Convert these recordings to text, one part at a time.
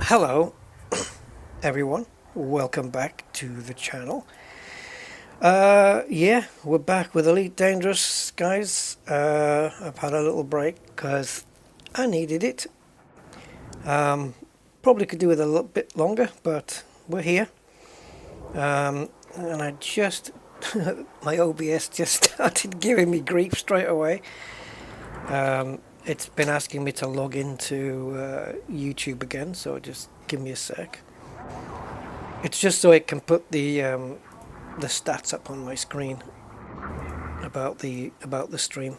Hello everyone, welcome back to the channel. Yeah, we're back with Elite Dangerous, guys. I've had a little break because I needed it. Probably could do with a little bit longer, but we're here. And I just my OBS just started giving me grief straight away. It's been asking me to log into YouTube again, so just give me a sec. It's just so it can put the stats up on my screen about the stream.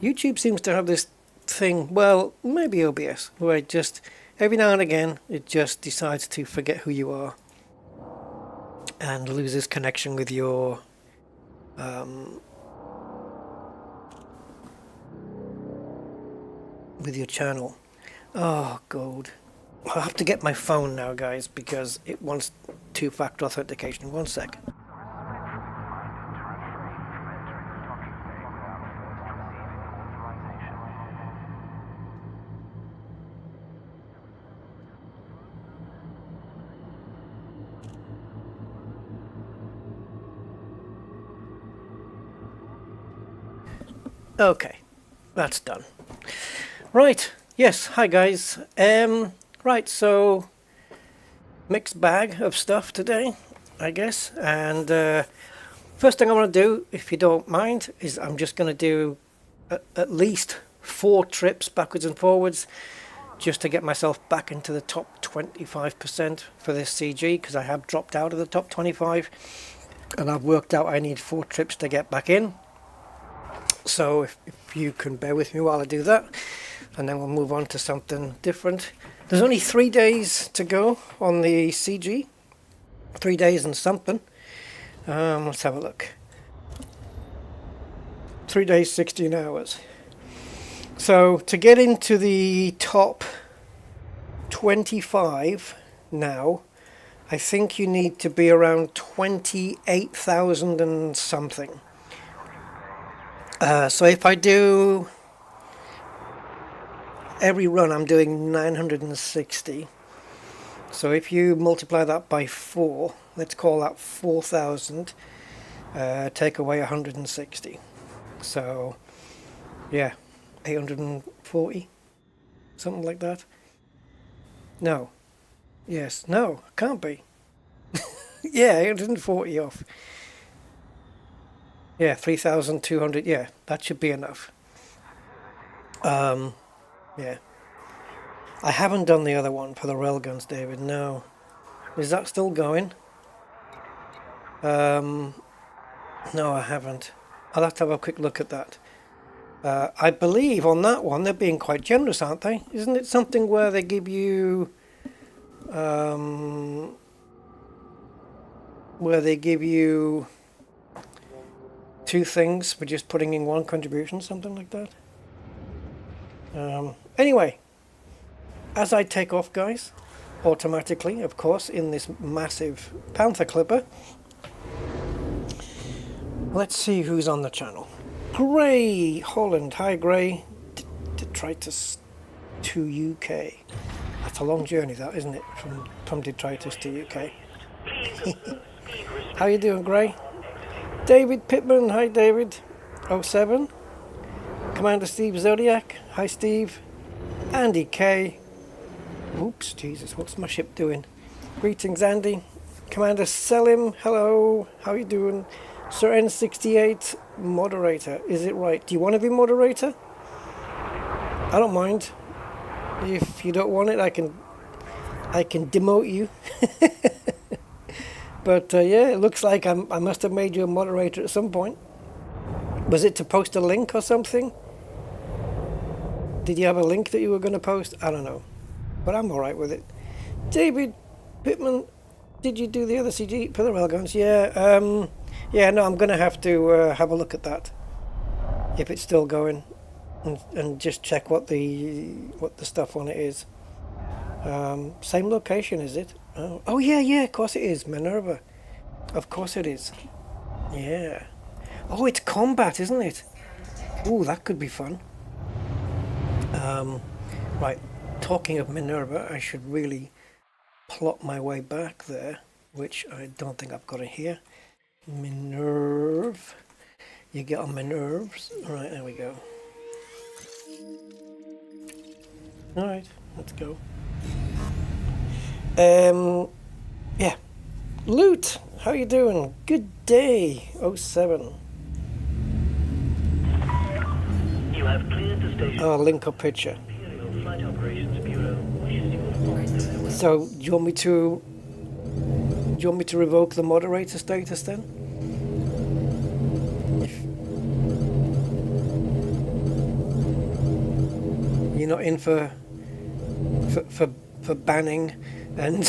YouTube seems to have this thing, well, maybe OBS, where it just every now and again it just decides to forget who you are and loses connection with your channel. Oh god, I'll have to get my phone now, guys, because it wants two-factor authentication. 1 sec. Okay, that's done. Right, yes, hi guys. Right, so mixed bag of stuff today, I guess. And first thing I want to do, if you don't mind, is I'm just going to do at least 4 trips backwards and forwards just to get myself back into the top 25% for this CG, because I have dropped out of the top 25 and I've worked out I need 4 trips to get back in. So if you can bear with me while I do that, and then we'll move on to something different. There's only 3 days to go on the CG. 3 days and something. Let's have a look. 3 days, 16 hours. So to get into the top 25 now, I think you need to be around 28,000 and something. So if I do every run, I'm doing 960. So if you multiply that by 4, let's call that 4,000, take away 160. So yeah, 840, something like that. No, yes, no, can't be. Yeah, 840 off. Yeah, 3,200. Yeah, that should be enough. Yeah. I haven't done the other one for the railguns, David. No. Is that still going? No, I haven't. I'll have to have a quick look at that. I believe on that one they're being quite generous, aren't they? Isn't it something where they give you two things for just putting in one contribution, something like that? Anyway, as I take off, guys, automatically, of course, in this massive Panther clipper, let's see who's on the channel. Gray Holland. Hi, Gray. Detritus to UK. That's a long journey, that, isn't it? From Detritus to UK. How you doing, Gray? David Pittman. Hi, David. 07. Commander Steve Zodiac. Hi, Steve. Andy K. Oops, Jesus, what's my ship doing? Greetings, Andy. Commander Selim. Hello. How you doing? Sir N68. Moderator. Is it right? Do you want to be moderator? I don't mind. If you don't want it, I can demote you. But yeah, it looks like I must have made you a moderator at some point. Was it to post a link or something? Did you have a link that you were going to post? I don't know. But I'm alright with it. David Pittman, did you do the other CG for the railguns? Yeah, yeah, no, I'm going to have to have a look at that. If it's still going. And just check what the stuff on it is. Same location, is it? Oh yeah, of course it is. Minerva. Of course it is. Yeah. Oh, it's combat, isn't it? Ooh, that could be fun. Right. talking of Minerva, I should really plot my way back there, which I don't think I've got it here. Minerve. You get on my nerves. Right, there we go. Alright, let's go. Yeah. Loot, how you doing? Good day, 07. You have cleared the station. Oh, link up picture. Imperial Flight Operations Bureau wishes you a flight farewell. So, do you want me to revoke the moderator status then? You're not in for banning, and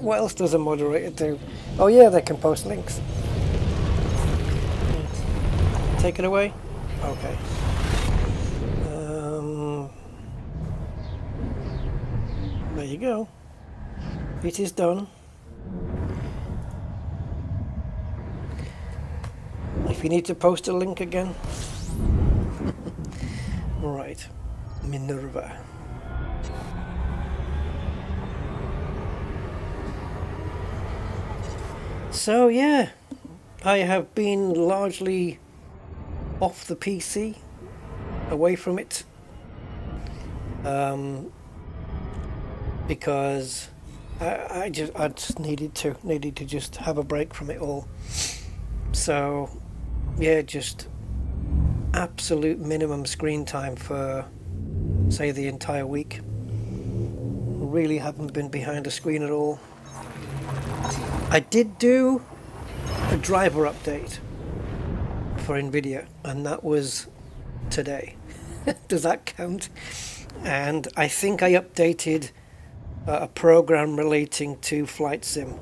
what else does a moderator do? Oh yeah, they can post links. Take it away. Okay. There you go. It is done. If you need to post a link again. Right. Minerva. So yeah, I have been largely off the PC, away from it, because I just needed to just have a break from it all. So yeah, just absolute minimum screen time for, say, the entire week. Really haven't been behind a screen at all. I did do a driver update for Nvidia, and that was today. Does that count? And I think I updated a program relating to Flight Sim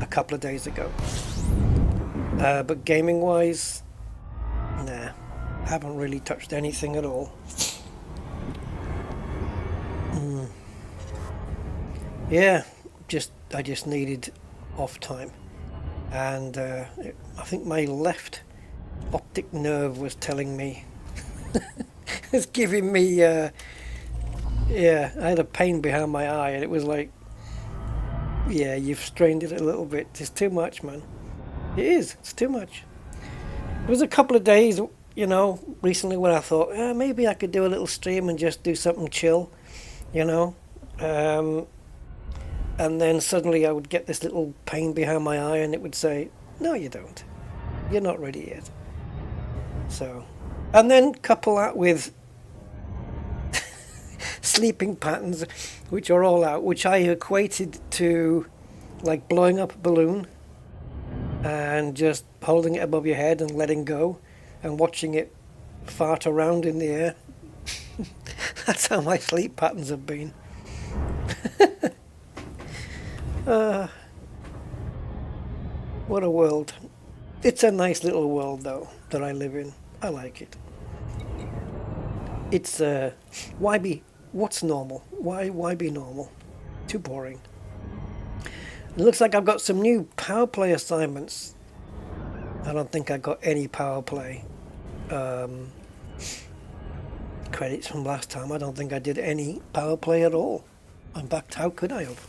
a couple of days ago. But gaming wise, nah, haven't really touched anything at all. Yeah, I just needed off time, and I think my left optic nerve was telling me, it's giving me, yeah, I had a pain behind my eye, and it was like, yeah, you've strained it a little bit. It's too much, man. It is. It's too much. There was a couple of days, you know, recently when I thought, maybe I could do a little stream and just do something chill, you know. And then suddenly I would get this little pain behind my eye, and it would say, no, you don't. You're not ready yet. So, and then couple that with sleeping patterns, which are all out, which I equated to like blowing up a balloon and just holding it above your head and letting go and watching it fart around in the air. That's how my sleep patterns have been. What a world. It's a nice little world though that I live in. I like it. It's what's normal? Why be normal? Too boring. It looks like I've got some new power play assignments. I don't think I got any power play credits from last time. I don't think I did any power play at all. In fact, how could I have?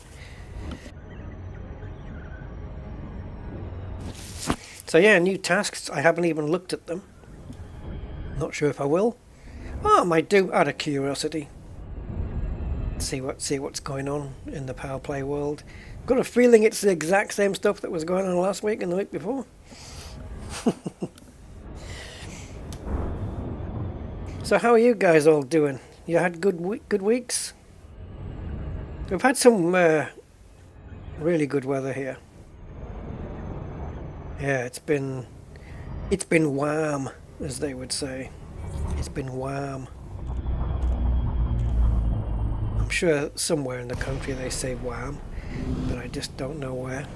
So yeah, new tasks. I haven't even looked at them. Not sure if I will. Oh, I might do, out of curiosity. See what's going on in the power play world. Got a feeling it's the exact same stuff that was going on last week and the week before. So how are you guys all doing? You had good weeks? We've had some really good weather here. Yeah, it's been warm, as they would say. It's been warm. I'm sure somewhere in the country they say warm, but I just don't know where.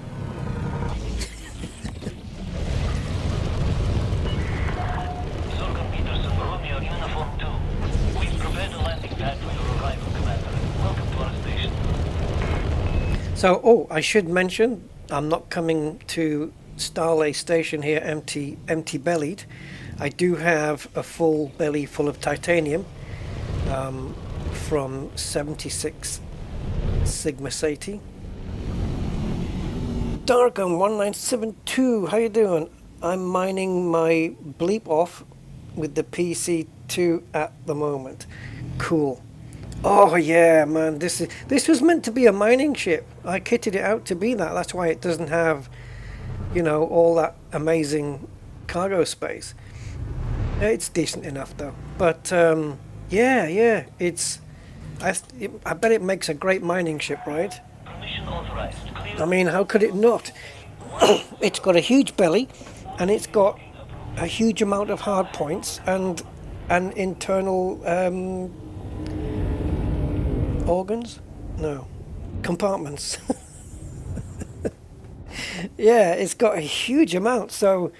Romeo Uniform 2. We've prepared a landing pad for your arrival, Commander. Welcome to our station. So, I should mention, I'm not coming to Starlay Station here empty-bellied. I do have a full belly full of titanium, from 76 Sigma Sati. Darkham1972, how you doing? I'm mining my bleep off with the PC2 at the moment. Cool. Oh yeah, man, this was meant to be a mining ship. I kitted it out to be that. That's why it doesn't have, you know, all that amazing cargo space. It's decent enough though. But yeah, it's I bet it makes a great mining ship, right? Permission authorized. Clear. I mean, how could it not? It's got a huge belly, and it's got a huge amount of hard points and internal organs? No, compartments. Yeah, it's got a huge amount, so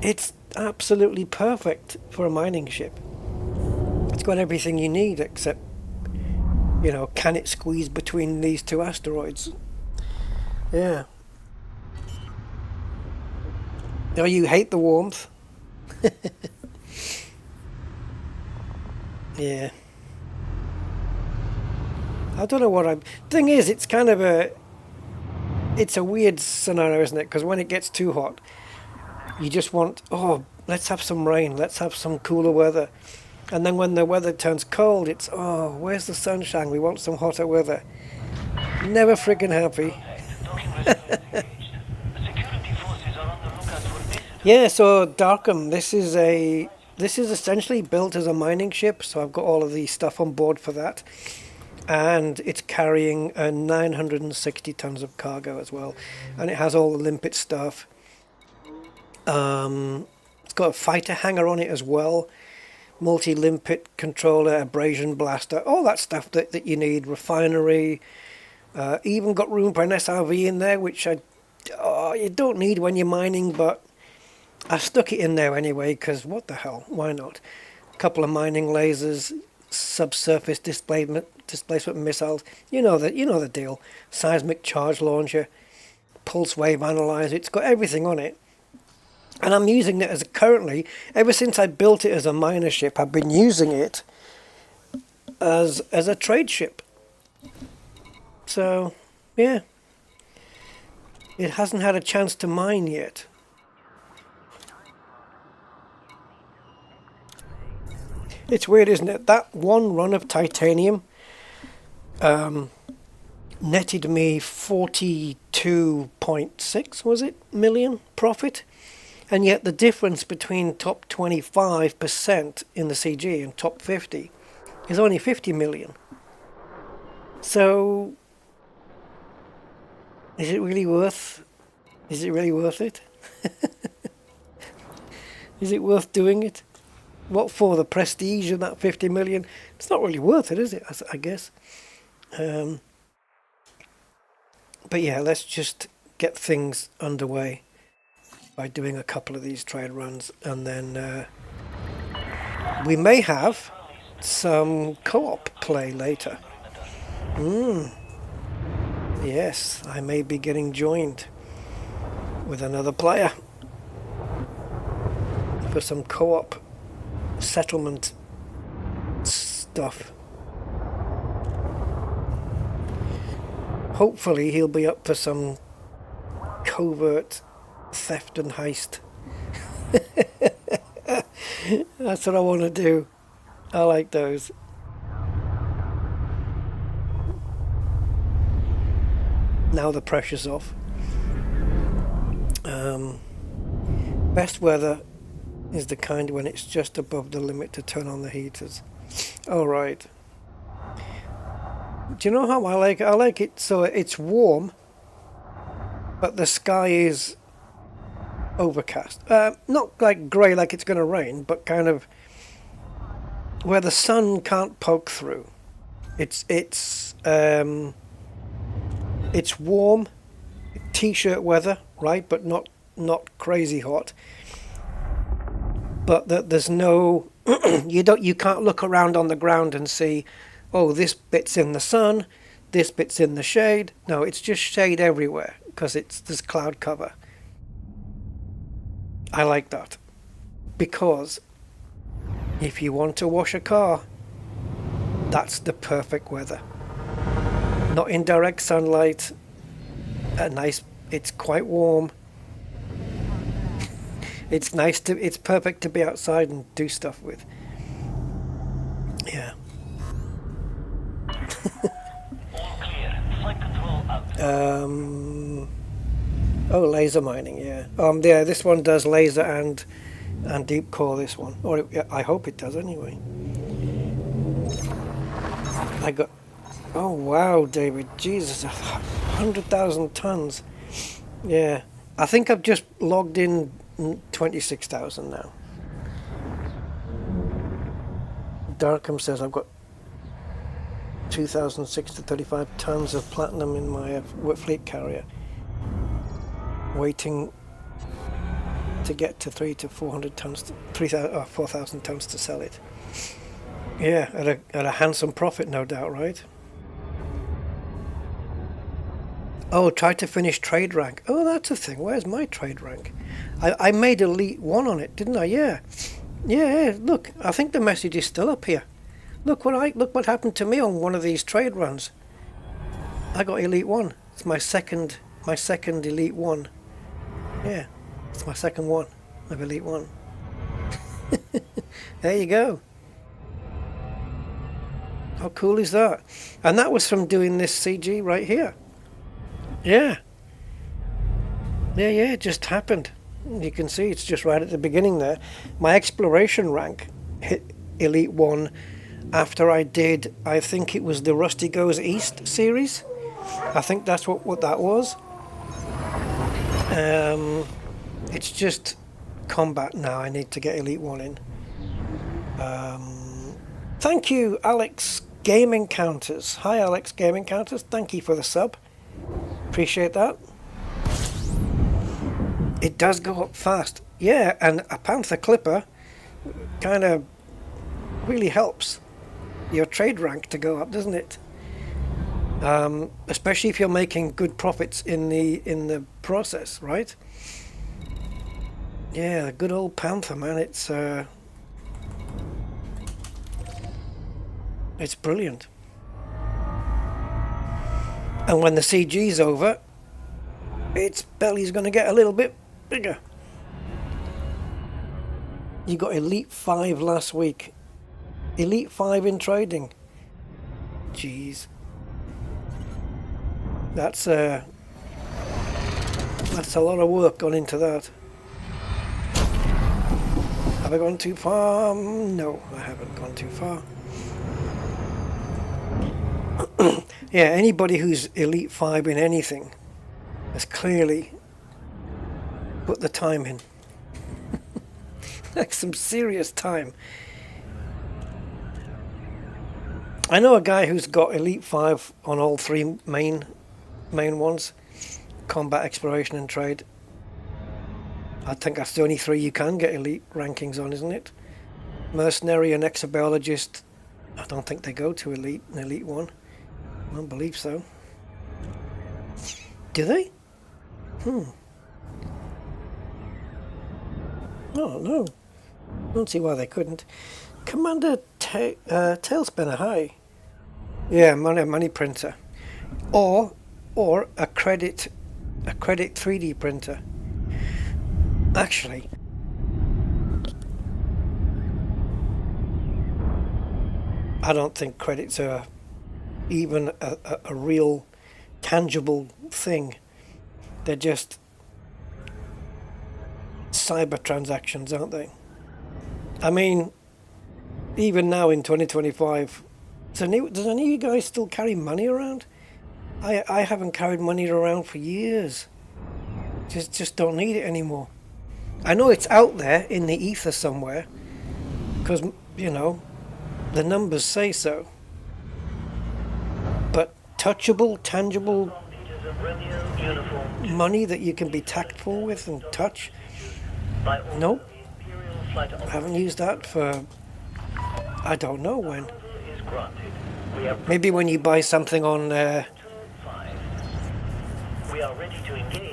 it's absolutely perfect for a mining ship. It's got everything you need except, you know, can it squeeze between these two asteroids? Yeah. Oh, you hate the warmth? Yeah. I don't know what I'm... Thing is, it's kind of a... It's a weird scenario, isn't it? Because when it gets too hot, you just want, oh, let's have some rain, let's have some cooler weather. And then when the weather turns cold, it's, oh, where's the sunshine? We want some hotter weather. Never friggin' happy. Yeah, so Darkham, this is essentially built as a mining ship, so I've got all of the stuff on board for that. And it's carrying 960 tons of cargo as well. And it has all the limpet stuff. It's got a fighter hangar on it as well. Multi-limpet controller, abrasion blaster, all that stuff that you need. Refinery. Even got room for an SRV in there, which you don't need when you're mining, but I stuck it in there anyway, because what the hell, why not? A couple of mining lasers, subsurface displacement missiles, you know the deal. Seismic charge launcher, pulse wave analyzer, it's got everything on it. And I'm using it currently, ever since I built it as a miner ship, I've been using it as a trade ship. So, yeah. It hasn't had a chance to mine yet. It's weird, isn't it? That one run of titanium netted me 42.6, was it, million profit? And yet the difference between top 25% in the CG and top 50 is only 50 million. So, is it really worth it? Is it worth doing it? What for? The prestige of that 50 million? It's not really worth it, is it? I guess. But yeah, let's just get things underway by doing a couple of these trial runs, and then we may have some co-op play later. Yes, I may be getting joined with another player for some co-op settlement stuff. Hopefully he'll be up for some covert theft and heist. That's what I want to do. I like those. Now the pressure's off. Best weather is the kind when it's just above the limit to turn on the heaters. All right. Do you know how I like it? I like it so it's warm, but the sky is overcast. Not like grey like it's going to rain, but kind of where the sun can't poke through. It's warm, t-shirt weather, right? But not crazy hot. But there's no you can't look around on the ground and see, oh, this bit's in the sun, this bit's in the shade. No, it's just shade everywhere because there's cloud cover. I like that, because if you want to wash a car, That's the perfect weather. Not in direct sunlight. It's quite warm. It's nice to, it's perfect to be outside and do stuff with. Yeah. All clear. Flight control out. Oh, laser mining, yeah. Yeah, this one does laser and deep core, this one. Or I hope it does anyway. I got, oh wow, David, Jesus, 100,000 tons. Yeah, I think I've just logged in 26,000 now. Darkham says I've got 2,635 tons of platinum in my fleet carrier, waiting to get to 300 to 400 tons, 4,000 tons to sell it. Yeah, at a handsome profit, no doubt, right? Oh, try to finish trade rank. Oh, that's a thing. Where's my trade rank? I made Elite 1 on it, didn't I? Yeah. Yeah, look, I think the message is still up here. Look what happened to me on one of these trade runs. I got Elite 1. It's my second Elite 1. Yeah, it's my second one of Elite 1. There you go. How cool is that? And that was from doing this CG right here. Yeah. Yeah, it just happened. You can see it's just right at the beginning there. My exploration rank hit Elite 1 after I did, I think it was the Rusty Goes East series. I think that's what that was. It's just combat now. I need to get Elite 1 in. Thank you, Alex Game Encounters. Hi, Alex Game Encounters. Thank you for the sub. Appreciate that. It does go up fast. Yeah, and a Panther Clipper kind of really helps your trade rank to go up, doesn't it? Especially if you're making good profits in the process, right? Yeah, good old Panther, man. It's brilliant. And when the CG's over, its belly's going to get a little bit bigger. You got Elite 5 last week. Elite 5 in trading. Jeez. That's a lot of work gone into that. Have I gone too far? No, I haven't gone too far. Yeah, anybody who's Elite 5 in anything has clearly put the time in. Like some serious time. I know a guy who's got Elite 5 on all three main ones. Combat, exploration and trade. I think that's the only three you can get elite rankings on, isn't it? Mercenary and exobiologist. I don't think they go to Elite 1. I don't believe so. Do they? Oh, no. I don't see why they couldn't. Commander Tailspinner, hi. Yeah, money printer. Or a credit 3D printer. Actually, I don't think credits are even a real tangible thing. They're just cyber transactions, aren't they? I mean, even now in 2025, does any of you guys still carry money around? I haven't carried money around for years. Just don't need it anymore. I know it's out there in the ether somewhere, because, you know, the numbers say so. But touchable, tangible money that you can be tactful with and touch? Nope. I haven't used that for, I don't know when. Maybe when you buy something on,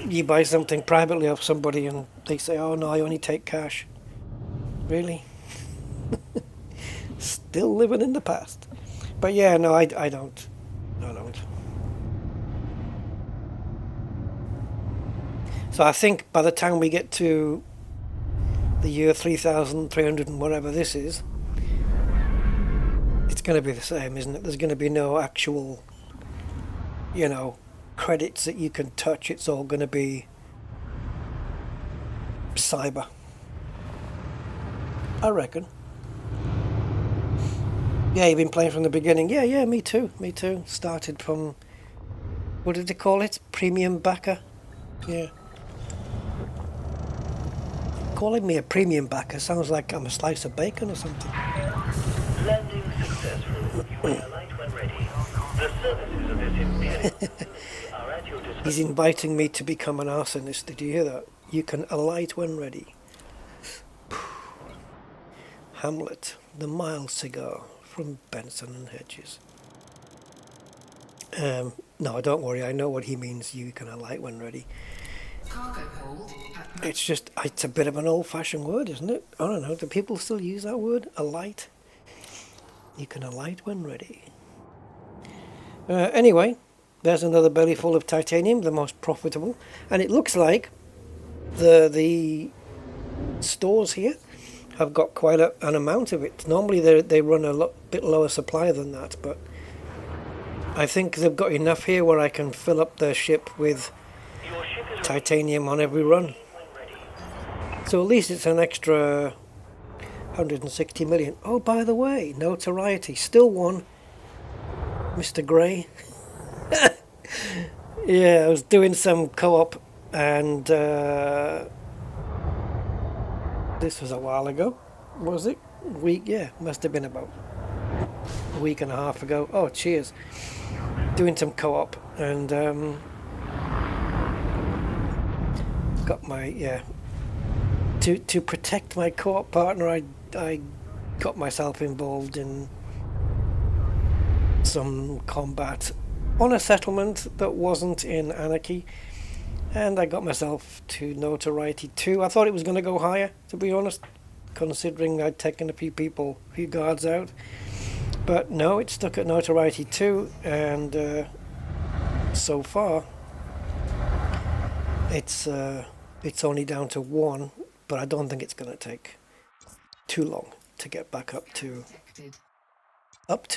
you buy something privately off somebody and they say, oh no, I only take cash. Really? Still living in the past. But yeah, no, I don't. I don't. So I think by the time we get to the year 3,300 and whatever this is, it's going to be the same, isn't it? There's going to be no actual, you know, credits that you can touch. It's all going to be cyber, I reckon. Yeah, you've been playing from the beginning. Yeah, me too. Started from, what did they call it? Premium backer? Yeah. Calling me a premium backer sounds like I'm a slice of bacon or something. Landing successful. You may alight when ready. The services of this imperial are at your disposal. He's inviting me to become an arsonist. Did you hear that? You can alight when ready. Hamlet, the mild cigar from Benson and Hedges. No, don't worry. I know what he means. You can alight when ready. It's just, it's a bit of an old-fashioned word, isn't it? I don't know. Do people still use that word? Alight? You can alight when ready. Anyway, there's another belly full of titanium, the most profitable. And it looks like the stores here have got quite an amount of it. Normally they run a bit lower supply than that, but I think they've got enough here where I can fill up their ship with titanium on every run. So at least it's an extra 160 million. Oh, by the way, notoriety. Still one. Mr. Grey. Yeah, I was doing some co-op and this was a while ago. Was it? Week? Yeah, must have been about a week and a half ago. Oh, cheers. Doing some co-op and got my, yeah. To protect my co-op partner, I got myself involved in some combat on a settlement that wasn't in anarchy, and I got myself to notoriety 2. I thought it was going to go higher, to be honest, considering I'd taken a few guards out, but no, it stuck at notoriety 2, and so far it's only down to 1. But I don't think it's going to take too long to get back up to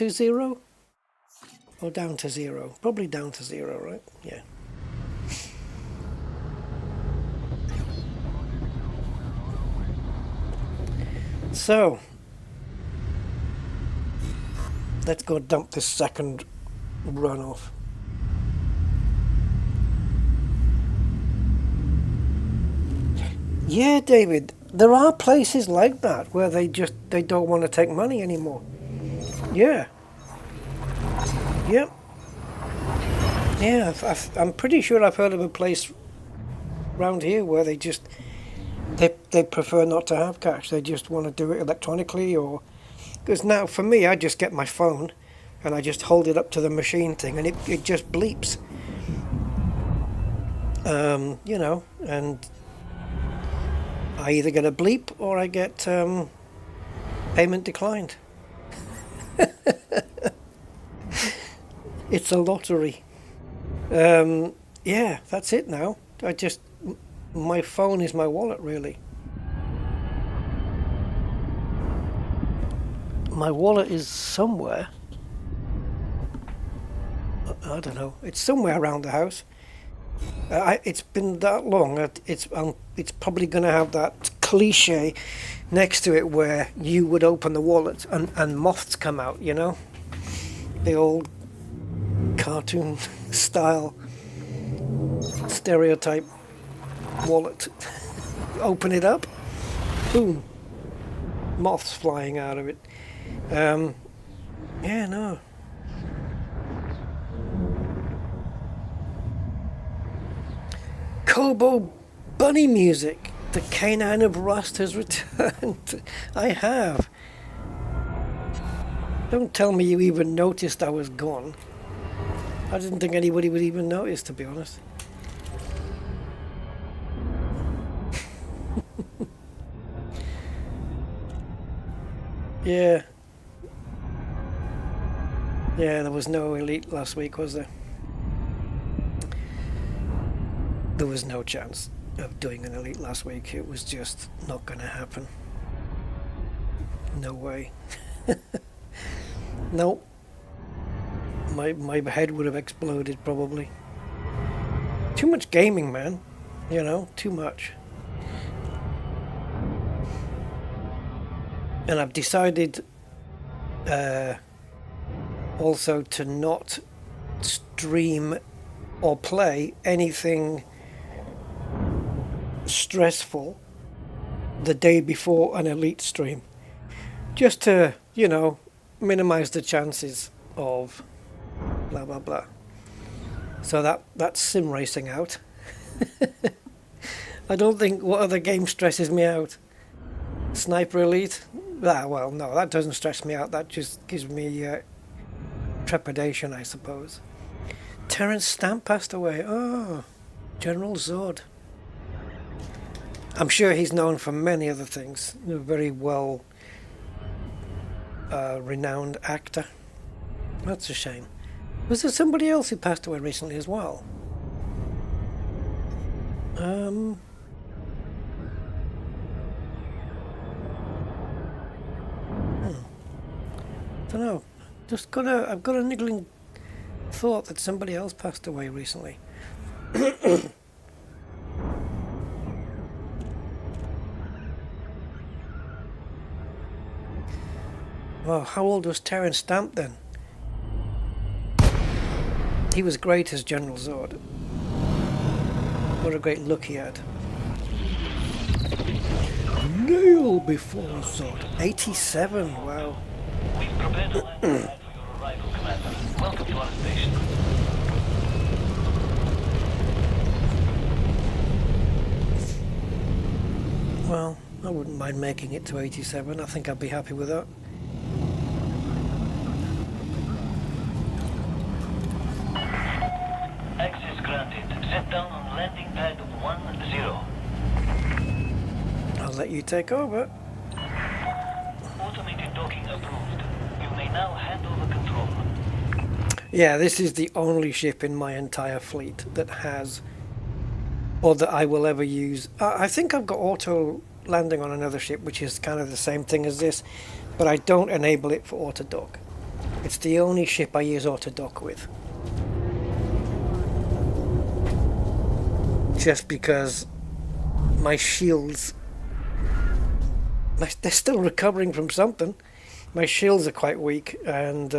0 or down to 0. Probably down to 0, right? Yeah. So let's go dump this second run off. Yeah, David, there are places like that where they don't want to take money anymore. Yeah. Yep. Yeah, I'm pretty sure I've heard of a place around here where they prefer not to have cash. They just want to do it electronically, or because now for me, I just get my phone and I just hold it up to the machine thing and it just bleeps. You know, and I either get a bleep or I get payment declined. It's a lottery. Yeah, that's it now. My phone is my wallet, really. My wallet is somewhere. I don't know. It's somewhere around the house. It's been that long. It's probably going to have that cliche next to it where you would open the wallet and moths come out, you know? The old cartoon style stereotype wallet. Open it up, boom, moths flying out of it. Yeah, no. Kobo bunny music. The canine of Rust has returned. I have. Don't tell me you even noticed I was gone. I didn't think anybody would even notice, to be honest. Yeah. Yeah, there was no Elite last week, was there? There was no chance of doing an Elite last week. It was just not going to happen. No way. Nope. My head would have exploded probably. Too much gaming, man. You know, too much. And I've decided also to not stream or play anything stressful the day before an Elite stream. Just to, you know, minimize the chances of blah blah blah. So that's sim racing out. I don't think what other game stresses me out. Sniper Elite? Ah, well, no, that doesn't stress me out. That just gives me trepidation, I suppose. Terence Stamp passed away. Oh, General Zod. I'm sure he's known for many other things. A very well renowned actor. That's a shame. Was there somebody else who passed away recently as well? Don't know. I've got a niggling thought that somebody else passed away recently. Oh, how old was Terence Stamp then? He was great as General Zod. What a great look he had. Nail before Zod. 87, wow. We've prepared a line for your arrival, Commander. Welcome to our station. Well, I wouldn't mind making it to 87. I think I'd be happy with that. Access granted. Set down on landing pad 10. I'll let you take over. Automated docking approved. You may now hand over control. Yeah, this is the only ship in my entire fleet that has, or that I will ever use. I think I've got auto landing on another ship, which is kind of the same thing as this, but I don't enable it for auto dock. It's the only ship I use auto dock with. Just because my shields, they're still recovering from something. My shields are quite weak, and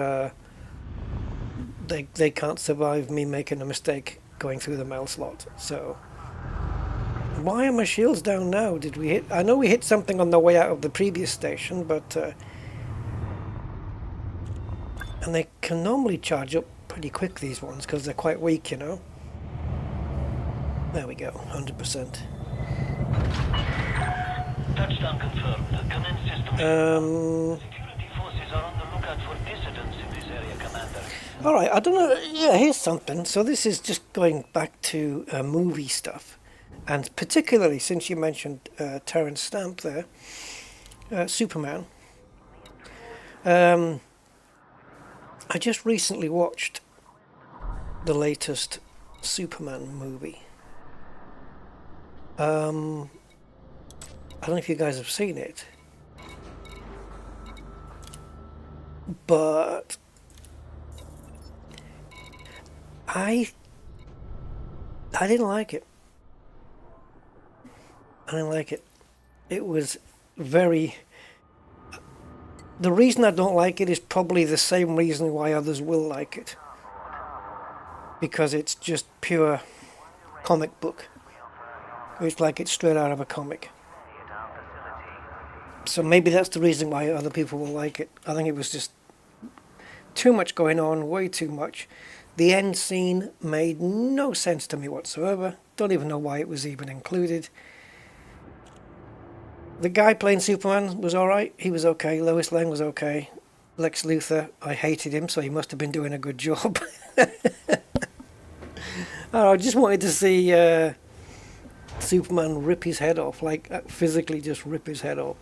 they can't survive me making a mistake going through the mail slot. So why are my shields down now? Did we hit? I know we hit something on the way out of the previous station, but and they can normally charge up pretty quick, these ones, because they're quite weak, you know. There we go, 100%. Touchdown confirmed. Commence system. Security forces are on the lookout for dissidents in this area, Commander. All right, I don't know. Yeah, here's something. So this is just going back to movie stuff, and particularly since you mentioned Terence Stamp there, Superman. I just recently watched the latest Superman movie. I don't know if you guys have seen it, but I didn't like it. I didn't like it. It was very... The reason I don't like it is probably the same reason why others will like it. Because it's just pure comic book. It's like it's straight out of a comic. So maybe that's the reason why other people will like it. I think it was just too much going on, way too much. The end scene made no sense to me whatsoever. Don't even know why it was even included. The guy playing Superman was alright. He was okay. Lois Lane was okay. Lex Luthor, I hated him, so he must have been doing a good job. I just wanted to see Superman rip his head off, like physically just rip his head off.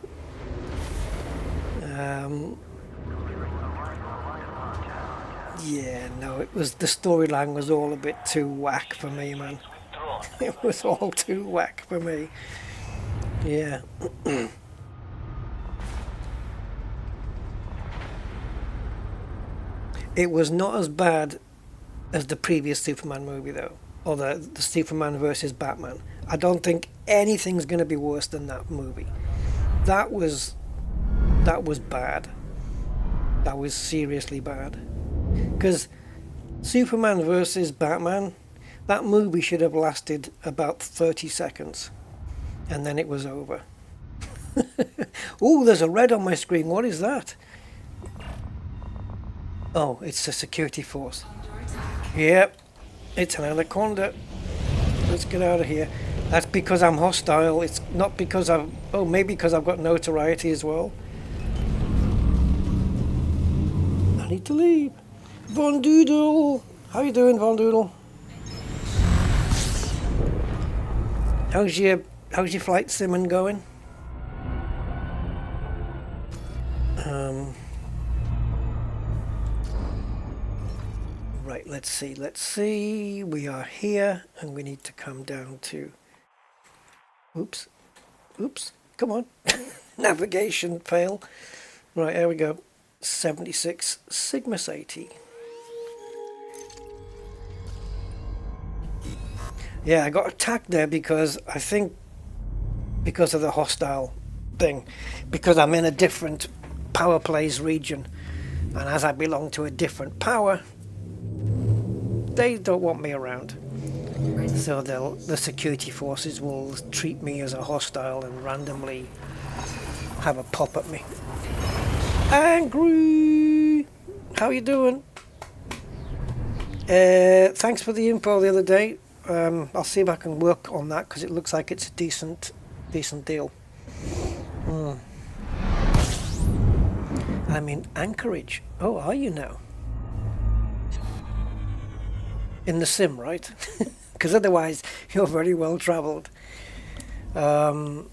Yeah, no, it was, the storyline was all a bit too whack for me, man. Withdrawn. It was all too whack for me. Yeah. It was not as bad as the previous Superman movie, though, or the Superman versus Batman. I don't think anything's going to be worse than that movie. That was bad. That was seriously bad. Because Superman versus Batman, that movie should have lasted about 30 seconds, and then it was over. Oh, there's a red on my screen. What is that? Oh, it's a security force. Yep, it's an anaconda. Let's get out of here. That's because I'm hostile. It's not because I've... Oh, maybe because I've got notoriety as well. I need to leave. Von Doodle! How you doing, Von Doodle? How's your flight simming going? Right, let's see. We are here, and we need to come down to... Oops. Come on. Navigation fail. Right, here we go. 76 Sigma 80. Yeah, I got attacked there because I think because of the hostile thing, because I'm in a different power plays region, and as I belong to a different power, they don't want me around. So the security forces will treat me as a hostile and randomly have a pop at me. Angry! How you doing? Thanks for the info the other day. I'll see if I can work on that, because it looks like it's a decent deal. I'm in Anchorage. Oh, are you now? In the sim, right? Because otherwise you're very well travelled. In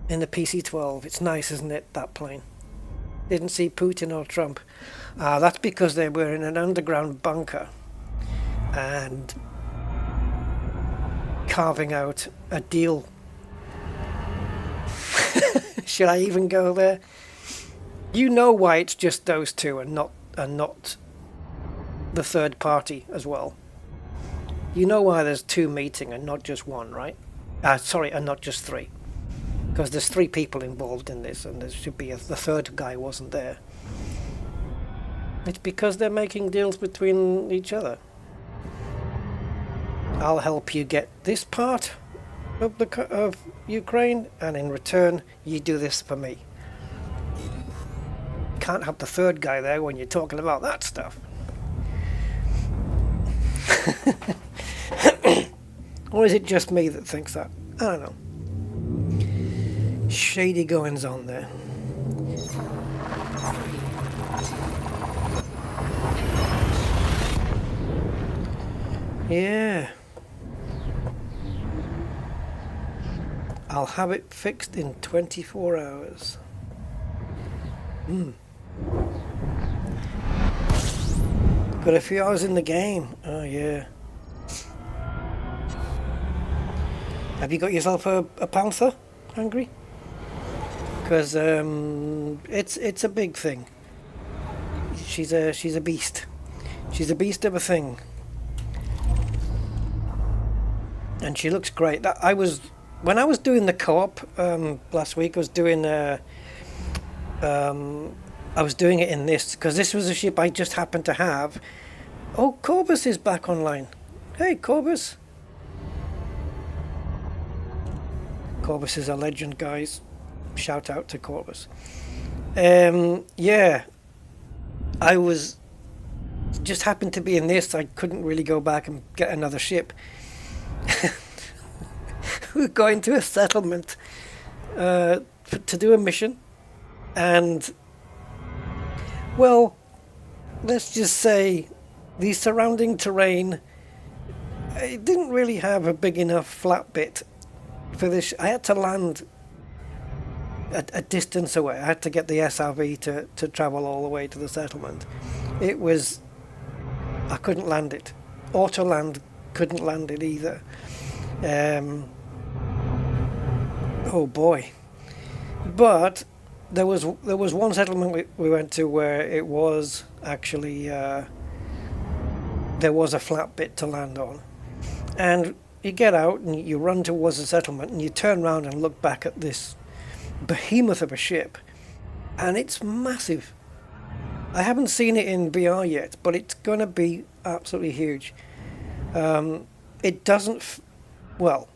the PC-12. It's nice, isn't it, that plane? Didn't see Putin or Trump. That's because they were in an underground bunker and carving out a deal. Should I even go there? You know why it's just those two and not the third party as well. You know why there's two meeting and not just one, right? Sorry, and not just three. Because there's three people involved in this, and there should be the third guy wasn't there. It's because they're making deals between each other. I'll help you get this part of Ukraine, and in return, you do this for me. Can't have the third guy there when you're talking about that stuff. Or is it just me that thinks that? I don't know. Shady goings on there. Yeah. I'll have it fixed in 24 hours. Got a few hours in the game. Oh yeah. Have you got yourself a Panther, Angry? Because it's a big thing. She's a beast. She's a beast of a thing. And she looks great. When I was doing the co-op last week, I was doing it in this, because this was a ship I just happened to have. Oh, Corbus is back online. Hey, Corbus. Corbus is a legend, guys. Shout out to Corbus. Yeah, I was just happened to be in this. I couldn't really go back and get another ship. We're going to a settlement to do a mission, and well, let's just say the surrounding terrain, it didn't really have a big enough flat bit for this. I had to land a distance away. I had to get the SRV to travel all the way to the settlement. It was I couldn't land it. Auto land couldn't land it either. Oh boy. But there was one settlement we went to where it was actually there was a flat bit to land on, and you get out and you run towards the settlement and you turn around and look back at this behemoth of a ship, and it's massive. I haven't seen it in VR yet, but it's going to be absolutely huge. It doesn't, well,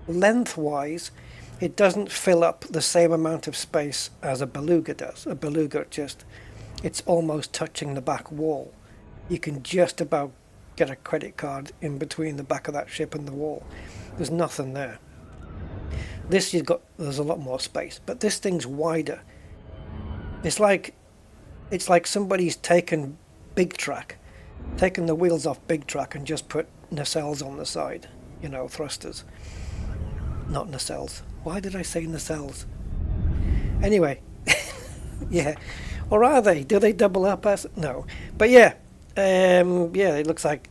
lengthwise, it doesn't fill up the same amount of space as a Beluga does. A Beluga it's almost touching the back wall. You can just about get a credit card in between the back of that ship and the wall. There's nothing there. This there's a lot more space, but this thing's wider. It's like somebody's taken the wheels off Big Track and just put nacelles on the side, you know, thrusters. Not nacelles. Why did I say nacelles? Anyway, yeah. Or are they? Do they double up as? No. But yeah, yeah. It looks like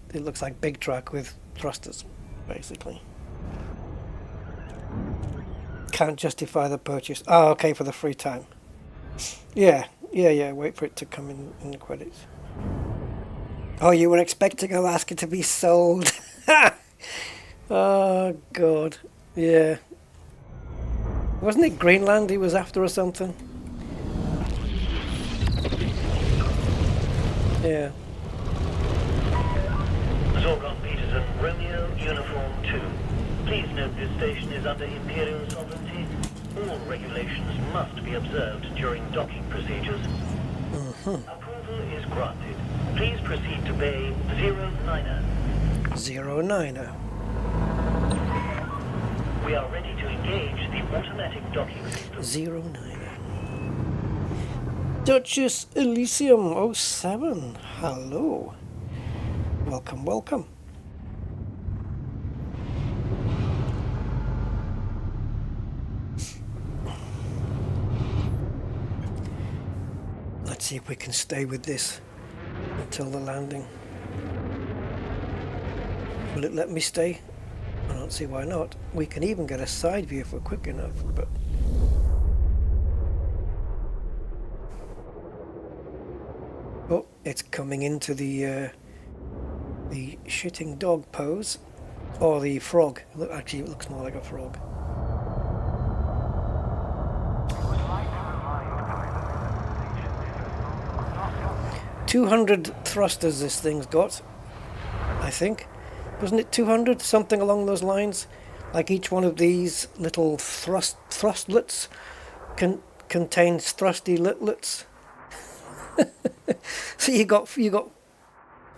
Big Track with thrusters, basically. Can't justify the purchase. Oh, okay, for the free time. Yeah. Wait for it to come in the credits. Oh, you were expecting Alaska to be sold. Oh God. Yeah. Wasn't it Greenland he was after or something? Yeah. Zorgon Peterson, Romeo, Uniform 2. Please note this station is under Imperial sovereignty. All regulations must be observed during docking procedures. Approval is granted. Please proceed to Bay 09er. 09er. We are ready to engage the automatic docking system. 09er. Duchess Elysium 07. Hello. Welcome, welcome. Let's see if we can stay with this until the landing. Will it let me stay? I don't see why not. We can even get a side view if we're quick enough, but oh, it's coming into the shitting dog pose, or the frog. Look, actually, it looks more like a frog. $200 thrusters this thing's got, I think. Wasn't it 200? Something along those lines. Like each one of these little thrustlets contains thrusty litlets. So you got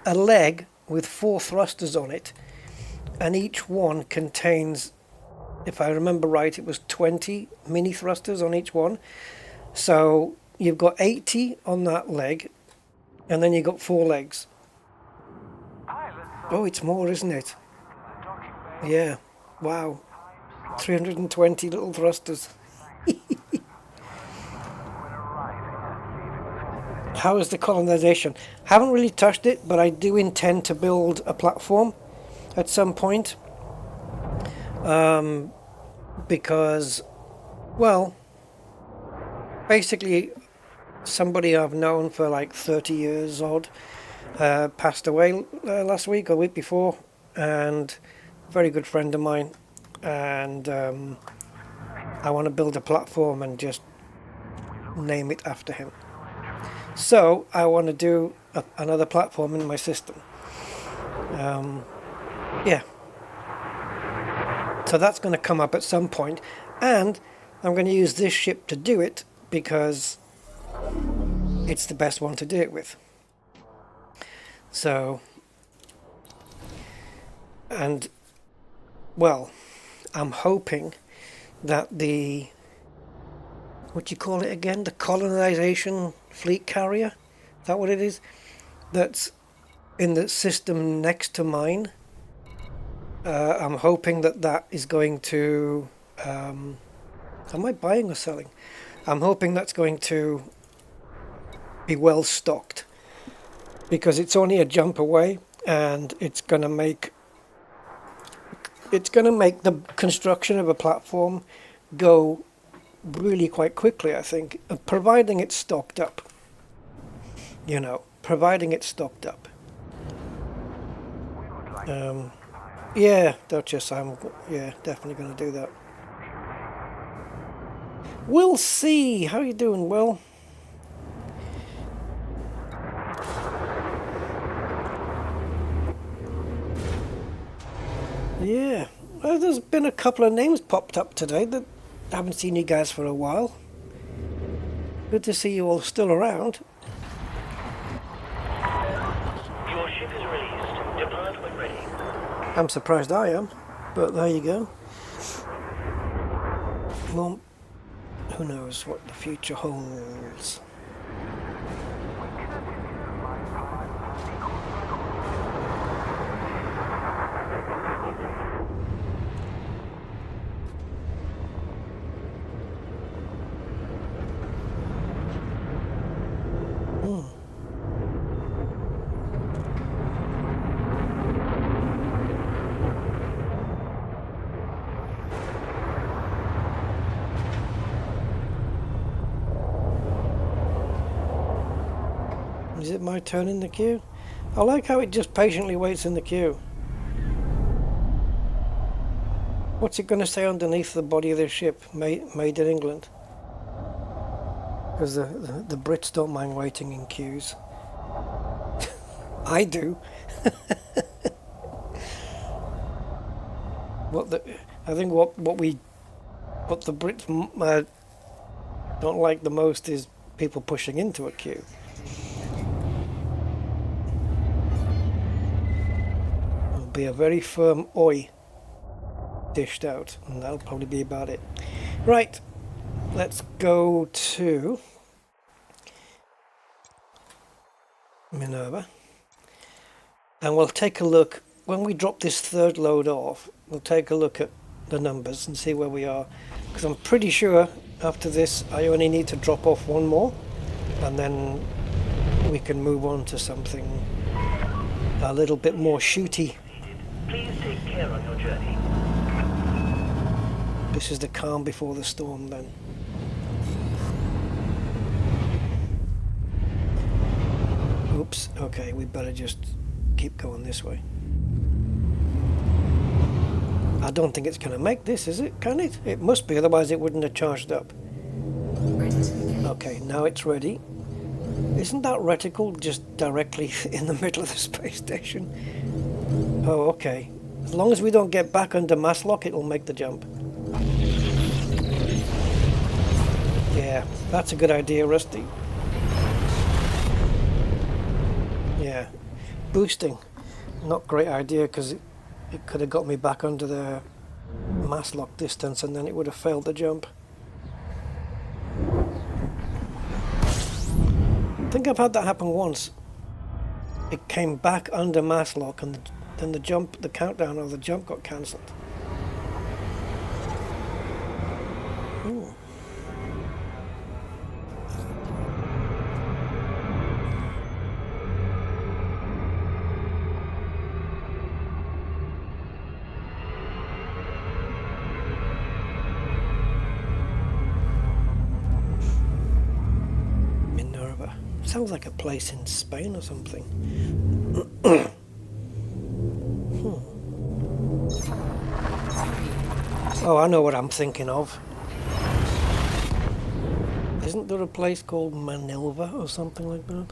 a leg with 4 thrusters on it, and each one contains, if I remember right, it was 20 mini thrusters on each one. So you've got 80 on that leg, and then you've got 4 legs. Oh, it's more, isn't it? Yeah. Wow. 320 little thrusters. How is the colonization? Haven't really touched it, but I do intend to build a platform at some point. Because, well, basically somebody I've known for like 30 years odd passed away last week or week before, and a very good friend of mine, and I want to build a platform and just name it after him. So I want to do another platform in my system. Yeah. So that's going to come up at some point, and I'm going to use this ship to do it because it's the best one to do it with. So, and, well, I'm hoping that the, what do you call it again? The colonization fleet carrier? Is that what it is? That's in the system next to mine. I'm hoping that is going to, am I buying or selling? I'm hoping that's going to be well stocked, because it's only a jump away, and it's gonna make the construction of a platform go really quite quickly, I think, providing it's stocked up. You know, providing it's stocked up. Yeah, Duchess, yeah, definitely going to do that. We'll see. How you doing, Will? Yeah, well, there's been a couple of names popped up today that I haven't seen you guys for a while. Good to see you all still around. Your ship is released. Depart when ready. I'm surprised I am, but there you go. Well, who knows what the future holds. Is it my turn in the queue? I like how it just patiently waits in the queue. What's it going to say underneath the body of this ship? Made in England. Because the Brits don't mind waiting in queues. I do. I think what the Brits don't like the most is people pushing into a queue. There'll be a very firm oi dished out, and that'll probably be about it. Right, let's go to Minerva, and we'll take a look when we drop this third load off. We'll take a look at the numbers and see where we are, because I'm pretty sure after this I only need to drop off one more, and then we can move on to something a little bit more shooty. Please take care on your journey. This is the calm before the storm then. Oops, okay, we better just keep going this way. I don't think it's going to make this, is it? Can it? It must be, otherwise it wouldn't have charged up. Okay, now it's ready. Isn't that reticle just directly in the middle of the space station? Oh, okay. As long as we don't get back under mass lock, it'll make the jump. Yeah, that's a good idea, Rusty. Yeah, boosting. Not great idea, because it could have got me back under the mass lock distance and then it would have failed the jump. I think I've had that happen once. It came back under mass lock and then the countdown of the jump got cancelled. Ooh. Minerva. Sounds like a place in Spain or something. Oh, I know what I'm thinking of. Isn't there a place called Manilva or something like that?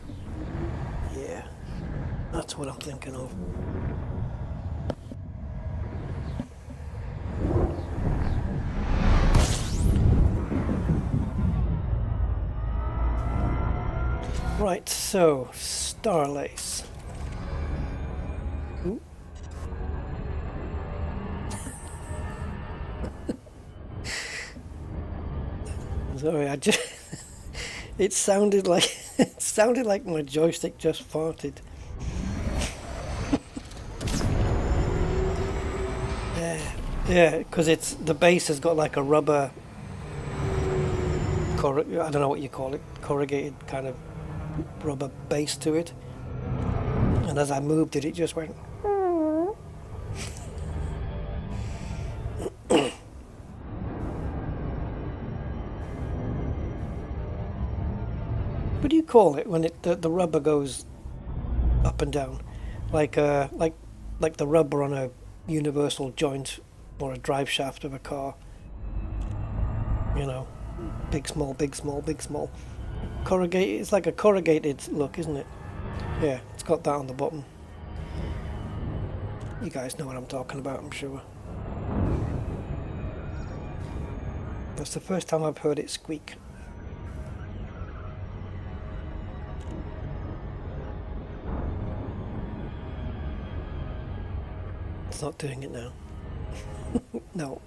Yeah, that's what I'm thinking of. Right, so, Starlace. Ooh. Sorry, it sounded like my joystick just farted. Yeah, because the base has got like a rubber, I don't know what you call it, corrugated kind of rubber base to it. And as I moved it, it just went. What do you call it when the rubber goes up and down, like the rubber on a universal joint or a drive shaft of a car? You know, big, small, big, small, big, small. Corrugated. It's like a corrugated look, isn't it? Yeah, it's got that on the bottom. You guys know what I'm talking about, I'm sure. That's the first time I've heard it squeak. It's not doing it now. No.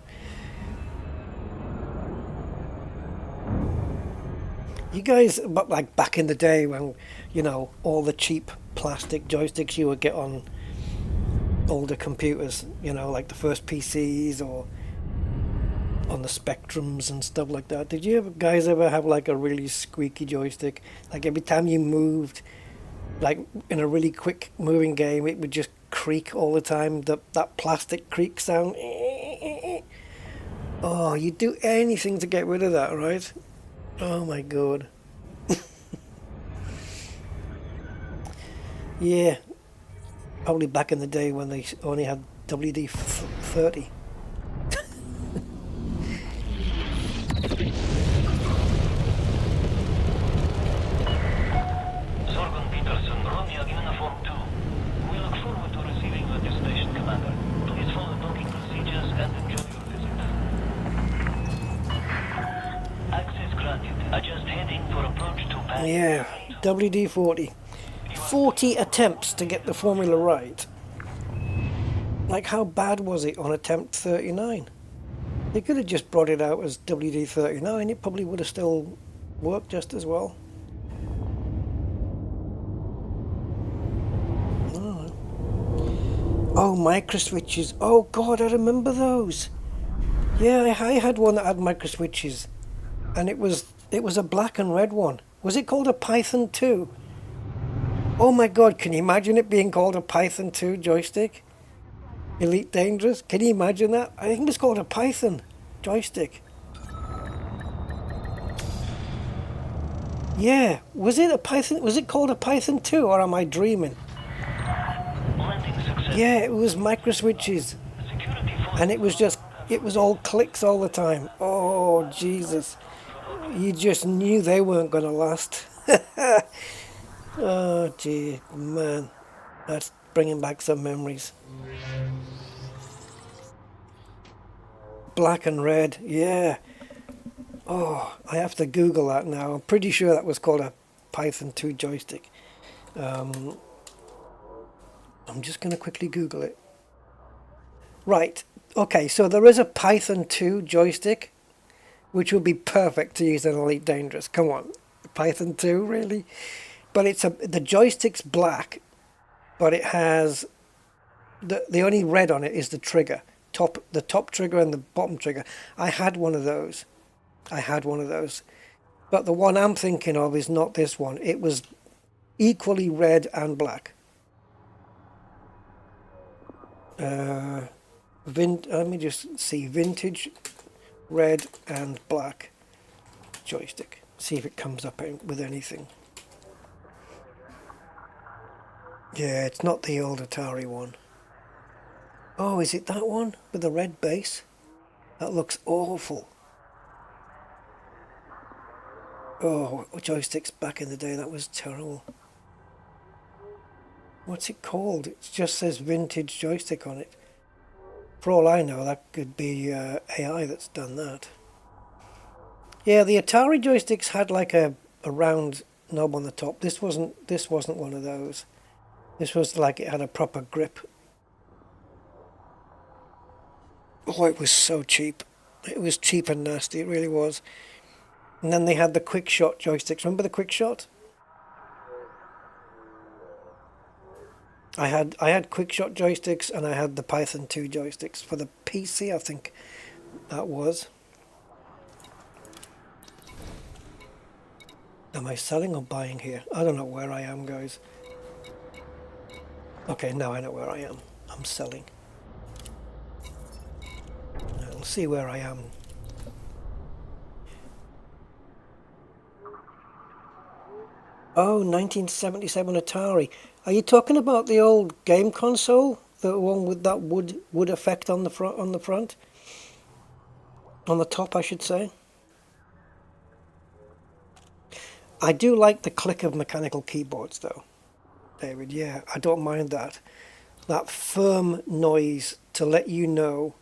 You guys, but like back in the day when, you know, all the cheap plastic joysticks you would get on older computers, you know, like the first PCs or on the Spectrums and stuff like that. Did you guys ever have like a really squeaky joystick? Like every time you moved, like in a really quick moving game, it would just creak all the time. That plastic creak sound. Oh, you'd do anything to get rid of that, right? Oh my god. Yeah, probably back in the day when they only had WD-30. Sorghum Peterson, Romeo Uniform 2. We look forward to receiving you at your station, Commander. Please follow docking procedures and enjoy your visit. Access granted. Adjust heading for approach to pad. Yeah, WD-40. 40 attempts to get the formula right. Like, how bad was it on attempt 39? They could have just brought it out as WD-39. It probably would have still worked just as well. Oh, micro switches. Oh god, I remember those. Yeah, I had one that had micro switches, and it was a black and red one. Was it called a Python 2? Oh my god, can you imagine it being called a Python 2 joystick? Elite Dangerous? Can you imagine that? I think it was called a Python joystick. Yeah, was it a Python? Was it called a Python 2, or am I dreaming? Yeah, it was micro switches, and it was all clicks all the time. Oh Jesus, you just knew they weren't going to last. Oh gee, man, that's bringing back some memories. Black and red, yeah. Oh, I have to Google that now. I'm pretty sure that was called a Python 2 joystick. I'm just going to quickly Google it. Right, okay, so there is a Python 2 joystick, which would be perfect to use in Elite Dangerous. Come on, Python 2, really? But the joystick's black, but it has the only red on it is the trigger, the top trigger and the bottom trigger. I had one of those, but the one I'm thinking of is not this one. It was equally red and black. Let me just see, vintage red and black joystick. See if it comes up with anything. Yeah, it's not the old Atari one. Oh, is it that one with the red base? That looks awful. Oh, joysticks back in the day, that was terrible. What's it called? It just says vintage joystick on it. For all I know, that could be AI that's done that. Yeah, the Atari joysticks had like a round knob on the top. This wasn't one of those. This was like it had a proper grip. Oh, it was so cheap. It was cheap and nasty, it really was. And then they had the quick shot joysticks. Remember the quick shot? I had quick shot joysticks, and I had the Python 2 joysticks for the PC, I think that was. Am I selling or buying here? I don't know where I am, guys. Okay, now I know where I am. I'm selling. I'll see where I am. Oh, 1977 Atari. Are you talking about the old game console? The one with that wood effect on the front, on the front? On the top, I should say. I do like the click of mechanical keyboards though, David. Yeah, I don't mind that. That firm noise to let you know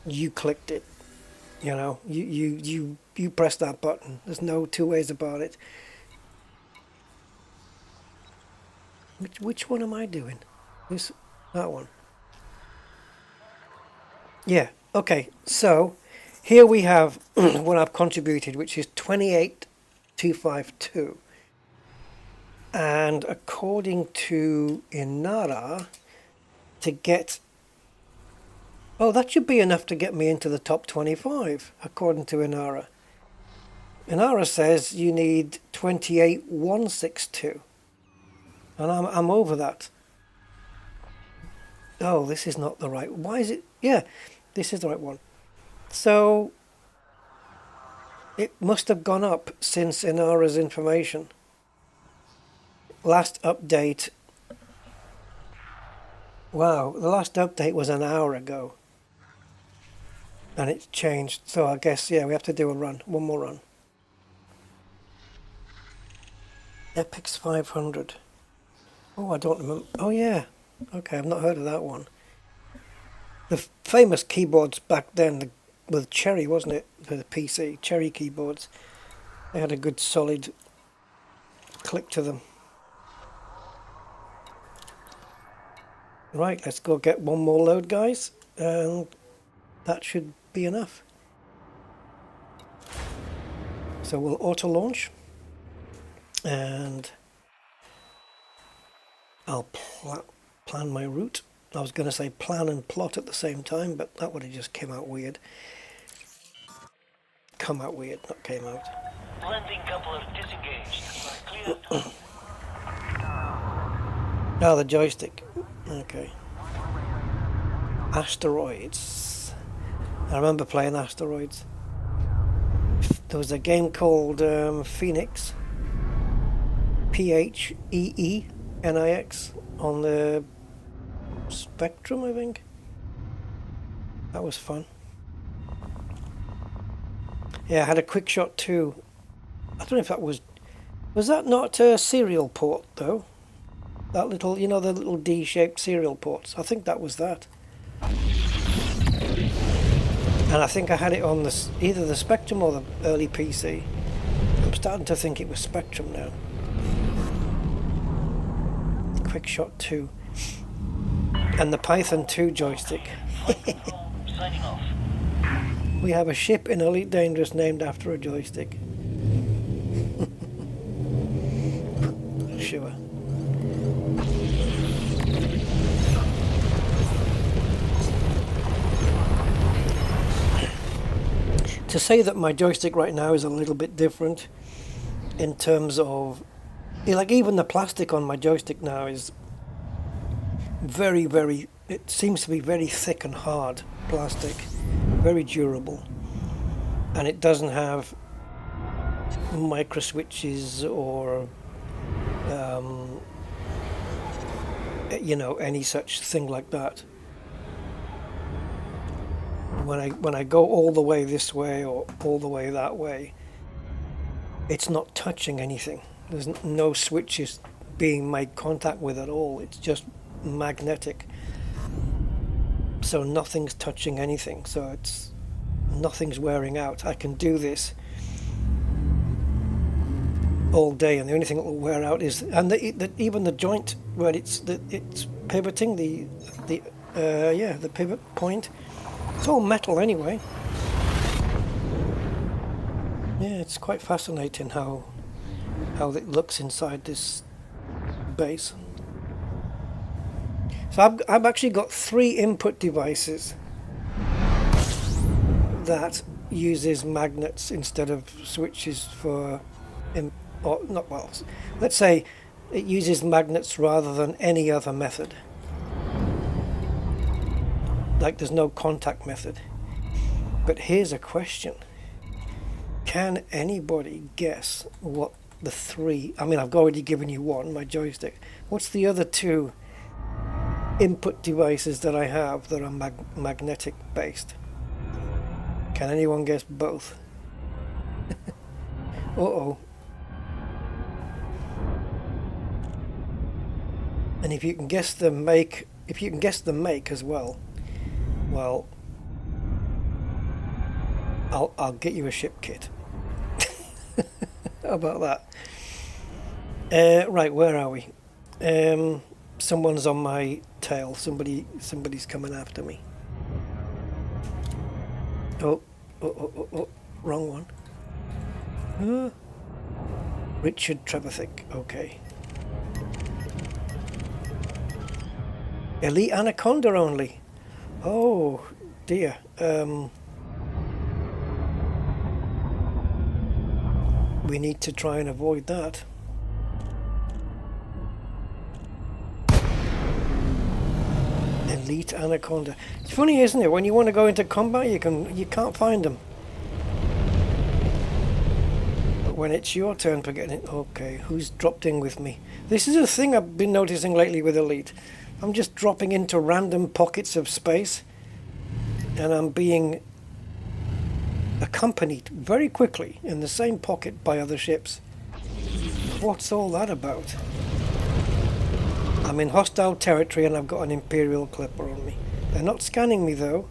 you clicked it. You know, you press that button. There's no two ways about it. Which one am I doing? That one. Yeah. Okay. So here we have what I've contributed, which is 28252. And according to Inara, to get... Oh, that should be enough to get me into the top 25, according to Inara. Inara says you need 28162. And I'm over that. Oh, this is not the right... Why is it... Yeah, this is the right one. So, it must have gone up since Inara's information. Last update... Wow, the last update was an hour ago. And it's changed. So I guess, yeah, we have to do a run. One more run. Epix 500. Oh, I don't remember. Oh, yeah. Okay, I've not heard of that one. The famous keyboards back then with Cherry, wasn't it? For the PC, Cherry keyboards. They had a good solid click to them. Right, let's go get one more load, guys. And that should be enough. So we'll auto launch. And I'll plan my route. I was going to say plan and plot at the same time, but that would have just came out weird. Come out weird, not came out. Landing coupler disengaged. Clear. Oh, the joystick. Okay. Asteroids. I remember playing Asteroids. There was a game called Phoenix. PHEENIX on the Spectrum, I think. That was fun. Yeah, I had a quick shot too. I don't know if that was that not a serial port though? That little, you know, the little D-shaped serial ports. I think that was that. And I think I had it on either the Spectrum or the early PC. I'm starting to think it was Spectrum now. Quick Shot 2. And the Python 2 joystick. Signing off. We have a ship in Elite Dangerous named after a joystick. Sure. To say that my joystick right now is a little bit different in terms of, like, even the plastic on my joystick now is very, very, it seems to be very thick and hard plastic, very durable, and it doesn't have micro switches or you know, any such thing like that. When I go all the way this way or all the way that way, it's not touching anything. There's no switches being made contact with at all. It's just magnetic. So nothing's touching anything. So nothing's wearing out. I can do this all day, and the only thing that will wear out is, and even the joint where it's pivoting, the pivot point. It's all metal anyway. Yeah, it's quite fascinating how it looks inside this base. So I've actually got 3 input devices that uses magnets instead of switches for, let's say It uses magnets rather than any other method. Like there's no contact method. But here's a question. Can anybody guess what the three... I mean, I've already given you one, my joystick. What's the other two input devices that I have that are magnetic based? Can anyone guess both? Uh-oh. And if you can guess the make, as well, well, I'll get you a ship kit. How about that? Right, where are we? Someone's on my tail. Somebody's coming after me. Oh, wrong one. Richard Trevethick. Okay. Elite Anaconda only. Oh dear. We need to try and avoid that. Elite Anaconda. It's funny, isn't it? When you want to go into combat, you can't find them. But when it's your turn for getting it, okay, who's dropped in with me? This is a thing I've been noticing lately with Elite. I'm just dropping into random pockets of space, and I'm being accompanied very quickly in the same pocket by other ships. What's all that about? I'm in hostile territory and I've got an Imperial Clipper on me. They're not scanning me though.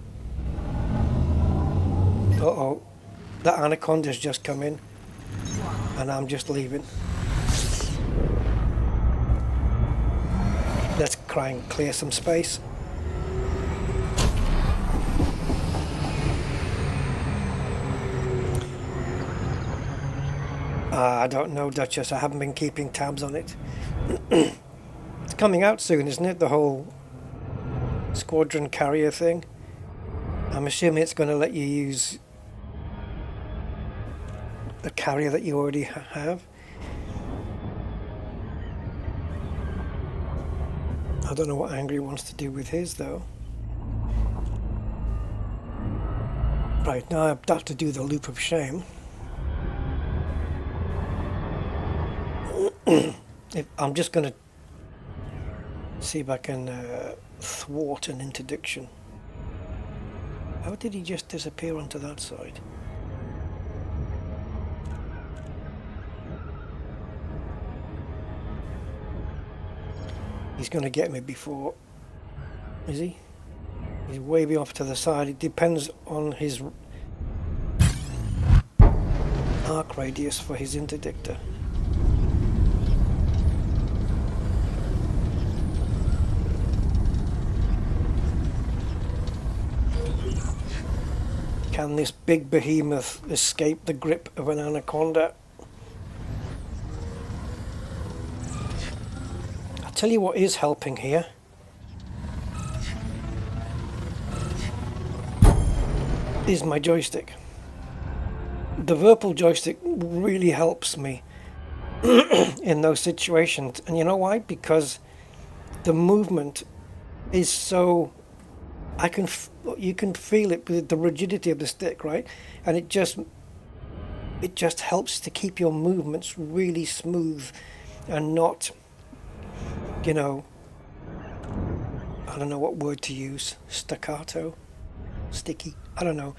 Uh-oh. That Anaconda's just come in and I'm just leaving. Let's try and clear some space. I don't know, Duchess. I haven't been keeping tabs on it. It's coming out soon, isn't it? The whole squadron carrier thing. I'm assuming it's going to let you use a carrier that you already have. I don't know what Angry wants to do with his though. Right, now I have to do the loop of shame. I'm just going to see if I can thwart an interdiction. How did he just disappear onto that side? He's going to get me before... Is he? He's waving off to the side. It depends on his arc radius for his interdictor. Can this big behemoth escape the grip of an Anaconda? I'll tell you what is helping here. Is my joystick. The Virpil joystick really helps me in those situations. And you know why? Because the movement is so... you can feel it with the rigidity of the stick, right? And it just helps to keep your movements really smooth and not, you know, I don't know what word to use, staccato, sticky, I don't know.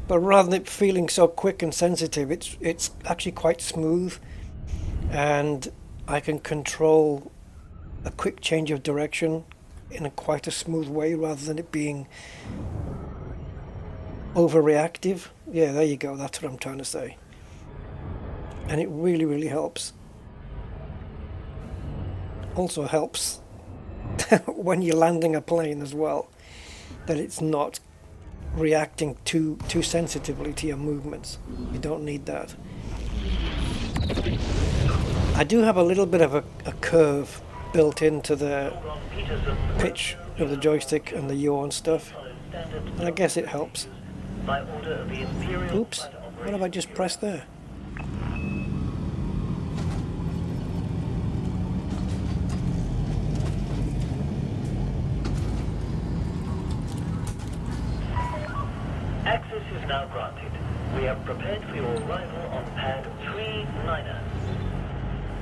But rather than it feeling so quick and sensitive, it's actually quite smooth, and I can control a quick change of direction in quite a smooth way rather than it being overreactive. Yeah, there you go, that's what I'm trying to say. And it really, really helps. Also helps when you're landing a plane as well, that it's not reacting too sensitively to your movements. You don't need that. I do have a little bit of a curve built into the pitch of the joystick and the yaw and stuff, and I guess it helps. Oops, what have I just pressed there?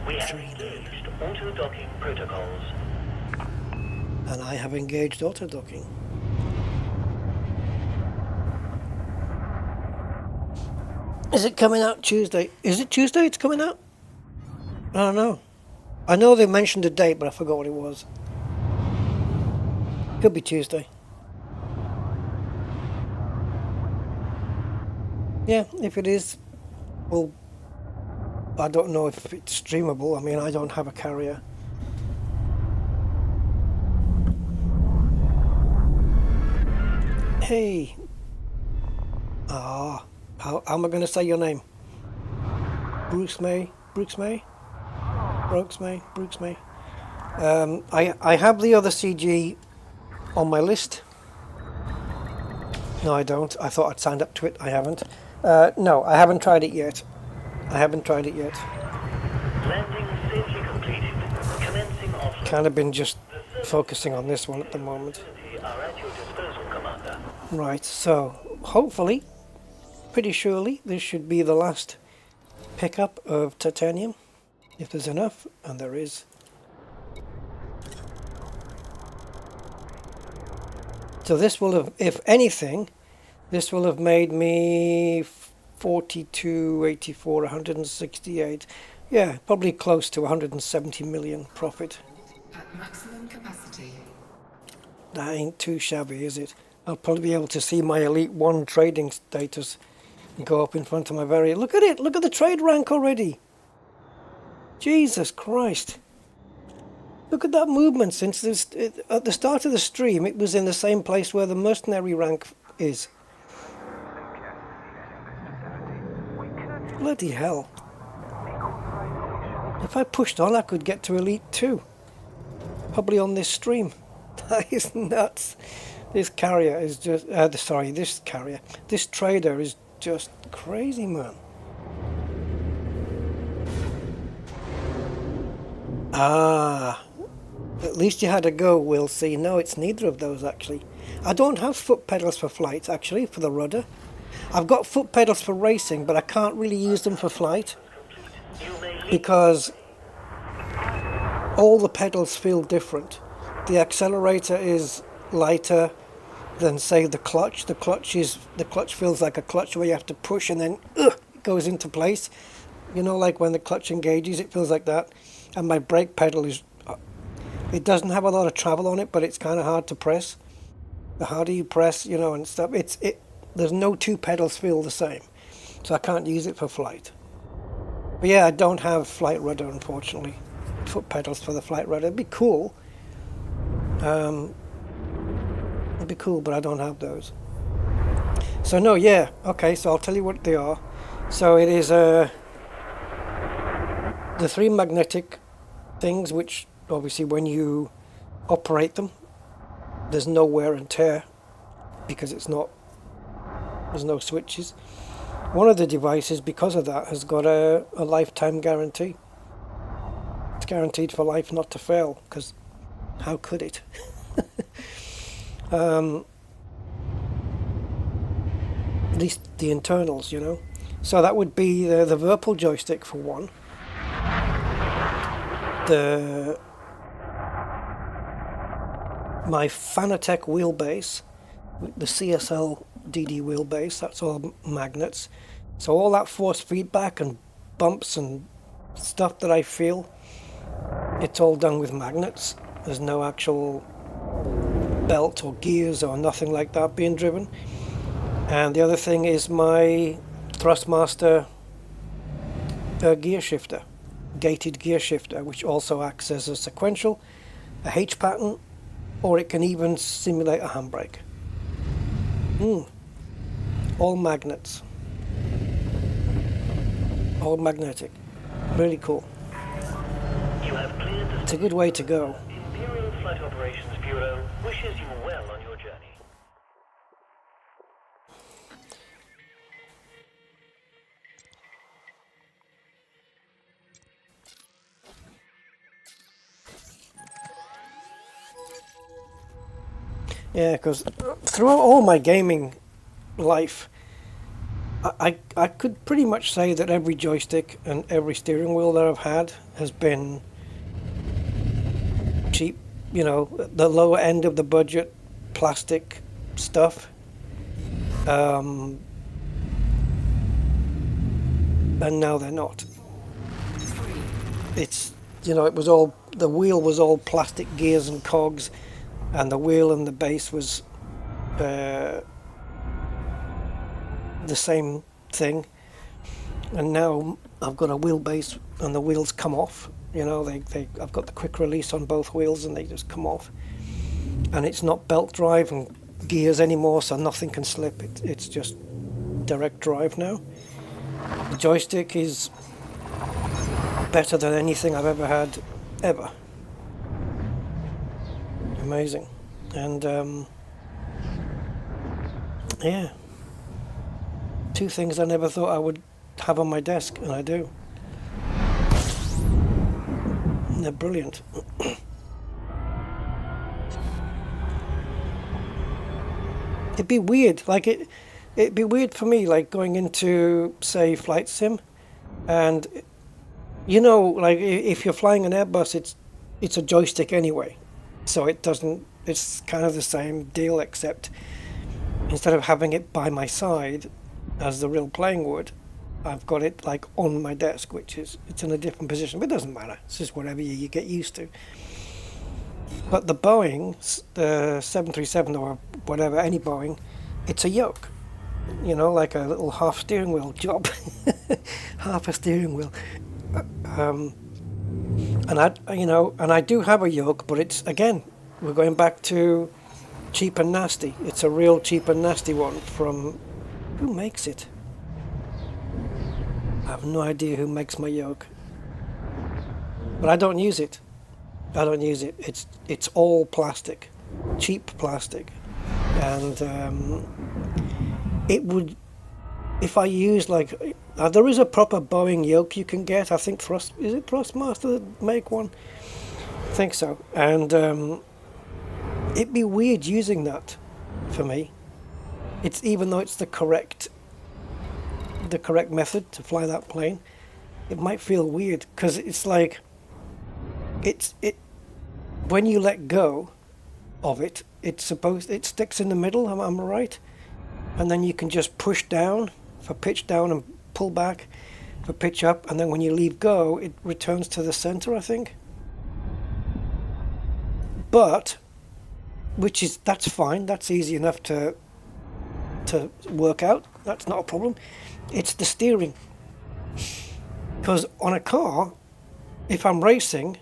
We have engaged auto-docking protocols. And I have engaged auto-docking. Is it coming out Tuesday? Is it Tuesday it's coming out? I don't know. I know they mentioned a date, but I forgot what it was. Could be Tuesday. Yeah, if it is, well, I don't know if it's streamable. I mean, I don't have a carrier. Hey. Ah, how am I going to say your name? Bruce May? Brooks May? Brooks May? Brooks May? I have the other CG on my list. No, I don't. I thought I'd signed up to it. I haven't. No, I haven't tried it yet. Landing safely completed. Commencing offload. Kind of been just focusing on this one at the moment. Are at your disposal, Commander. Right, so hopefully, pretty surely, this should be the last pickup of titanium. If there's enough, and there is. So this will have, if anything, this will have made me 42, 84, 168. Yeah, probably close to 170 million profit. At maximum capacity. That ain't too shabby, is it? I'll probably be able to see my Elite 1 trading status and go up in front of my very... Look at it! Look at the trade rank already! Jesus Christ! Look at that movement since this... At the start of the stream, it was in the same place where the mercenary rank is. Bloody hell. If I pushed on, I could get to Elite 2. Probably on this stream. That is nuts. This carrier is just... this carrier. This trader is just crazy, man. Ah. At least you had a go, we'll see. No, it's neither of those, actually. I don't have foot pedals for flight, actually, for the rudder. I've got foot pedals for racing, but I can't really use them for flight. Because all the pedals feel different. The accelerator is lighter than, say, the clutch. The clutch feels like a clutch where you have to push and then it goes into place. You know, like when the clutch engages, it feels like that. And my brake pedal is... It doesn't have a lot of travel on it, but it's kind of hard to press. The harder you press, you know, and stuff, there's no two pedals feel the same. So I can't use it for flight. But yeah, I don't have flight rudder, unfortunately. Foot pedals for the flight rudder. It'd be cool. It'd be cool, but I don't have those. So no, yeah. Okay, so I'll tell you what they are. So it is the three magnetic things, which obviously when you operate them, there's no wear and tear because there's no switches. One of the devices, because of that, has got a lifetime guarantee. It's guaranteed for life not to fail, because how could it? At least the internals, you know. So that would be the Virpil joystick for one. My Fanatec wheelbase, the CSL DD Wheelbase, that's all magnets. So all that force feedback and bumps and stuff that I feel, it's all done with magnets. There's no actual belt or gears or nothing like that being driven. And the other thing is my Thrustmaster gear shifter, gated gear shifter, which also acts as a sequential, a H pattern, or it can even simulate a handbrake. All magnets. All magnetic. Really cool. You have cleared the... It's a good way to go. Imperial Flight Operations Bureau wishes you well on your journey. Yeah, because throughout all my gaming life, I could pretty much say that every joystick and every steering wheel that I've had has been cheap, you know, the lower end of the budget plastic stuff. And now they're not. It's, you know, it was all, the wheel was all plastic gears and cogs, and the wheel and the base was the same thing. And now I've got a wheelbase and the wheels come off. You know, I've got the quick release on both wheels and they just come off. And it's not belt drive and gears anymore, so nothing can slip. It's just direct drive now. The joystick is better than anything I've ever had, ever. Amazing. And yeah, two things I never thought I would have on my desk, and I do. And they're brilliant. It'd be weird, like it'd be weird for me, like going into, say, flight sim, and you know, like if you're flying an Airbus, it's a joystick anyway, so it's kind of the same deal, except instead of having it by my side as the real plane would, I've got it like on my desk, it's in a different position, but it doesn't matter. It's just whatever you get used to. But the Boeing, the 737 or whatever, any Boeing, it's a yoke. You know, like a little half steering wheel job, half a steering wheel. And I do have a yoke, but it's, again, we're going back to cheap and nasty. It's a real cheap and nasty one from, who makes it? I have no idea who makes my yoke, but I don't use it. I don't use it. It's all plastic, cheap plastic, and it would, if I use like, there is a proper Boeing yoke you can get. I think is it Thrustmaster that make one? I think so. And it'd be weird using that for me. It's, even though it's the correct method to fly that plane, it might feel weird because it's like it when you let go of it, it sticks in the middle. Am I right? And then you can just push down for pitch down and pull back for pitch up, and then when you leave go, it returns to the center, I think. But that's fine. That's easy enough to work out. That's not a problem. It's the steering. Because on a car, if I'm racing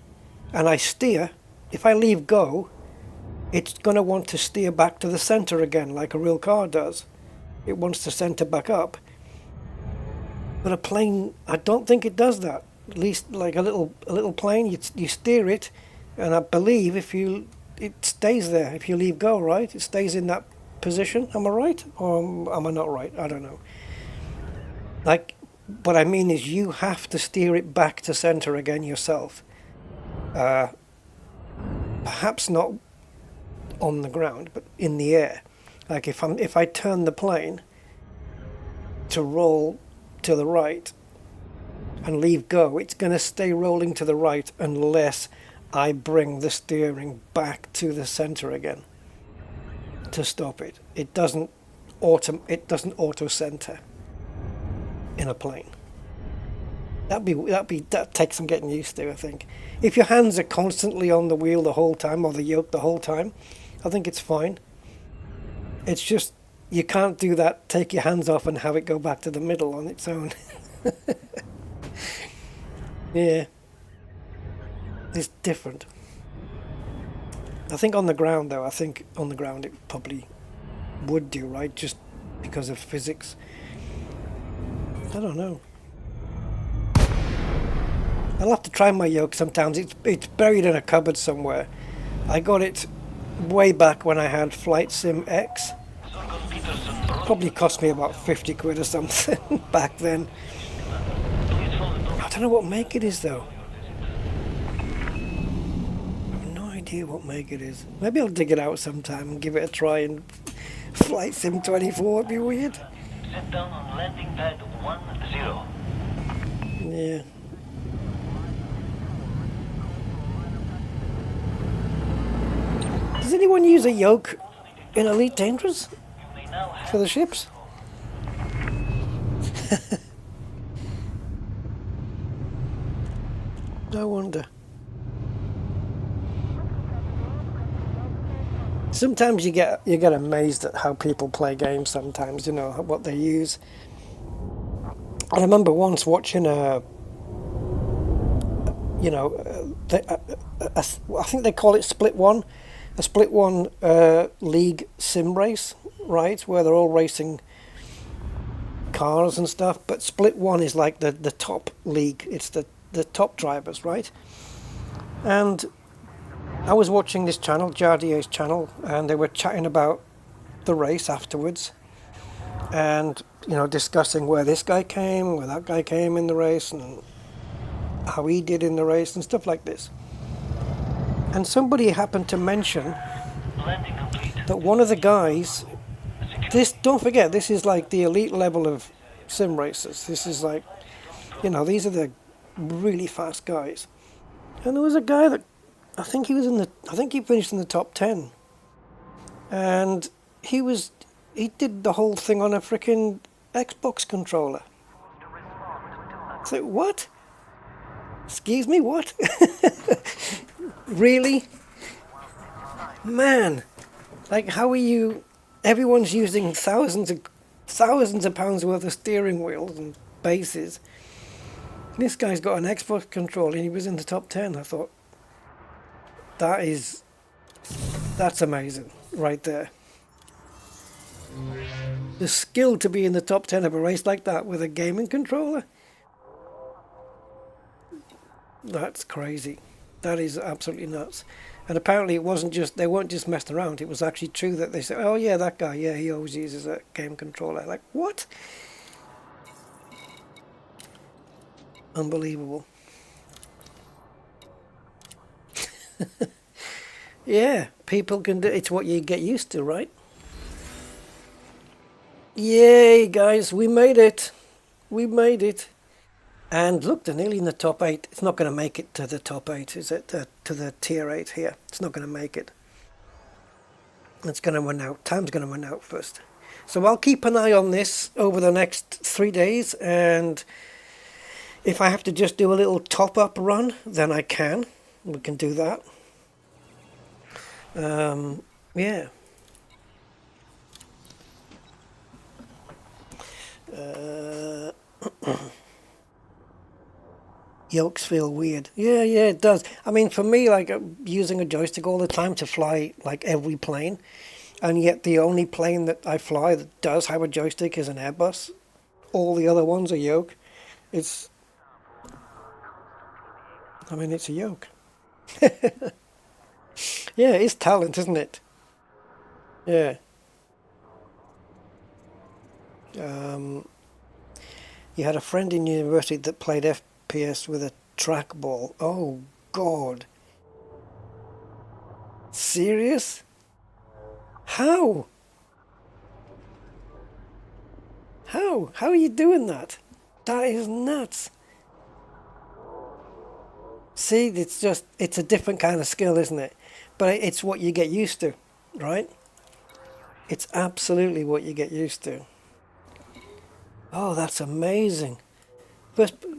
and I steer, if I leave go, it's going to want to steer back to the center again, like a real car does. It wants to center back up. But a plane, I don't think it does that. At least like a little plane, you steer it, and I believe it stays there if you leave go, right? It stays in that position. Am I right? Or am I not right? I don't know. Like, what I mean is you have to steer it back to center again yourself. Perhaps not on the ground, but in the air. Like if I turn the plane to roll to the right and leave go, it's going to stay rolling to the right unless I bring the steering back to the center again to stop it. It doesn't auto center in a plane. That takes some getting used to, I think. If your hands are constantly on the wheel the whole time, or the yoke the whole time, I think it's fine. It's just, you can't do that, take your hands off and have it go back to the middle on its own. Yeah. It's different. I think on the ground it probably would do, right? Just because of physics. I don't know. I'll have to try my yoke sometimes. It's buried in a cupboard somewhere. I got it way back when I had Flight Sim X. Probably cost me about 50 quid or something back then. I don't know what make it is though. I have no idea what make it is. Maybe I'll dig it out sometime and give it a try in Flight Sim 24. It'd be weird. Set down on landing pad 10. Yeah. Does anyone use a yoke in Elite Dangerous You may now have for the ships? No wonder. Sometimes you get amazed at how people play games. Sometimes, you know, what they use. I remember once watching I think they call it Split One, a Split One league sim race, right, where they're all racing cars and stuff. But Split One is like the top league. It's the top drivers, right? And I was watching this channel, JRDA's channel, and they were chatting about the race afterwards, and you know, discussing where this guy came, where that guy came in the race, and how he did in the race and stuff like this. And somebody happened to mention landing complete. that one of the guys, don't forget, this is like the elite level of sim racers. This is like, you know, these are the really fast guys. And there was a guy that I think he finished in the top 10. And he did the whole thing on a freaking Xbox controller. So what? Excuse me, what? Really? Man, like, how are you? Everyone's using thousands of pounds worth of steering wheels and bases. This guy's got an Xbox controller and he was in the top 10. I thought, that's amazing right there. The skill to be in the top 10 of a race like that with a gaming controller. That's crazy. That is absolutely nuts. And apparently it wasn't just, they weren't just messing around. It was actually true that they said, oh yeah, that guy, yeah, he always uses a game controller. Like, what? Unbelievable. Yeah, people can do, it's what you get used to, right? Yay, guys, we made it. We made it. And look, they're nearly in the top 8. It's not going to make it to the top 8, is it? To the tier 8 here. It's not going to make it. It's going to run out. Time's going to run out first. So I'll keep an eye on this over the next 3 days. And if I have to just do a little top-up run, then I can. We can do that. Yeah. Yokes feel weird. Yeah, it does. I mean, for me, like, using a joystick all the time to fly, like, every plane, and yet the only plane that I fly that does have a joystick is an Airbus. All the other ones are yoke. It's a yoke. Yeah, it's talent, isn't it? Yeah. You had a friend in university that played FPS with a trackball. Oh, God. Serious? How? How? How are you doing that? That is nuts. See, it's a different kind of skill, isn't it? But it's what you get used to, right? It's absolutely what you get used to. Oh, that's amazing.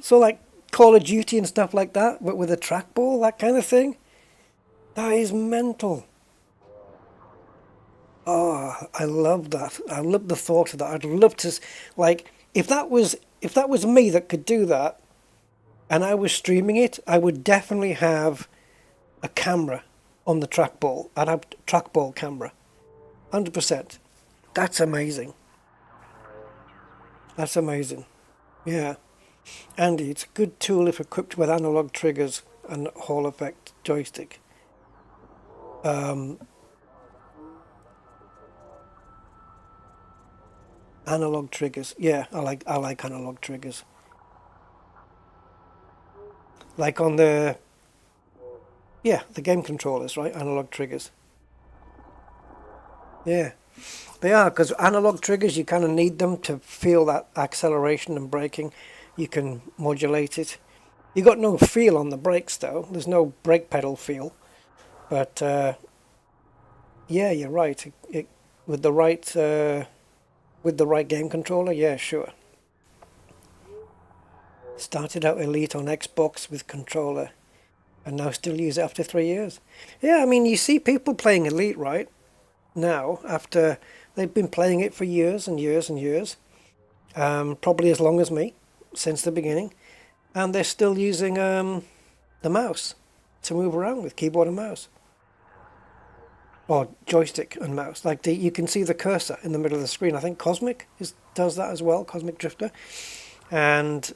So like Call of Duty and stuff like that, but with a trackball, that kind of thing? That is mental. Oh, I love that. I love the thought of that. I'd love to, like, if that was me that could do that, and I was streaming it, I would definitely have a camera on the trackball. I'd have a trackball camera. 100%. That's amazing. That's amazing. Yeah. Andy, it's a good tool if equipped with analog triggers and Hall effect joystick. Analog triggers. Yeah, I like analog triggers. Like on the game controllers, right? Analog triggers. Yeah. They are, because analog triggers, you kind of need them to feel that acceleration and braking. You can modulate it. You got no feel on the brakes though. There's no brake pedal feel. But yeah, you're right. With the right game controller, yeah, sure. Started out Elite on Xbox with controller, and now still use it after 3 years. Yeah, I mean, you see people playing Elite right now after they've been playing it for years and years and years, probably as long as me, since the beginning, and they're still using the mouse to move around with, keyboard and mouse. Or joystick and mouse. Like you can see the cursor in the middle of the screen. I think Cosmic does that as well, Cosmic Drifter. And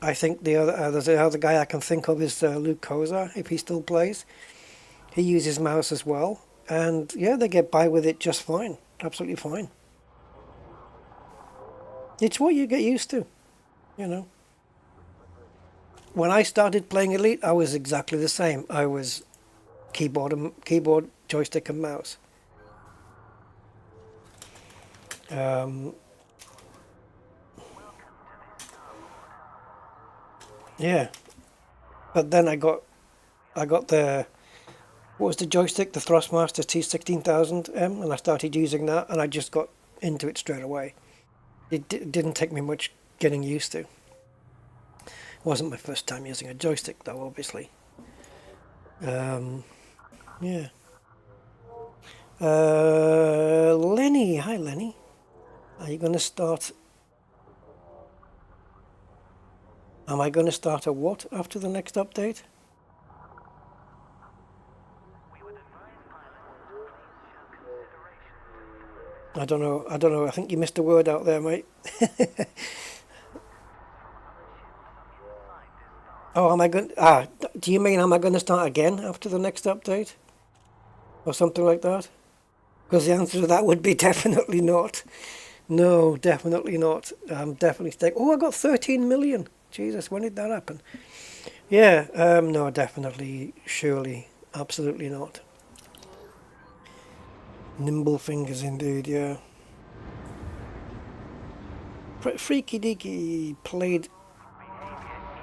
I think there's the other guy I can think of is Luke Kozar, if he still plays. He uses mouse as well. And yeah, they get by with it just fine. Absolutely fine. It's what you get used to, you know. When I started playing Elite, I was exactly the same. I was keyboard, joystick and mouse. Yeah, but then I got the, what was the joystick? The Thrustmaster T16000M, and I started using that, and I just got into it straight away. It didn't take me much getting used to. It wasn't my first time using a joystick though, obviously. Yeah. Lenny, hi Lenny. Are you going to start? Am I going to start a what after the next update? I don't know. I think you missed a word out there, mate. Oh, am I going? Do you mean am I going to start again after the next update, or something like that? Because the answer to that would be definitely not. No, definitely not. I'm definitely staying. Oh, I got 13 million. Jesus, when did that happen? Yeah, no, definitely, surely, absolutely not. Nimble fingers indeed, yeah. Freaky Deaky played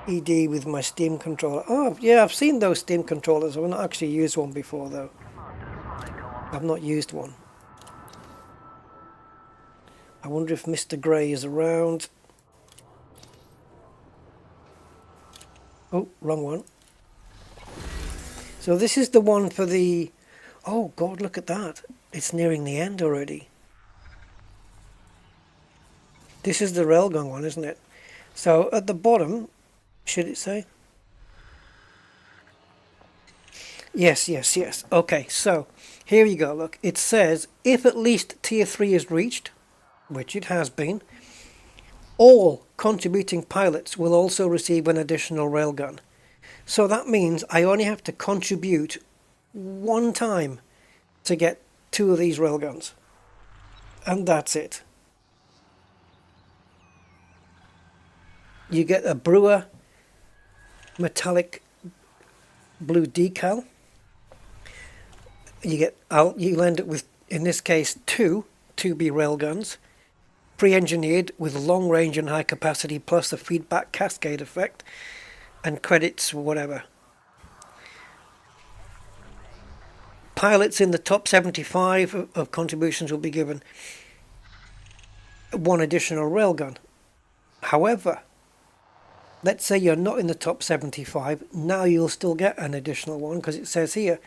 ED with my Steam controller. Oh, yeah, I've seen those Steam controllers. I've not actually used one before, though. I've not used one. I wonder if Mr. Grey is around. Oh, wrong one. So this is the one for the... Oh, God, look at that. It's nearing the end already. This is the railgun one, isn't it? So at the bottom, should it say? Yes, yes, yes. Okay, so here you go. Look, it says if at least tier 3 is reached, which it has been, all contributing pilots will also receive an additional railgun. So that means I only have to contribute one time to get 2 of these railguns. And that's it. You get a Brewer metallic blue decal. You'll end up with, in this case, 2 2B railguns, pre-engineered with long range and high capacity, plus the feedback cascade effect, and credits whatever. Pilots in the top 75 of contributions will be given 1 additional railgun. However, let's say you're not in the top 75, now you'll still get an additional one, because it says here,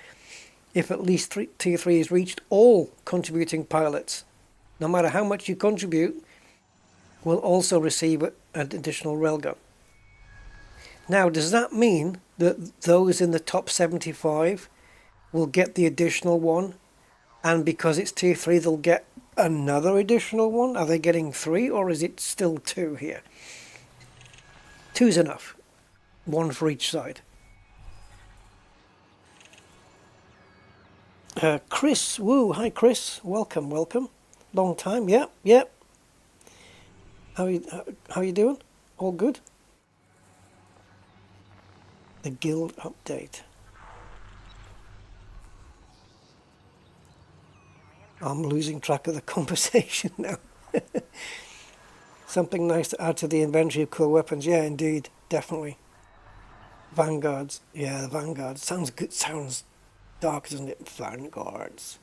if at least tier 3 is reached, all contributing pilots, no matter how much you contribute, will also receive an additional railgun. Now, does that mean that those in the top 75 will get the additional one, and because it's tier 3 they'll get another additional one? Are they getting 3, or is it still 2 here? 2's enough. 1 for each side. Chris, woo, hi Chris, welcome, welcome. Long time, yep. How you doing? All good? The guild update. I'm losing track of the conversation now. Something nice to add to the inventory of cool weapons. Yeah, indeed, definitely. Vanguards. Yeah, the Vanguards. Sounds good. Sounds dark, doesn't it? Vanguards.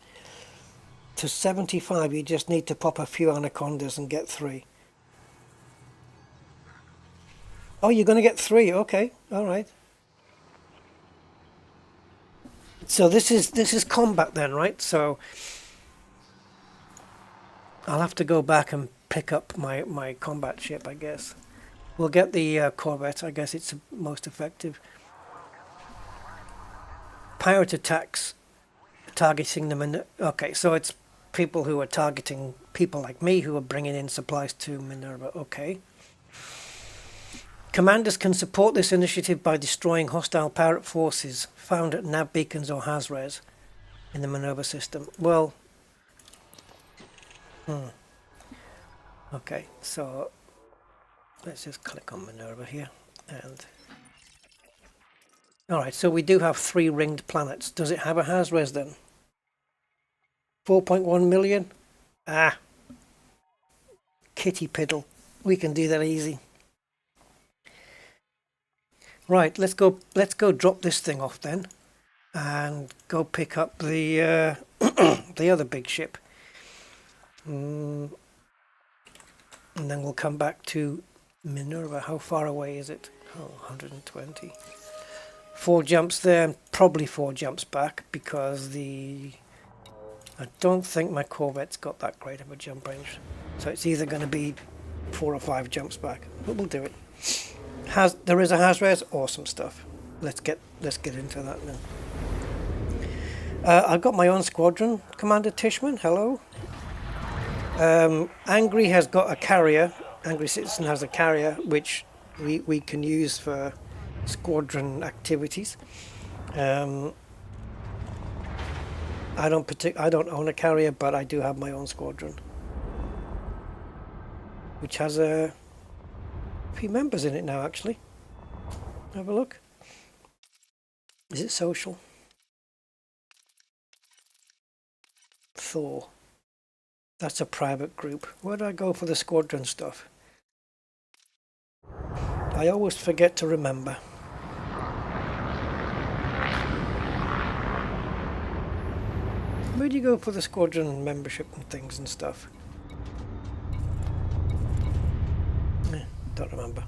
To 75, you just need to pop a few anacondas and get 3. Oh, you're going to get 3. Okay, all right. So this is combat then, right? So I'll have to go back and pick up my combat ship, I guess. We'll get the Corvette. I guess it's most effective. Pirate attacks, targeting them in. Okay, so it's people who are targeting people like me who are bringing in supplies to Minerva. Okay. Commanders can support this initiative by destroying hostile pirate forces found at nav beacons or HASRES in the Minerva system. Well, okay, so let's just click on Minerva here. And all right, so we do have 3 ringed planets. Does it have a HASRES then? 4.1 million? Ah, kitty piddle. We can do that easy. Right, let's go drop this thing off then and go pick up the the other big ship. And then we'll come back to Minerva. How far away is it? Oh, 120. 4 jumps there and probably 4 jumps back because I don't think my Corvette's got that great of a jump range. So it's either going to be 4 or 5 jumps back, but we'll do it. There is a HASRES, awesome stuff. Let's get into that now. I've got my own squadron, Commander Tishman. Hello. Angry has got a carrier. Angry Citizen has a carrier which we can use for squadron activities. I don't own a carrier, but I do have my own squadron, which has a few members in it now, actually. Have a look. Is it social? Thor. That's a private group. Where do I go for the squadron stuff? I always forget to remember. Where do you go for the squadron membership and things and stuff? Don't remember.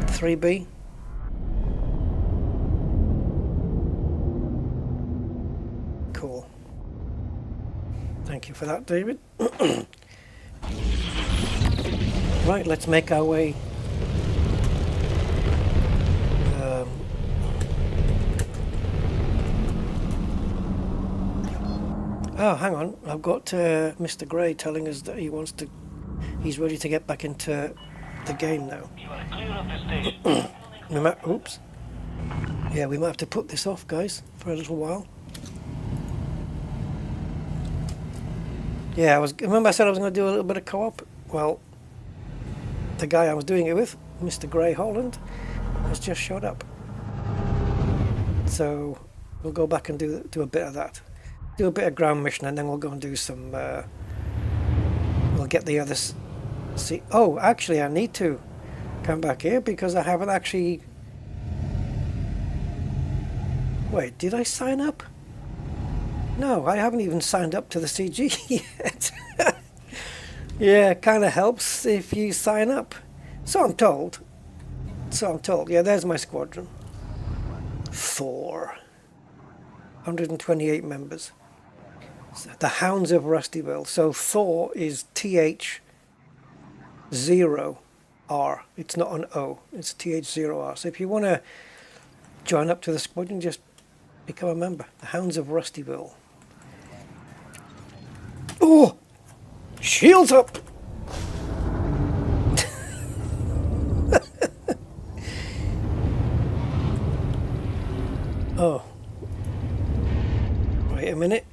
3B. Cool. Thank you for that, David. Right, let's make our way. Oh, hang on. I've got Mr. Gray telling us that he's ready to get back into the game now. Oops. Yeah, we might have to put this off, guys, for a little while. Yeah, remember I said I was going to do a little bit of co-op? Well, the guy I was doing it with, Mr. Gray Holland, has just showed up. So we'll go back and do a bit of that. Do a bit of ground mission, and then we'll go and do some. We'll get the others. See, oh, actually, I need to come back here because I haven't actually. Wait, did I sign up? No, I haven't even signed up to the CG yet. Yeah, it kind of helps if you sign up. So I'm told. Yeah, there's my squadron. Thor. 128 members. The Hounds of Rustyville. So Thor is TH0R. It's not an O. It's TH0R. So if you want to join up to the squadron, just become a member. The Hounds of Rustyville. Oh! Shields up! Oh. Wait a minute.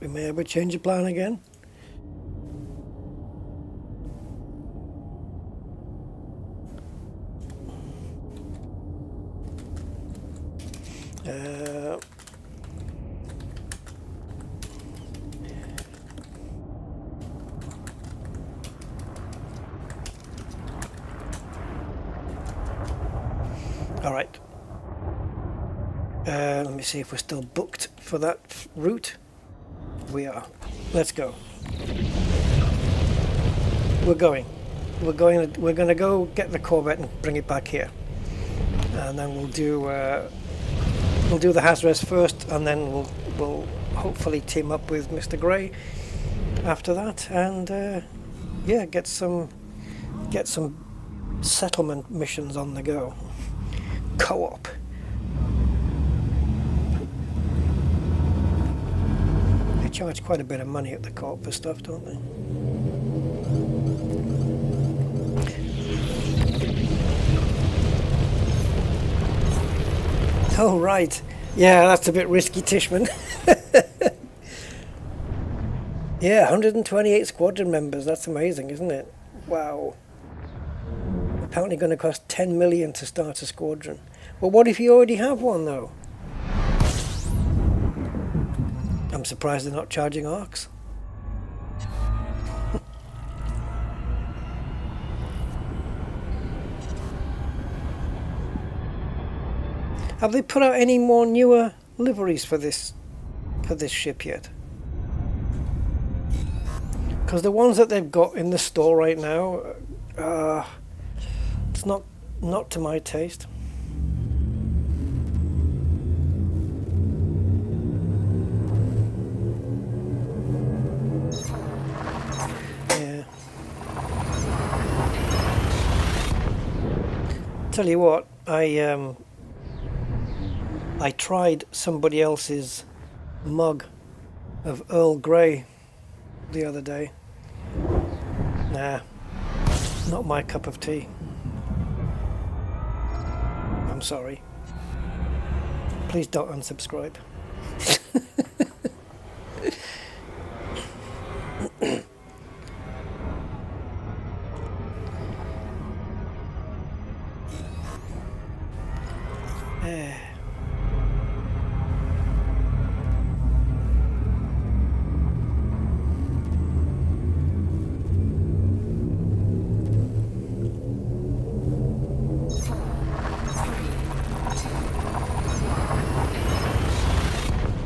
We may have a change of plan again. Alright. Let me see if we're still booked for that route. We are. Let's go. We're going. We're going to go get the Corvette and bring it back here. And then we'll do the Hazres first, and then we'll hopefully team up with Mr. Gray after that, and yeah, get some settlement missions on the go. Co-op. They charge quite a bit of money at the co-op for stuff, don't they? Oh right, yeah, that's a bit risky, Tishman. Yeah, 128 squadron members, that's amazing, isn't it? Wow. Apparently going to cost 10 million to start a squadron. Well, what if you already have one, though? I'm surprised they're not charging ARCs. Have they put out any more newer liveries for this ship yet? Because the ones that they've got in the store right now, it's not to my taste. Yeah. Tell you what, I tried somebody else's mug of Earl Grey the other day. Nah, not my cup of tea. I'm sorry. Please don't unsubscribe.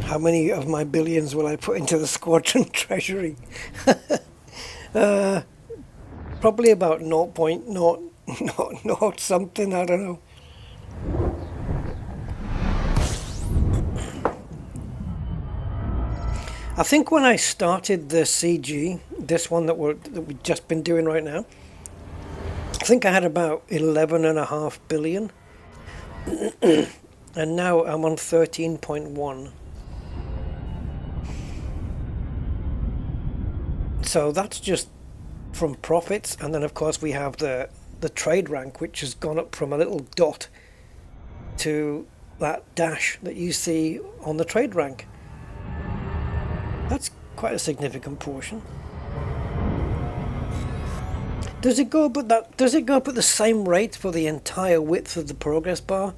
How many of my billions will I put into the squadron treasury? Probably about 0.0 something, I don't know. I think when I started the CG, this one that we've just been doing right now, I think I had about 11.5 billion. And now I'm on 13.1. So that's just from profits, and then of course we have the trade rank, which has gone up from a little dot to that dash that you see on the trade rank. That's quite a significant portion. Does it go up at the same rate for the entire width of the progress bar,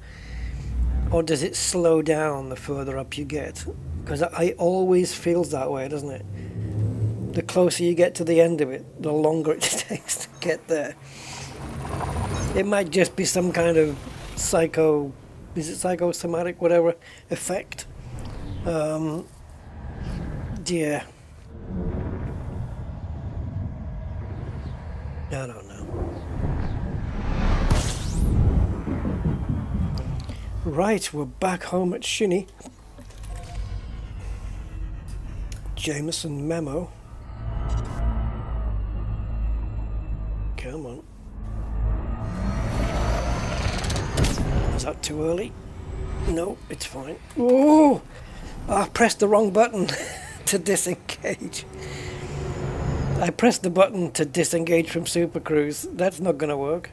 or does it slow down the further up you get? Because it always feels that way, doesn't it? The closer you get to the end of it, the longer it takes to get there. It might just be some kind of psychosomatic, whatever, effect. Yeah. I don't know. Right, we're back home at Shinny. Jameson memo. Come on. Is that too early? No, it's fine. Oh! I pressed the wrong button to disengage. I pressed the button to disengage from Super Cruise. That's not going to work.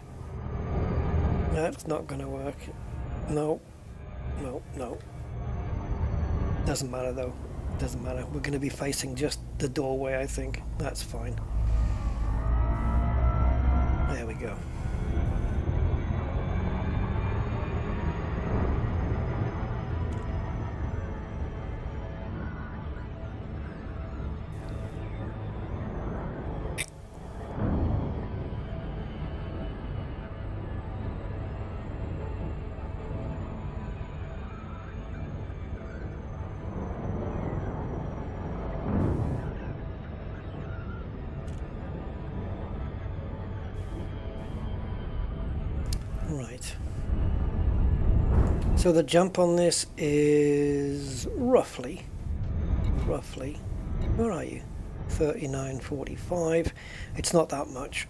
That's not going to work. No. No, no. Doesn't matter though. Doesn't matter. We're going to be facing just the doorway, I think. That's fine. There we go. Right. So the jump on this is roughly, where are you? 39.45. It's not that much.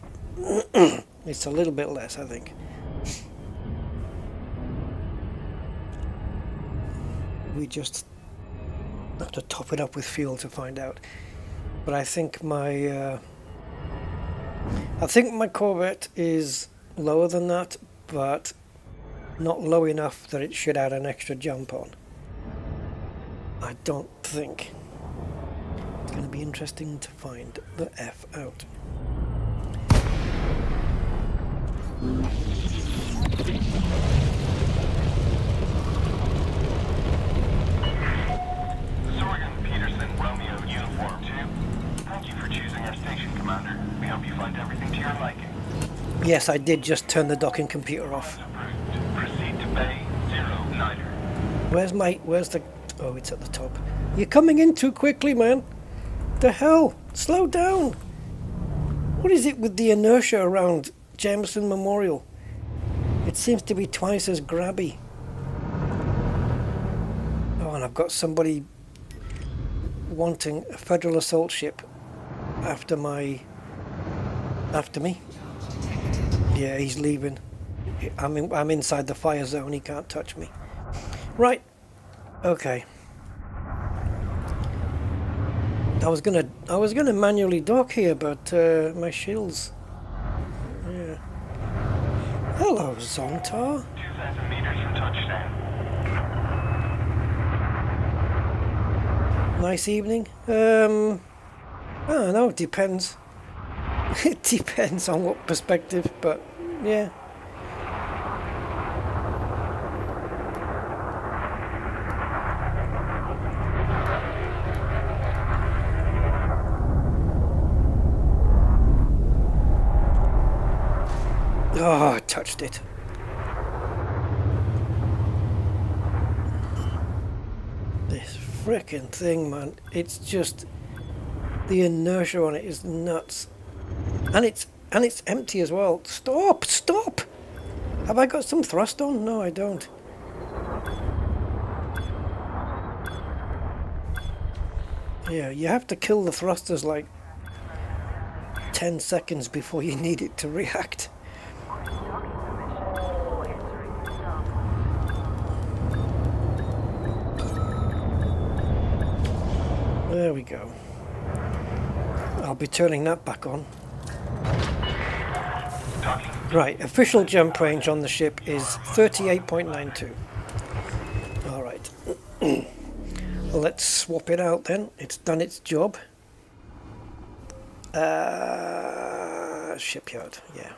It's a little bit less, I think. We just have to top it up with fuel to find out. But I think my Corvette is lower than that, but not low enough that it should add an extra jump on. I don't think. It's going to be interesting to find the F out. Romeo Uniform 2. Thank you for choosing our station, Commander. We hope you find everything to your liking. Yes, I did just turn the docking computer off. Proceed to Bay 09er. Where's the... Oh, it's at the top. You're coming in too quickly, man. The hell? Slow down. What is it with the inertia around Jameson Memorial? It seems to be twice as grabby. Oh, and I've got somebody wanting a federal assault ship after me. Yeah, he's leaving. I'm inside the fire zone. He can't touch me. Right. Okay. I was gonna manually dock here, but my shields. Yeah. Hello, Zontar. 2,000 meters from touchdown. Nice evening. I don't know, it depends. It depends on what perspective, but yeah. Oh, I touched it. This frickin' thing, man. It's just... the inertia on it is nuts. And it's empty as well. Stop! Stop! Have I got some thrust on? No, I don't. Yeah, you have to kill the thrusters like 10 seconds before you need it to react. There we go. I'll be turning that back on. Right, official jump range on the ship is 38.92. Alright. Let's swap it out then. It's done its job. Shipyard, yeah.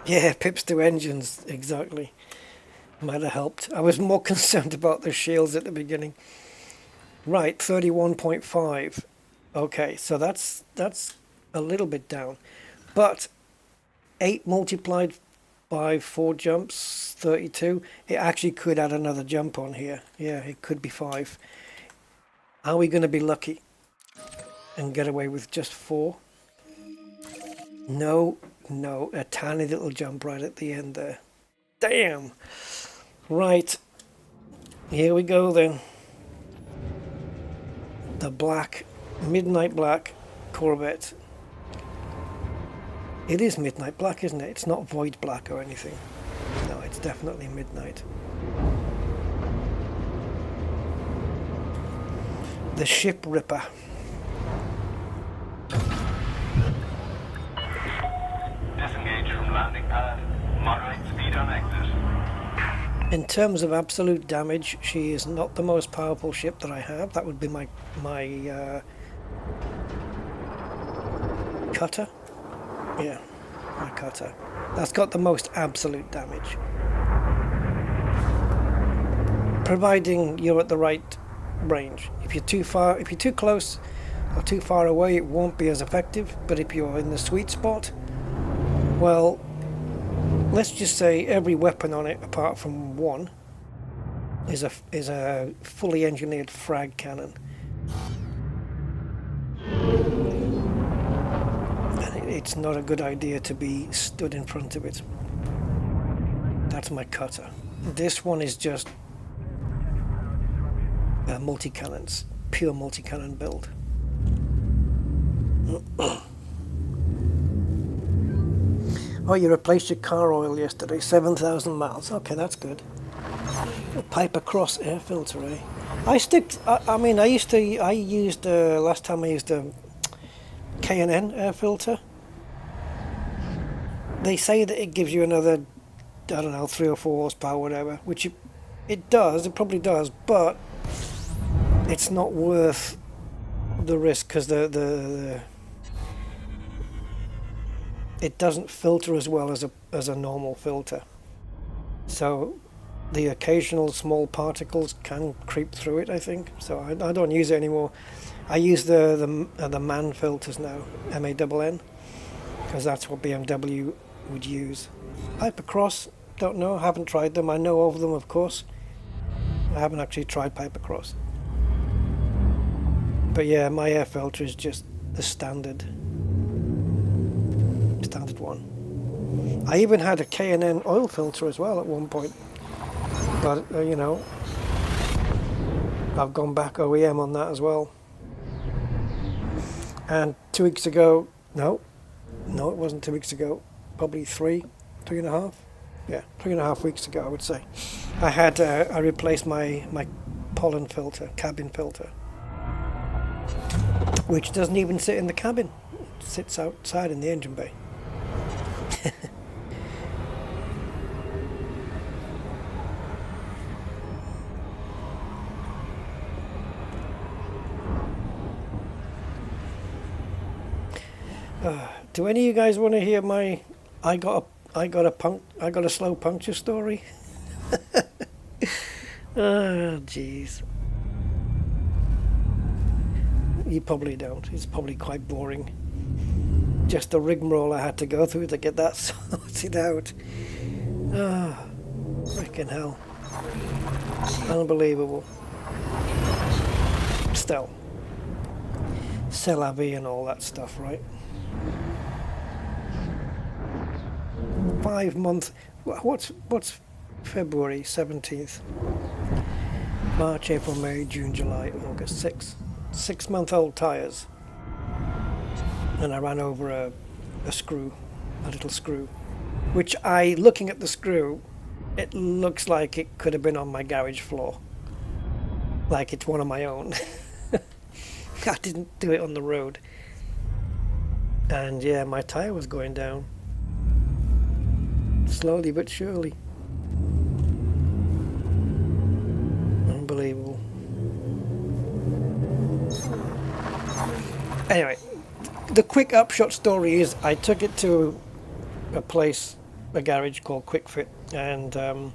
Yeah, pips to engines, exactly. Might have helped. I was more concerned about the shields at the beginning. Right, 31.5. Okay, so that's a little bit down. But 8 multiplied by 4 jumps, 32. It actually could add another jump on here. Yeah, it could be 5. Are we going to be lucky and get away with just 4? No, no, a tiny little jump right at the end there. Damn! Right, here we go then. The black, midnight black Corvette. It is midnight black, isn't it? It's not void black or anything. No, it's definitely midnight. The Ship Ripper. Disengage from landing pad. Moderate speed on exit. In terms of absolute damage, she is not the most powerful ship that I have. That would be my cutter. Yeah, my cutter. That's got the most absolute damage. Providing you're at the right range. If you're too far, if you're too close or too far away, it won't be as effective. But if you're in the sweet spot, well, let's just say every weapon on it, apart from one, is a fully engineered frag cannon. And it's not a good idea to be stood in front of it. That's my cutter. This one is just multi-cannons, pure multi-cannon build. Oh, you replaced your car oil yesterday, 7,000 miles. Okay, that's good. A Piper Cross air filter, eh? I used last time I used a K&N air filter. They say that it gives you another, I don't know, 3 or 4 horsepower, whatever, which it does, it probably does, but it's not worth the risk because it doesn't filter as well as a normal filter. So the occasional small particles can creep through it, I think. So I don't use it anymore. I use the MAN filters now, MANN, because that's what BMW would use. Piper Cross, don't know, haven't tried them. I know of them, of course. I haven't actually tried Piper Cross. But yeah, my air filter is just the standard one. I even had a K&N oil filter as well at one point. But, you know, I've gone back OEM on that as well. And 2 weeks ago, no, it wasn't 2 weeks ago, probably three and a half. Yeah, 3.5 weeks ago, I would say. I replaced my pollen filter, cabin filter, which doesn't even sit in the cabin. It sits outside in the engine bay. Do any of you guys want to hear my I got a slow puncture story? Oh, jeez. You probably don't. It's probably quite boring. Just the rigmarole I had to go through to get that sorted out. Oh, freaking hell. Unbelievable. Still. C'est la vie and all that stuff, right? 5 months. What's February 17th? March, April, May, June, July, August. 6-month-old tires. And I ran over a little screw, which looking at the screw, it looks like it could have been on my garage floor, like it's one of my own. I didn't do it on the road. And yeah, my tire was going down. Slowly but surely. Unbelievable. Anyway, the quick upshot story is I took it to a garage called Quick Fit, and I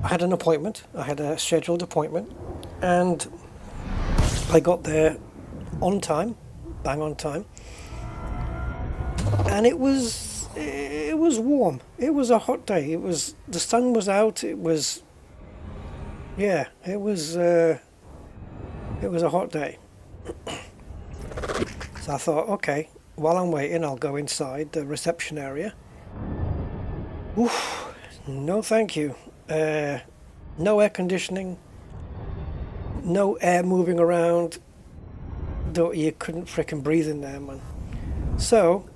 had an appointment. I had a scheduled appointment, and I got there on time, bang on time. And it was warm. It was a hot day. The sun was out. It was a hot day. So I thought, okay, while I'm waiting, I'll go inside the reception area. Oof, no thank you. No air conditioning, no air moving around. You couldn't frickin' breathe in there, man. So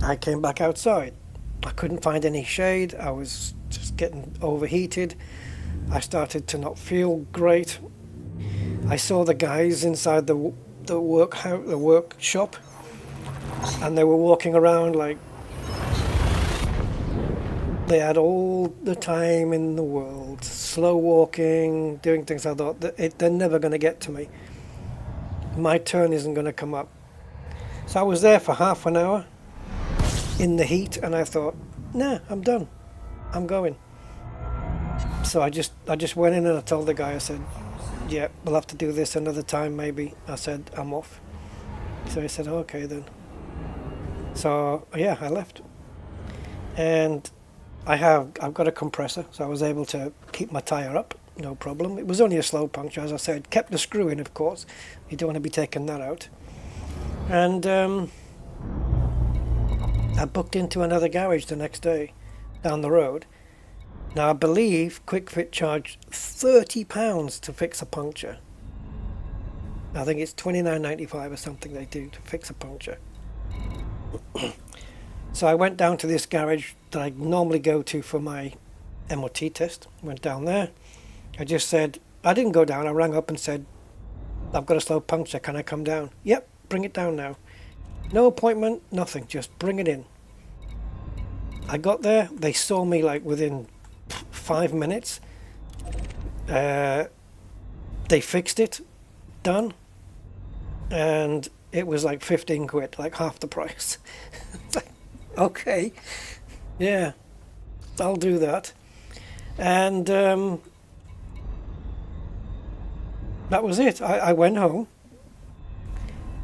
I came back outside. I couldn't find any shade. I was just getting overheated. I started to not feel great. I saw the guys inside the workshop, and they were walking around like they had all the time in the world, slow walking, doing things. I thought they're never going to get to me. My turn isn't going to come up. So I was there for half an hour in the heat, and I thought, nah, I'm done. I'm going. So I just went in and I told the guy, I said, yeah, we'll have to do this another time maybe. I said, I'm off. So he said, okay then. So yeah, I left. and I've got a compressor, so I was able to keep my tyre up, no problem. It was only a slow puncture, as I said. Kept the screw in, of course. You don't want to be taking that out. And I booked into another garage the next day down the road. Now I believe Quick Fit charged £30 to fix a puncture. I think it's $29.95 or something they do to fix a puncture. So I went down to this garage that I normally go to for my MOT test. Went down there. I just said, I didn't go down, I rang up and said, I've got a slow puncture, can I come down? Yep, bring it down now. No appointment, nothing, just bring it in. I got there, they saw me like within 5 minutes. They fixed it, done. And it was like 15 quid, like half the price. Okay, yeah, I'll do that. And that was it. I went home,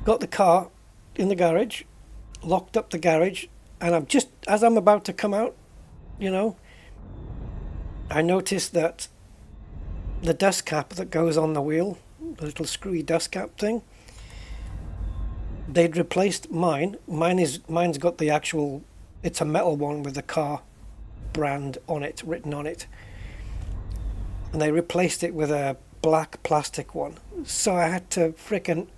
got the car in the garage, locked up the garage, and I'm just, as I'm about to come out, you know, I noticed that the dust cap that goes on the wheel, the little screwy dust cap thing, they'd replaced mine. Mine's got the actual, it's a metal one with the car brand on it, written on it. And they replaced it with a black plastic one. So I had to frickin'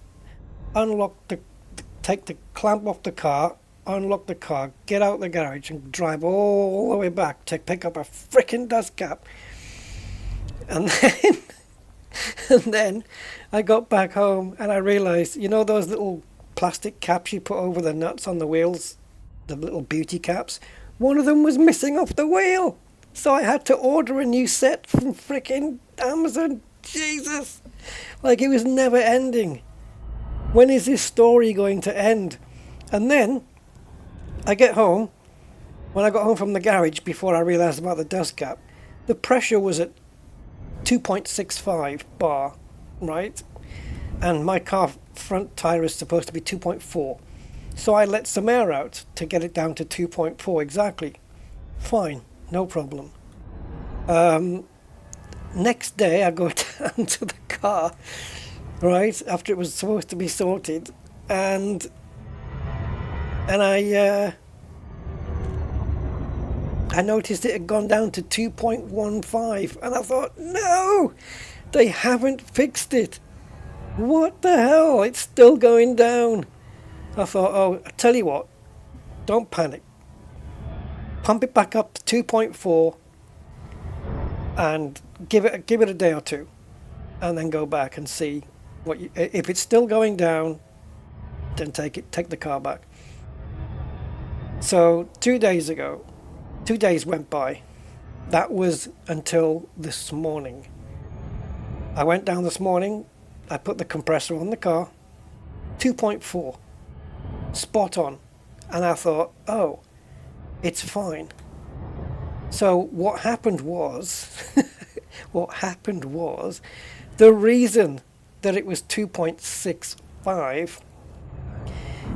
take the clamp off the car, unlock the car, get out the garage and drive all the way back to pick up a frickin' dust cap. And then, and then I got back home and I realised, you know those little plastic caps you put over the nuts on the wheels, the little beauty caps? One of them was missing off the wheel. So I had to order a new set from frickin' Amazon. Jesus! Like it was never ending. When is this story going to end? And then I get home. When I got home from the garage, before I realised about the dust cap, the pressure was at 2.65 bar, right? And my car front tyre is supposed to be 2.4. So I let some air out to get it down to 2.4 exactly. Fine, no problem. Next day I go down to the car, right, after it was supposed to be sorted, and I noticed it had gone down to 2.15, and I thought, no, they haven't fixed it. What the hell? It's still going down. I thought, oh, I tell you what, don't panic. Pump it back up to 2.4 and give it a day or two, and then go back and see what if it's still going down, then take the car back. So 2 days ago, 2 days went by. That was until this morning. I went down this morning, I put the compressor on the car, 2.4, spot on, and I thought, oh, it's fine. So what happened was, the reason that it was 2.65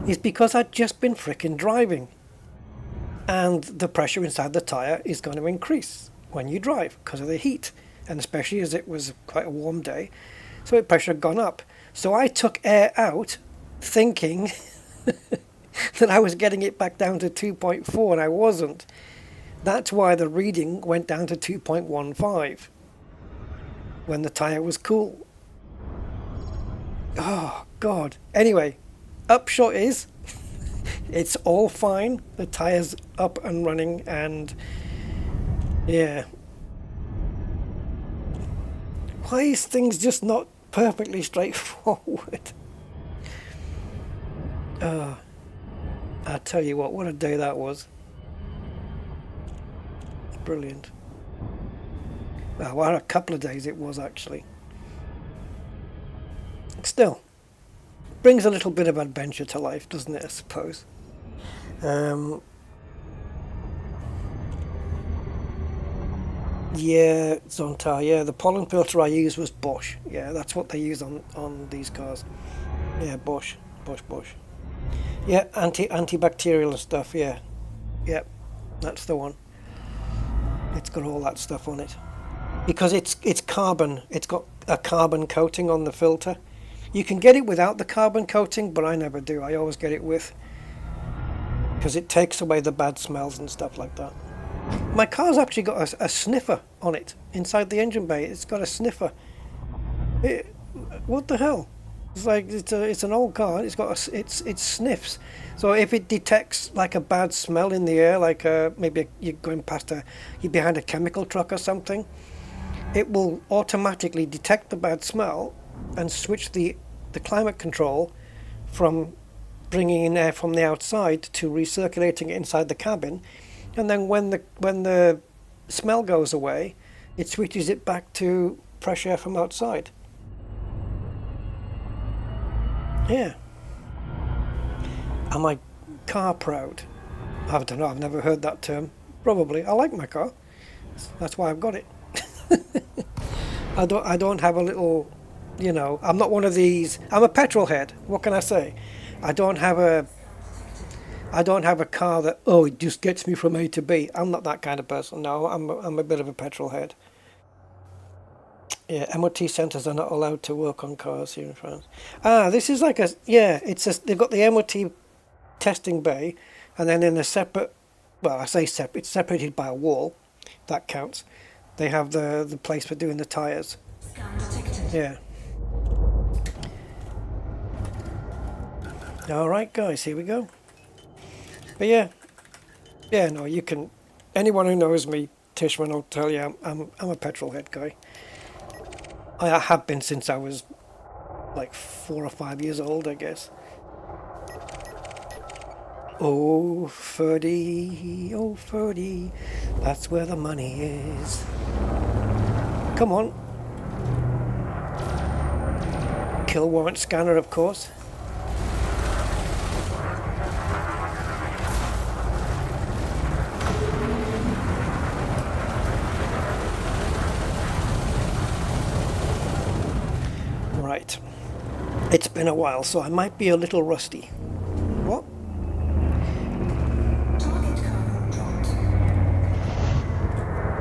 is because I'd just been frickin' driving, and the pressure inside the tyre is going to increase when you drive because of the heat, and especially as it was quite a warm day, so the pressure had gone up. So I took air out thinking that I was getting it back down to 2.4, and I wasn't. That's why the reading went down to 2.15 when the tyre was cool. Oh, God. Anyway, upshot is, it's all fine. The tyre's up and running, and yeah. Why is things just not perfectly straightforward? I tell you what a day that was. Brilliant. Well, a couple of days it was actually. Still, brings a little bit of adventure to life, doesn't it, I suppose? Yeah, Zontar, yeah, the pollen filter I used was Bosch. Yeah, that's what they use on these cars. Yeah, Bosch. Yeah, antibacterial and stuff, yeah. Yeah. That's the one. It's got all that stuff on it. Because it's carbon. It's got a carbon coating on the filter. You can get it without the carbon coating, but I never do. I always get it with. Because it takes away the bad smells and stuff like that. My car's actually got a sniffer on it inside the engine bay. It's got a sniffer. What the hell? It's like it's an old car. It's got it sniffs. So if it detects like a bad smell in the air, like maybe you're going past you're behind a chemical truck or something, it will automatically detect the bad smell and switch the climate control from bringing in air from the outside to recirculating it inside the cabin, and then when the smell goes away, it switches it back to fresh air from outside. Yeah. Am I car proud? I don't know, I've never heard that term. Probably. I like my car. That's why I've got it. I don't have a little, you know, I'm not one of these. I'm a petrol head. What can I say? I don't have a car that, oh, it just gets me from A to B. I'm not that kind of person. No, I'm a bit of a petrol head. Yeah, MOT centres are not allowed to work on cars here in France. Ah, this is like they've got the MOT testing bay, and then in a separate, well, I say separate, it's separated by a wall. That counts. They have the place for doing the tyres. Yeah. All right, guys, here we go. But yeah, no, you can. Anyone who knows me, Tishman, will tell you I'm a petrol head guy. I have been since I was like 4 or 5 years old, I guess. Oh, Ferdy, that's where the money is. Come on. Kill warrant scanner, of course. Right. It's been a while, so I might be a little rusty. What?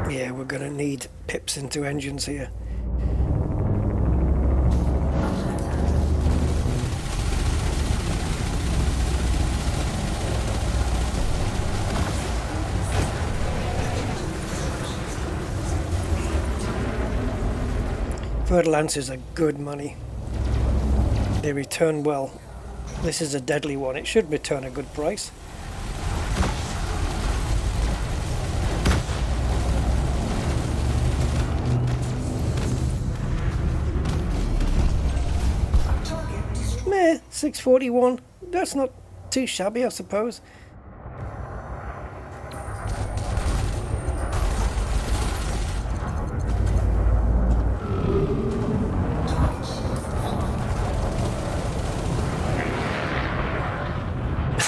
Yeah, we're gonna need pips into engines here. Vertilances are good money. They return well. This is a deadly one. It should return a good price. Meh, 641. That's not too shabby, I suppose.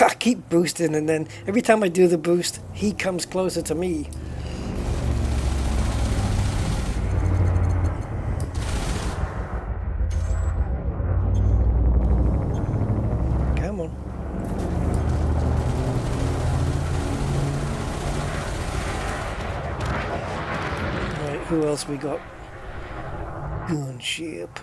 I keep boosting, and then every time I do the boost, he comes closer to me. Come on. Right, who else we got? Gunship.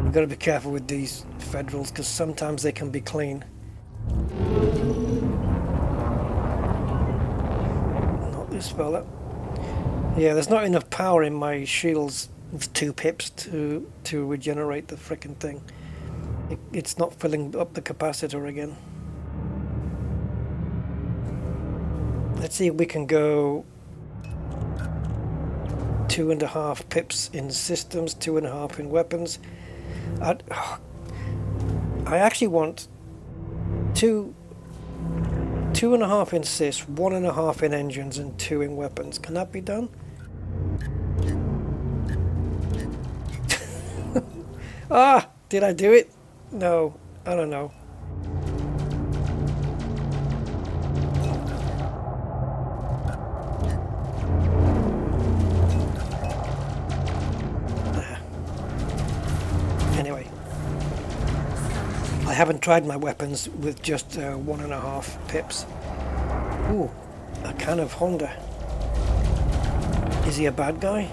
You've got to be careful with these Federals, because sometimes they can be clean. Not this fella. Yeah, there's not enough power in my shields with 2 pips to regenerate the frickin' thing. It's not filling up the capacitor again. Let's see if we can go 2.5 pips in systems, 2.5 in weapons. I actually want 2.5 in sys, 1.5 in engines, and 2 in weapons. Can that be done? Ah, did I do it? No, I don't know. I haven't tried my weapons with just 1.5 pips. Ooh, a can of Honda. Is he a bad guy?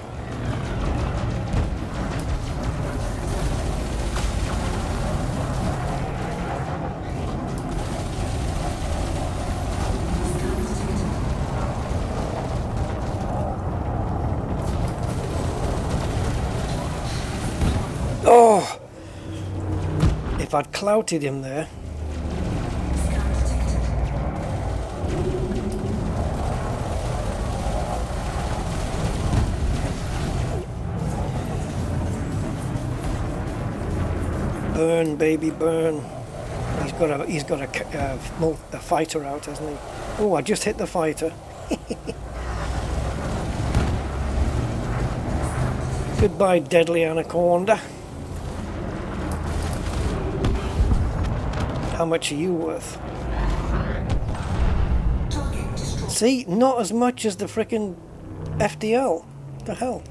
Oh! If I'd clouted him there. Burn, baby, burn. He's got a fighter out, hasn't he? Oh, I just hit the fighter. Goodbye, deadly anaconda. How much are you worth? See, not as much as the frickin' FDL. The hell?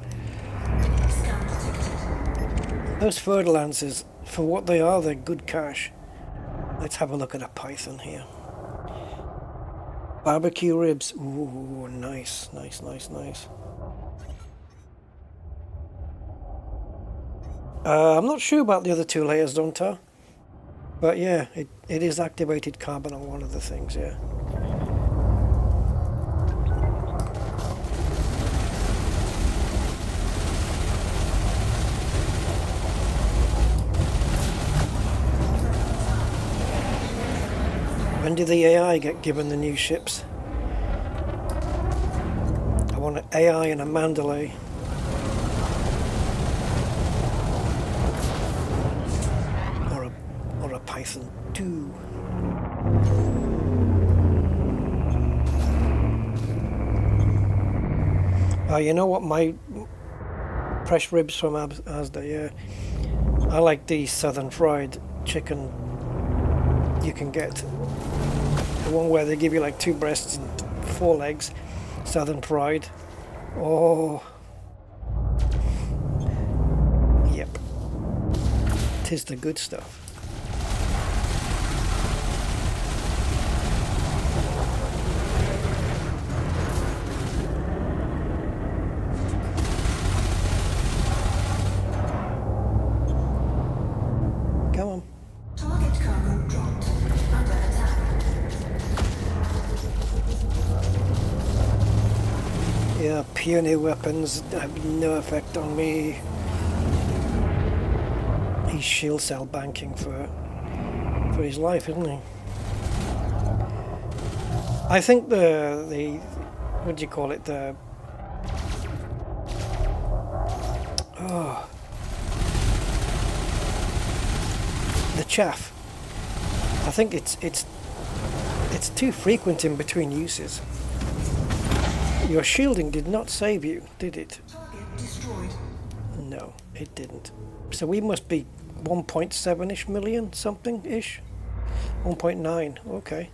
Those Fer-de-Lances, for what they are, they're good cash. Let's have a look at a Python here. Barbecue ribs. Ooh, nice, nice, nice, nice. I'm not sure about the other 2 layers, don't I? But yeah, it is activated carbon on one of the things, yeah. When did the AI get given the new ships? I want an AI and a Mandalay. Or a Python 2. You know what, my fresh ribs from Asda, yeah. I like the southern fried chicken you can get. The one where they give you like 2 breasts and 4 legs, southern fried. Oh, yep, 'tis the good stuff. Come on. Target cargo dropped. Under attack. Yeah, puny weapons have no effect on me. He's shield cell banking for his life, isn't he? I think the what do you call it, the chaff. I think it's too frequent in between uses. Your shielding did not save you, did it? Target destroyed. No, it didn't. So we must be 1.7-ish million something-ish? 1.9, okay.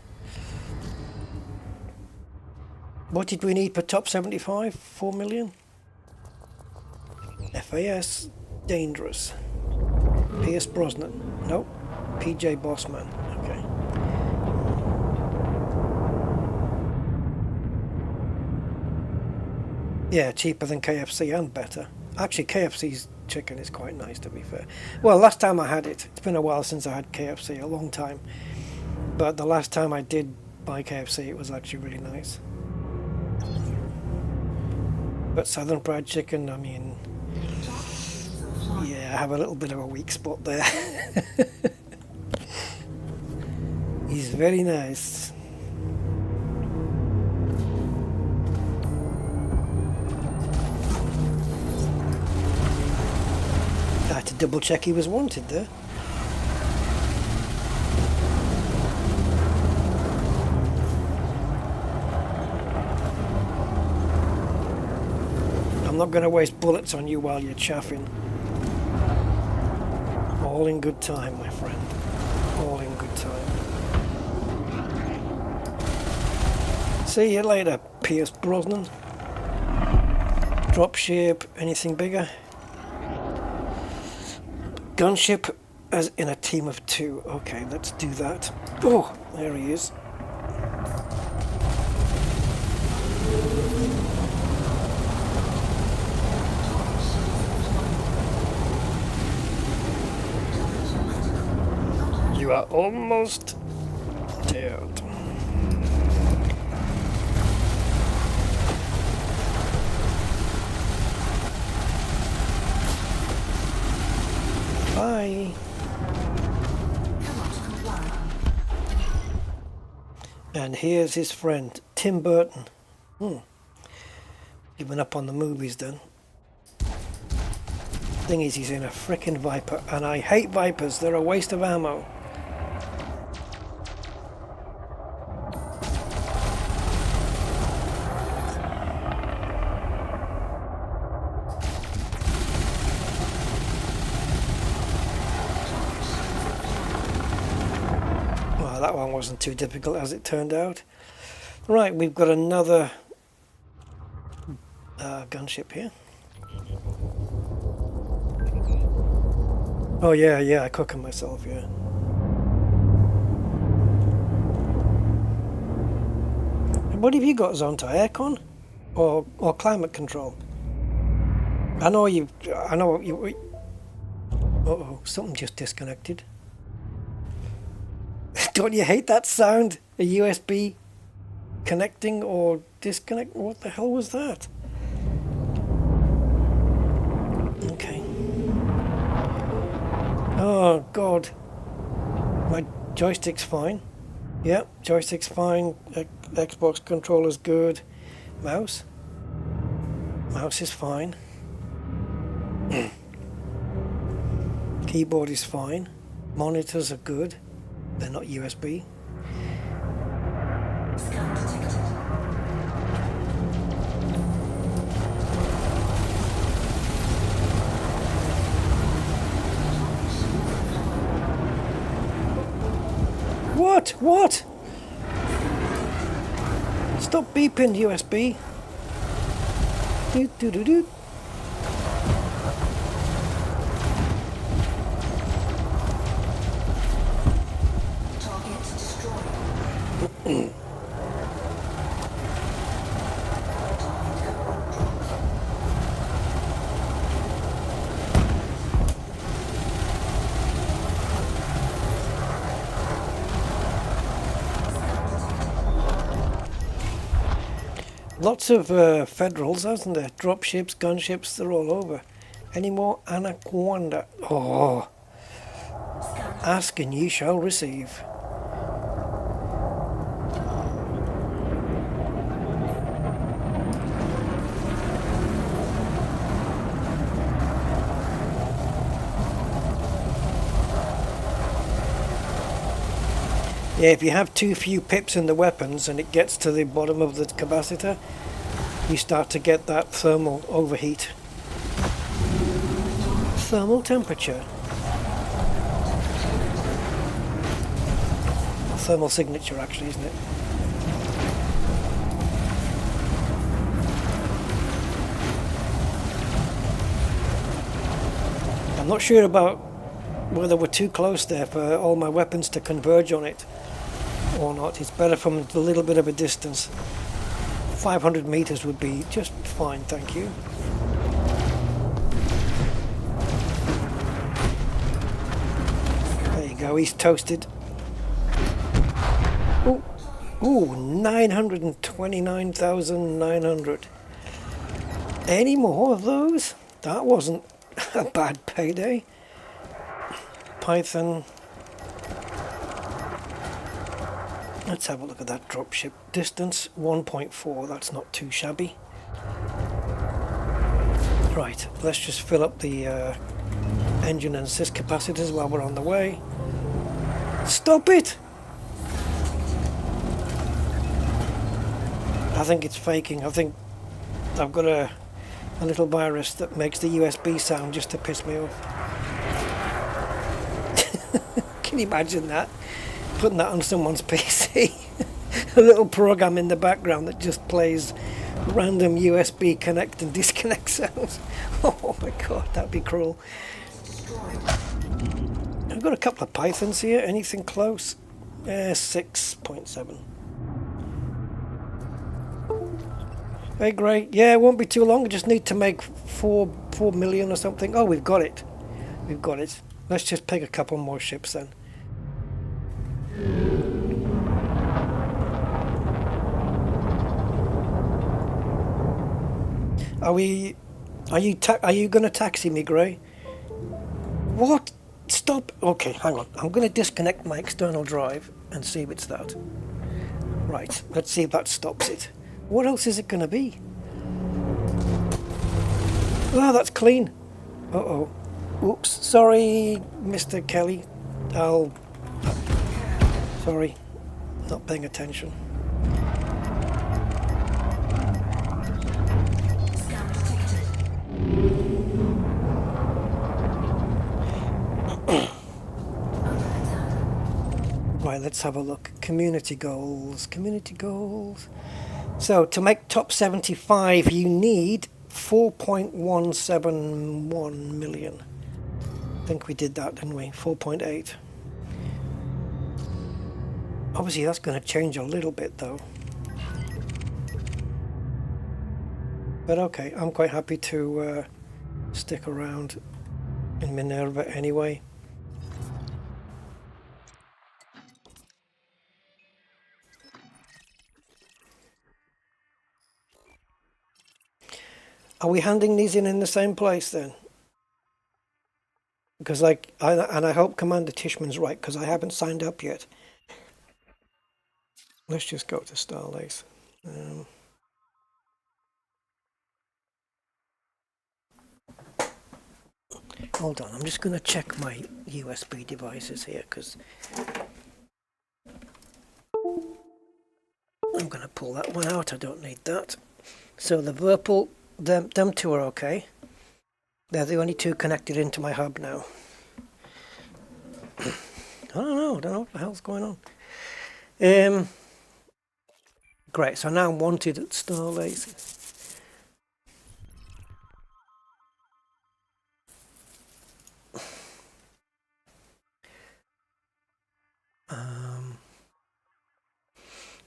What did we need per top 75? 4 million? FAS, dangerous. Pierce Brosnan, nope. PJ Bossman, okay. Yeah, cheaper than KFC and better. Actually, KFC's chicken is quite nice, to be fair. Well, last time I had it, it's been a while since I had KFC, a long time. But the last time I did buy KFC, it was actually really nice. But southern fried chicken, I mean, yeah, I have a little bit of a weak spot there. He's very nice. I had to double check he was wanted there. I'm not going to waste bullets on you while you're chaffing. All in good time, my friend. All in good time. See you later, Pierce Brosnan. Dropship, anything bigger? Gunship, as in a team of two. Okay, let's do that. Oh, there he is. You are almost dead. Bye. And here's his friend, Tim Burton. Giving up on the movies then. Thing is, he's in a frickin' Viper, and I hate Vipers. They're a waste of ammo. Well, that one wasn't too difficult as it turned out. Right, we've got another gunship here. Oh yeah, I cook them myself, yeah. What have you got, Zonta? Aircon? Or climate control? I know you... Uh-oh, something just disconnected. Don't you hate that sound? A USB connecting or disconnect? What the hell was that? Okay. Oh God. My joystick's fine. Yep, joystick's fine. Xbox controller's good. Mouse? Mouse is fine. Keyboard is fine. Monitors are good. They're not USB. Scan detected. What? What? Stop beeping, USB. Do do do do. Target destroyed. Lots of Federals, hasn't there? Dropships, gunships, they're all over. Any more Anaconda? Oh. Ask and ye shall receive. Yeah, if you have too few pips in the weapons and it gets to the bottom of the capacitor, you start to get that thermal overheat. Thermal temperature. Thermal signature actually, isn't it? I'm not sure about whether we're too close there for all my weapons to converge on it or not. It's better from a little bit of a distance. 500 meters would be just fine, thank you. There you go, he's toasted. Ooh, 929,900. Any more of those? That wasn't a bad payday. Python. Let's have a look at that dropship. Distance 1.4, that's not too shabby. Right, let's just fill up the engine and sys capacitors while we're on the way. Stop it! I think it's faking. I think I've got a little virus that makes the USB sound just to piss me off. Can you imagine that? Putting that on someone's PC. A little program in the background that just plays random USB connect and disconnect sounds. Oh my god, that'd be cruel. I've got a couple of Pythons here. Anything close? 6.7. Hey, great. Yeah, it won't be too long. We just need to make 4 million or something. Oh, we've got it. We've got it. Let's just pick a couple more ships then. Are you going to taxi me, Gray? What? Stop. Okay, hang on. I'm going to disconnect my external drive and see if it's that. Right, let's see if that stops it. What else is it going to be? Oh, that's clean. Uh-oh. Oops. Sorry, Mr. Kelly. Sorry. Not paying attention. Right, let's have a look. Community goals. Community goals. So, to make top 75, you need 4.171 million. I think we did that, didn't we? 4.8. Obviously, that's going to change a little bit, though. But okay, I'm quite happy to stick around in Minerva anyway. Are we handing these in the same place then? Because I hope Commander Tishman's right, because I haven't signed up yet. Let's just go to Starlace. Hold on, I'm just going to check my USB devices here, because I'm going to pull that one out. I don't need that. So the Virpil, them two are okay. They're the only two connected into my hub now. I don't know what the hell's going on. Great, so now I'm wanted at Starlace.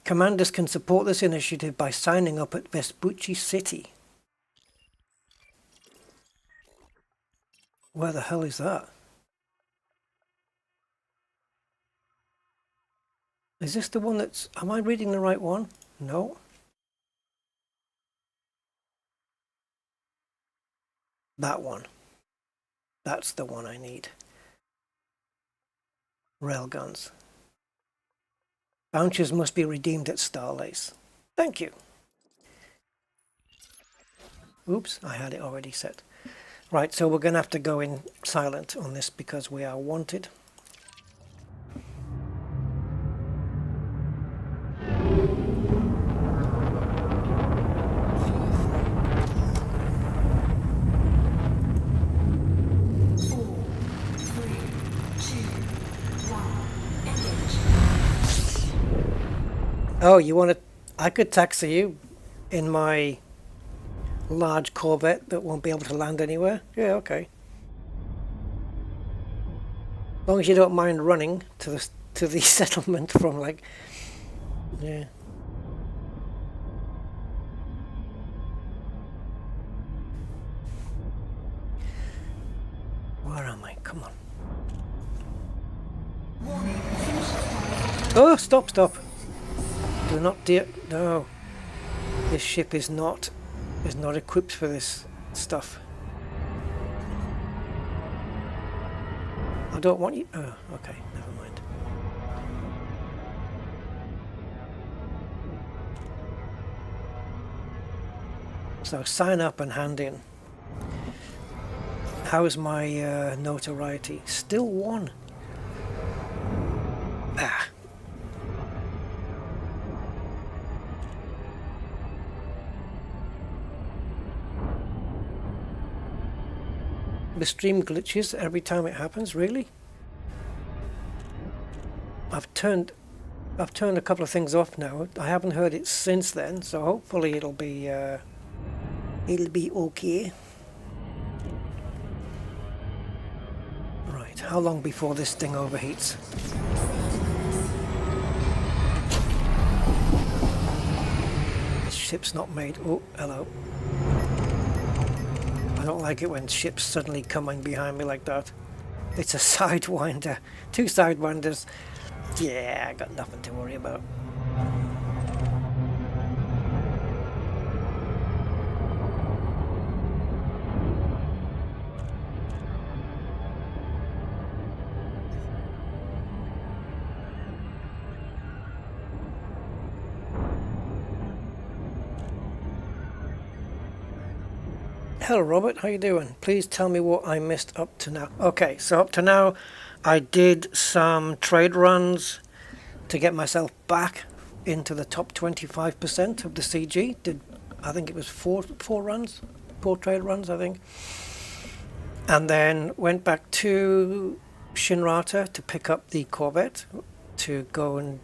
Commanders can support this initiative by signing up at Vespucci City. Where the hell is that? Is this the one that's... Am I reading the right one? No. That one. That's the one I need. Railguns. Vouchers must be redeemed at Starlace. Thank you. Oops, I had it already set. Right, so we're going to have to go in silent on this because we are wanted. Oh, you want to... I could taxi you in my large Corvette that won't be able to land anywhere? Yeah, okay. As long as you don't mind running to the settlement from, like... Yeah. Where am I? Come on. Oh, stop. Do not dear... No. This ship is not equipped for this stuff. I don't want you... Oh, okay, never mind. So sign up and hand in. How's my notoriety? Still 1. Ah. The stream glitches every time it happens, really? I've turned a couple of things off now. I haven't heard it since then, so hopefully it'll be okay. Right, how long before this thing overheats? This ship's not made... Oh, hello. I don't like it when ships suddenly coming behind me like that. It's a sidewinder. 2 sidewinders. Yeah, I got nothing to worry about. Hello Robert, how you doing? Please tell me what I missed up to now. Okay, so up to now I did some trade runs to get myself back into the top 25% of the CG. I think it was four trade runs I think. And then went back to Shinrata to pick up the Corvette, to go and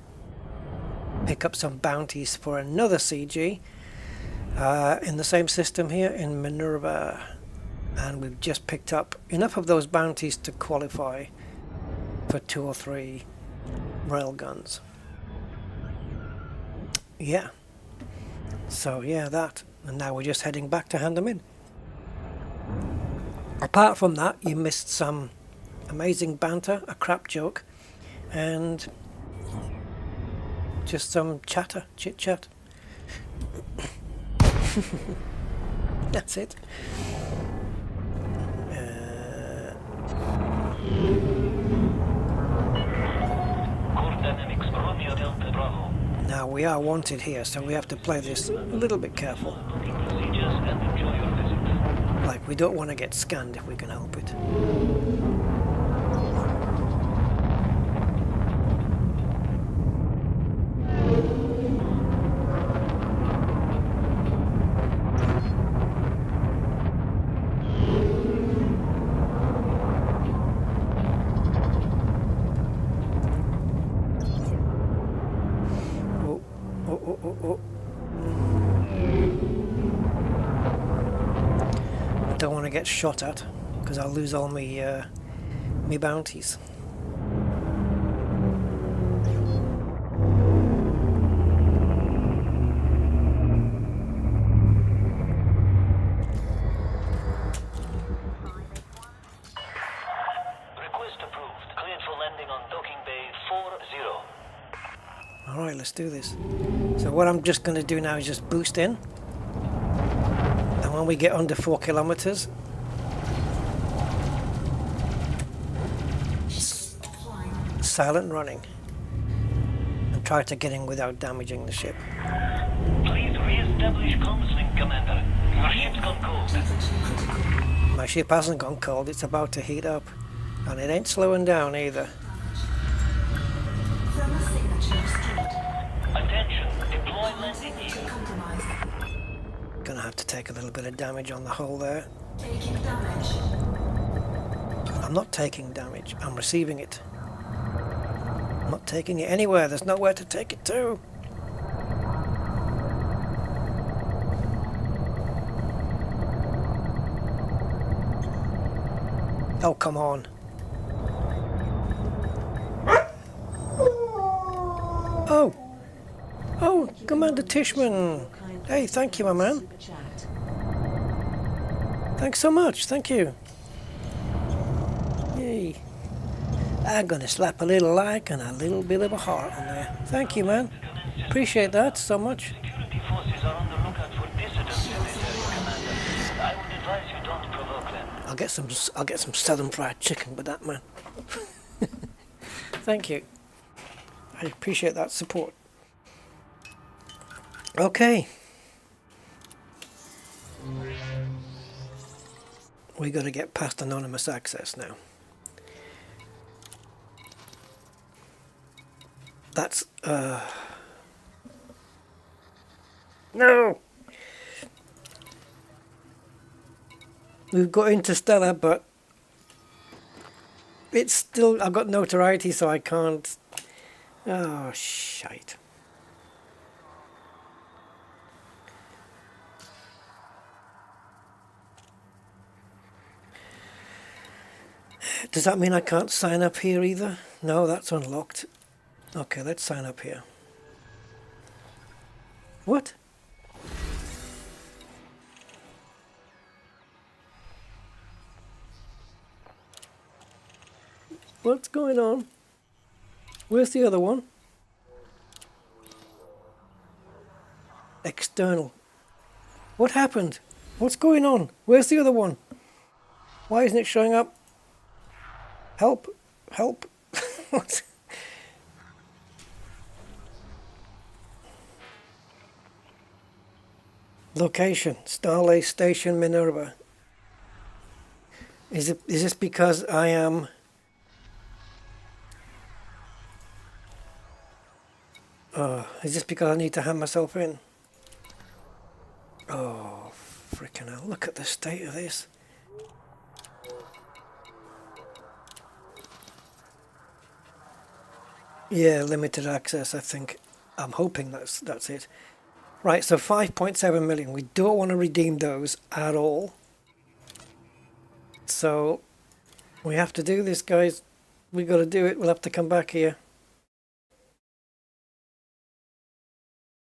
pick up some bounties for another CG. In the same system here in Minerva, and we've just picked up enough of those bounties to qualify for 2 or 3 railguns. Yeah, so yeah, that, and now we're just heading back to hand them in. Apart from that, you missed some amazing banter, a crap joke, and just some chatter, chit chat. That's it. Now we are wanted here, so we have to play this a little bit careful. Like, we don't want to get scanned if we can help it. Don't want to get shot at because I'll lose all me bounties. Request approved. Cleared for landing on docking bay 40. Alright, let's do this. So what I'm just going to do now is just boost in. And when we get under 4 kilometers, silent running. And try to get in without damaging the ship. Please re-establish comms link, Commander. Your ship's gone cold. My ship hasn't gone cold, it's about to heat up. And it ain't slowing down either. Attention, deploy landing gear. Gonna have to take a little bit of damage on the hull there. Taking damage. I'm not taking damage, I'm receiving it. I'm not taking it anywhere, there's nowhere to take it to. Oh, come on. Oh! Oh, Commander Tishman! Hey, thank you, my man. Thanks so much, thank you. Yay. I'm gonna slap a little like and a little bit of a heart on there. Thank you, man. Appreciate that so much. Security forces are on the lookout for dissidents in this area, Commander. I would advise you don't provoke them. I'll get some southern fried chicken with that, man. Thank you. I appreciate that support. Okay. We got to get past anonymous access now. That's no. We've got Interstellar, but it's still, I've got notoriety, so I can't. Oh, shite. Does that mean I can't sign up here either? No, that's unlocked. Okay, let's sign up here. What? What's going on? Where's the other one? External. What happened? What's going on? Where's the other one? Why isn't it showing up? Help! Help! What? Location: Starlay Station, Minerva. Is this because I am? Is this because I need to hand myself in? Oh, freaking hell! Look at the state of this. Yeah, limited access. I think. I'm hoping that's it. Right, so 5.7 million. We don't want to redeem those at all. So we have to do this, guys. We got to do it. We'll have to come back here.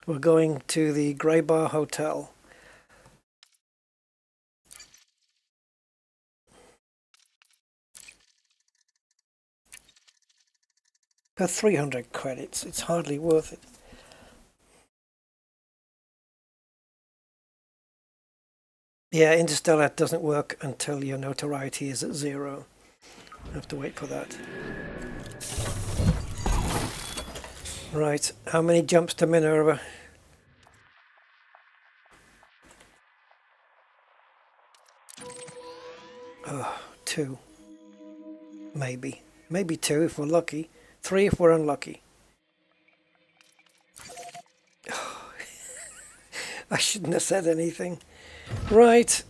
We're going to the Grey Bar Hotel. For 300 credits, it's hardly worth it. Yeah, Interstellar doesn't work until your notoriety is at 0. You have to wait for that. Right, how many jumps to Minerva? Oh, 2. Maybe. Maybe 2 if we're lucky. 3 if we're unlucky. Oh, I shouldn't have said anything. Right,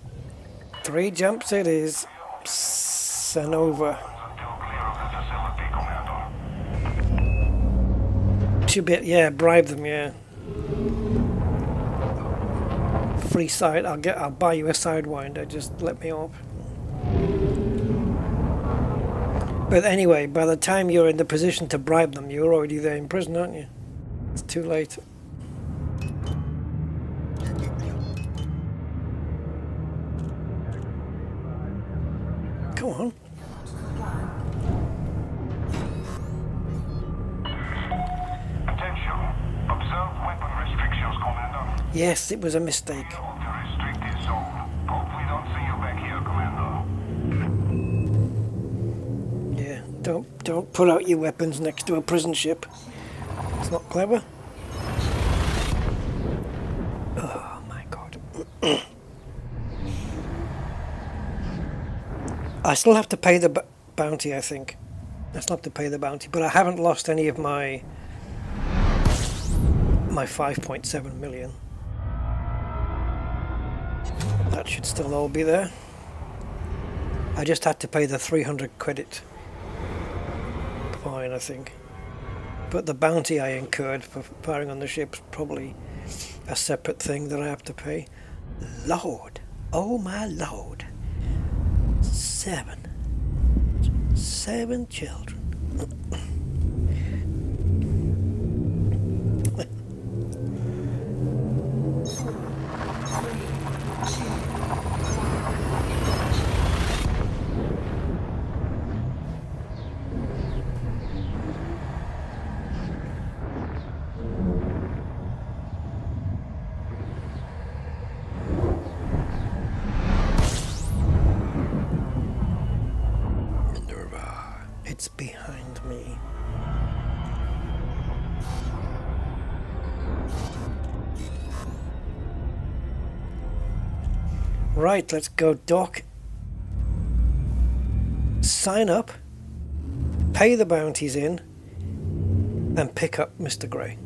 3 jumps it is. And over. Should be, yeah, bribe them, yeah. Free side, I'll buy you a sidewinder, just let me off. But anyway, by the time you're in the position to bribe them, you're already there in prison, aren't you? It's too late. Come on. Attention. Observe weapon restrictions, Commander. Yes, it was a mistake. Restricted zone. Hope we don't see you back here, Commander. Yeah, don't put out your weapons next to a prison ship. It's not clever. Oh my god. I still have to pay the bounty, I think. I still have to pay the bounty, but I haven't lost any of my 5.7 million. That should still all be there. I just had to pay the 300 credit fine, I think. But the bounty I incurred for firing on the ship's probably a separate thing that I have to pay. Lord, oh my lord. 7 children. It's behind me. Right, let's go dock. Sign up, pay the bounties in, and pick up Mr. Grey.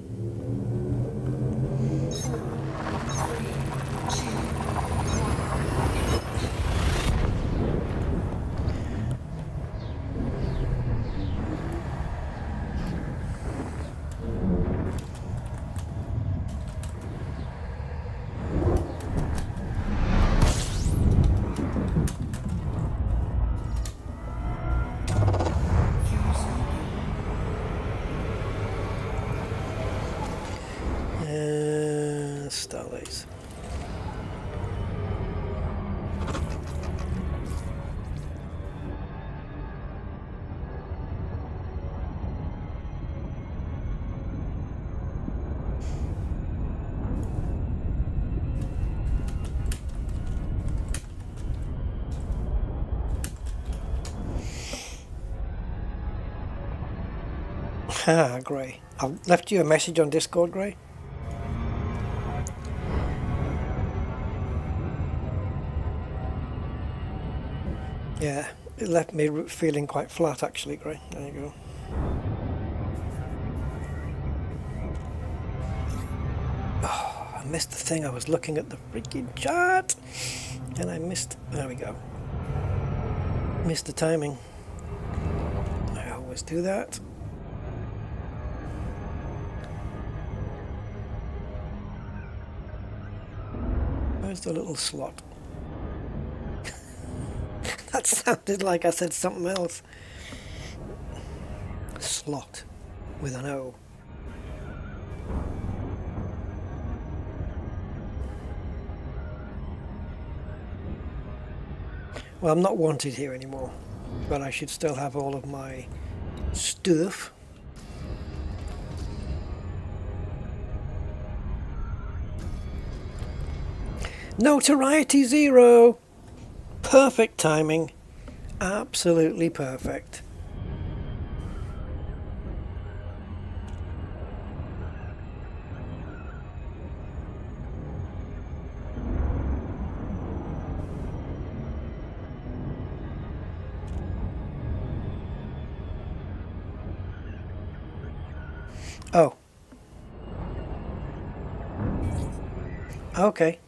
Starlace. Ah, Gray. I've left you a message on Discord, Gray. Yeah, it left me feeling quite flat actually, Gray. There you go. Oh, I missed the thing. I was looking at the freaking chart and I missed. There we go. Missed the timing. I always do that. Where's the little slot? That sounded like I said something else. Slot with an O. Well, I'm not wanted here anymore, but I should still have all of my stuff. Notoriety 0. Perfect timing. Absolutely perfect. Oh. Okay.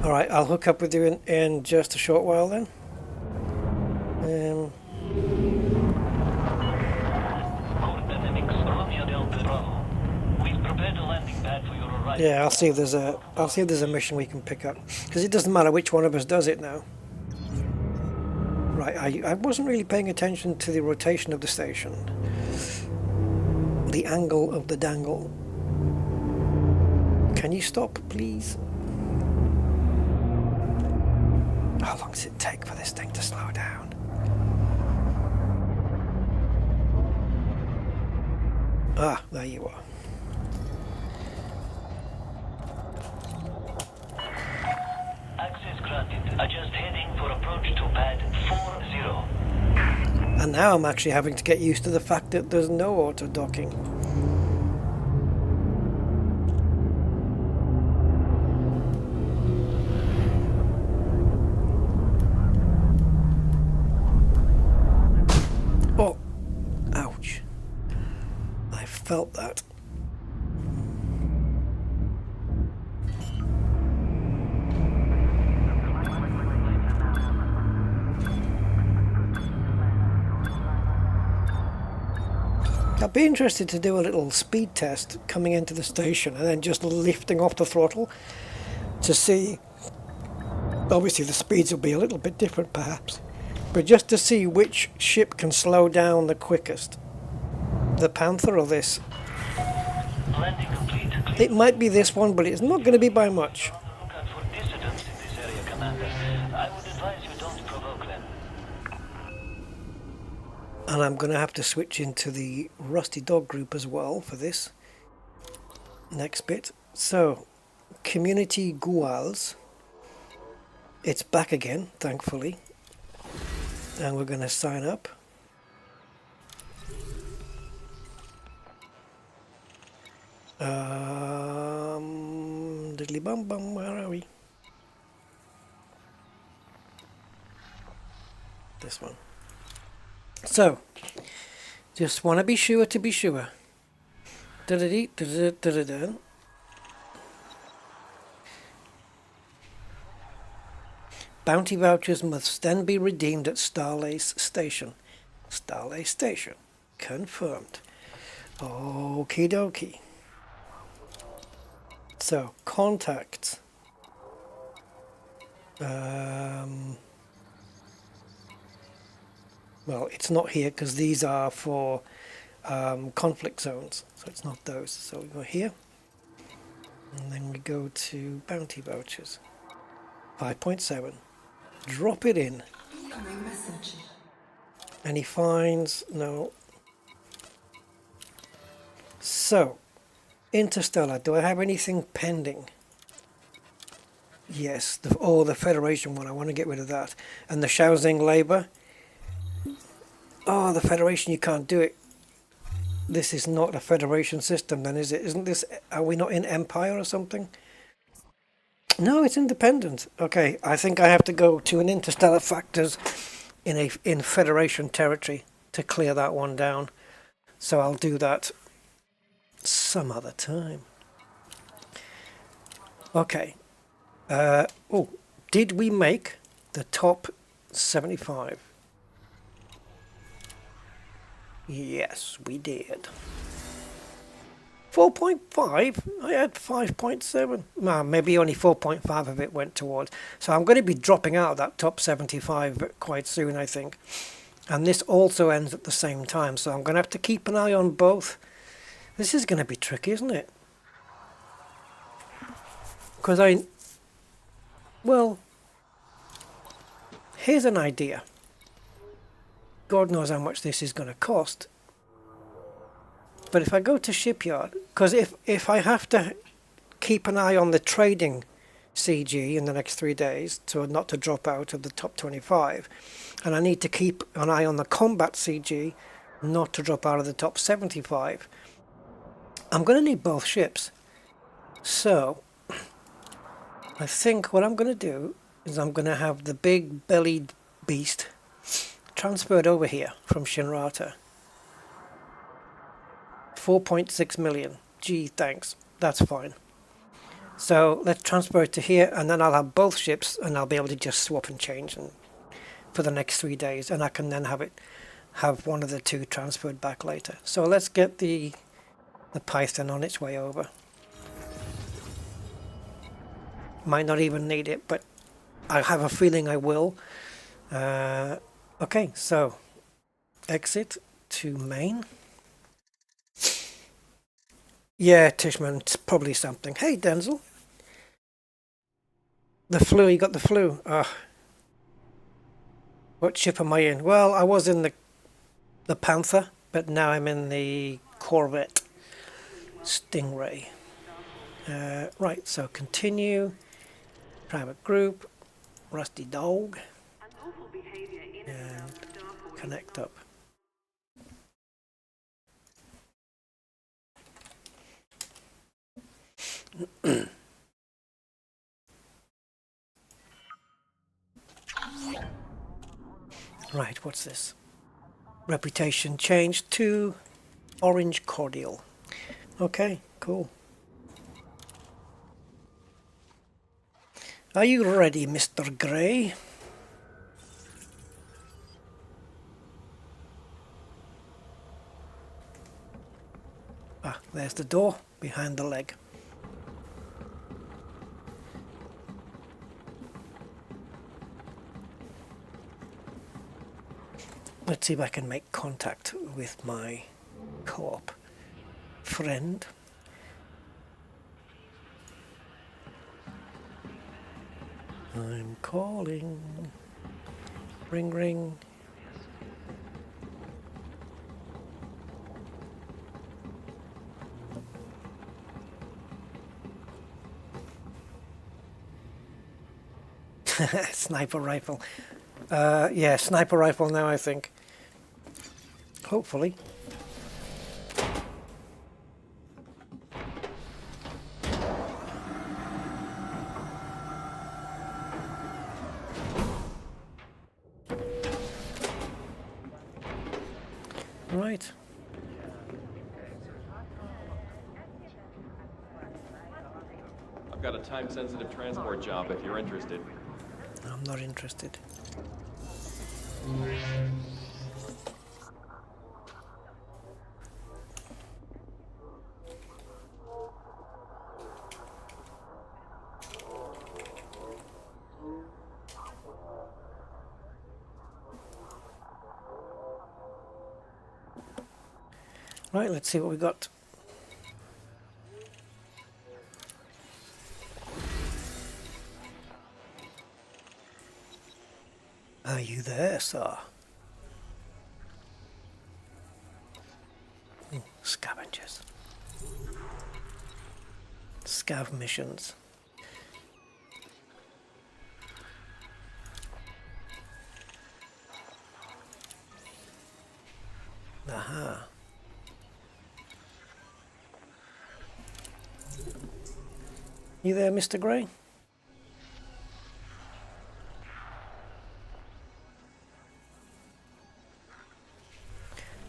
Alright, I'll hook up with you in just a short while then. Yeah, I'll see if there's a mission we can pick up, because it doesn't matter which one of us does it now. Right, I wasn't really paying attention to the rotation of the station, the angle of the dangle. Can you stop, please? How long does it take for this thing to slow down? Ah, there you are. Access granted. Adjust heading for approach to pad 40. And now I'm actually having to get used to the fact that there's no auto docking. Oh, ouch. I felt that. I'd be interested to do a little speed test coming into the station and then just lifting off the throttle to see. Obviously the speeds will be a little bit different perhaps, but just to see which ship can slow down the quickest. The Panther or this? Landing complete. It might be this one, but it's not going to be by much. Look out for dissidents in this area, Commander. I would advise you don't provoke them. And I'm going to have to switch into the Rusty Dog group as well for this next bit. So, Community Guals. It's back again, thankfully. And we're going to sign up. Diddly bum bum, where are we? This one. So, just want to be sure to be sure. Da-da-dee, da-da-da, da-da-da. Bounty vouchers must then be redeemed at Starlace Station. Starlace Station. Confirmed. Okie dokie. So, contacts. Well, it's not here because these are for conflict zones, so it's not those. So we go here, and then we go to bounty vouchers, 5.7, drop it in, Incoming message. and he finds no. So, Interstellar, do I have anything pending? Yes, the Federation one, I want to get rid of that. And the Shaozing Labour. Oh, the Federation, you can't do it. This is not a Federation system then, is it? Isn't this, are we not in Empire or something? No, it's independent. Okay, I think I have to go to an Interstellar Factors in Federation territory to clear that one down. So I'll do that some other time. Okay. Oh, did we make the top 75? Yes, we did. 4.5? I had 5.7. Well, maybe only 4.5 of it went towards. So I'm going to be dropping out of that top 75 quite soon, I think. And this also ends at the same time, so I'm going to have to keep an eye on both. This is going to be tricky, isn't it? Because well, here's an idea. God knows how much this is going to cost. But if I go to Shipyard, because if I have to keep an eye on the trading CG in the next 3 days, so not to drop out of the top 25, and I need to keep an eye on the combat CG, not to drop out of the top 75, I'm going to need both ships. So I think what I'm going to do is I'm going to have the big bellied beast transferred over here from Shinrata. 4.6 million. Gee, thanks. That's fine. So let's transfer it to here, and then I'll have both ships, and I'll be able to just swap and change for the next 3 days, and I can then have one of the two transferred back later. So let's get the Python on its way over. Might not even need it, but I have a feeling I will. Okay, so exit to main. Yeah, Tishman, it's probably something. Hey, Denzel. The flu, you got the flu. What ship am I in? Well, I was in the Panther, but now I'm in the Corvette Stingray. Right, so continue. Private group. Rusty Dog. And connect up. Right, what's this? Reputation changed to Orange Cordial. Okay, cool. Are you ready, Mr. Grey? Ah, there's the door behind the leg. Let's see if I can make contact with my co-op friend. I'm calling. Ring, ring. Sniper rifle. Yeah, sniper rifle now, I think. Hopefully. Right. I've got a time-sensitive transport job if you're interested. I'm not interested. Right, let's see what we got. Are you there, sir? Ooh, scavengers. Scav missions. Aha. You there, Mr. Grey?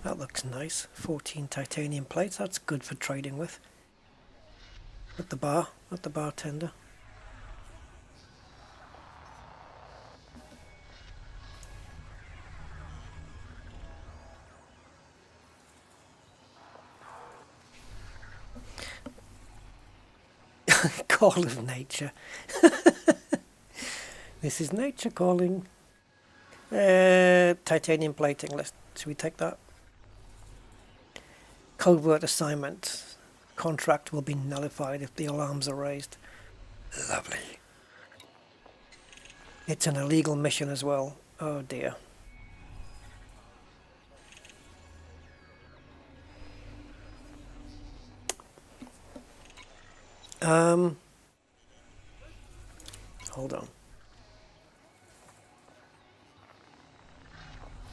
That looks nice. 14 titanium plates. That's good for trading with. At the bar, at the bartender. Call of nature. This is nature calling. Titanium plating. Should we take that? Covert assignment. Contract will be nullified if the alarms are raised. Lovely. It's an illegal mission as well. Oh dear. Hold on.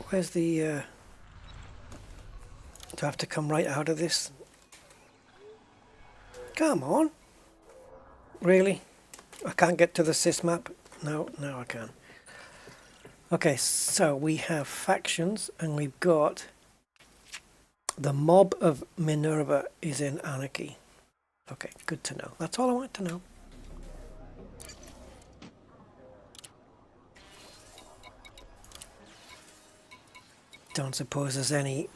Where's the, do I have to come right out of this? Come on. Really? I can't get to the sys map? No, now I can. Okay, so we have factions and we've got the mob of Minerva is in anarchy. Okay, good to know. That's all I want to know. Don't suppose there's any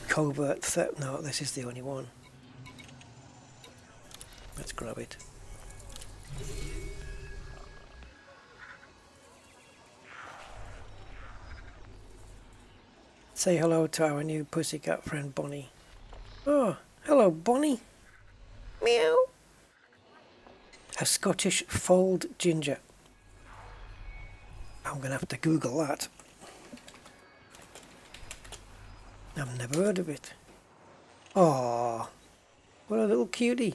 covert threat. No, this is the only one. Let's grab it. Say hello to our new pussycat friend Bonnie. Oh, hello Bonnie. Meow. A Scottish fold ginger. I'm gonna have to Google that. I've never heard of it. Oh, what a little cutie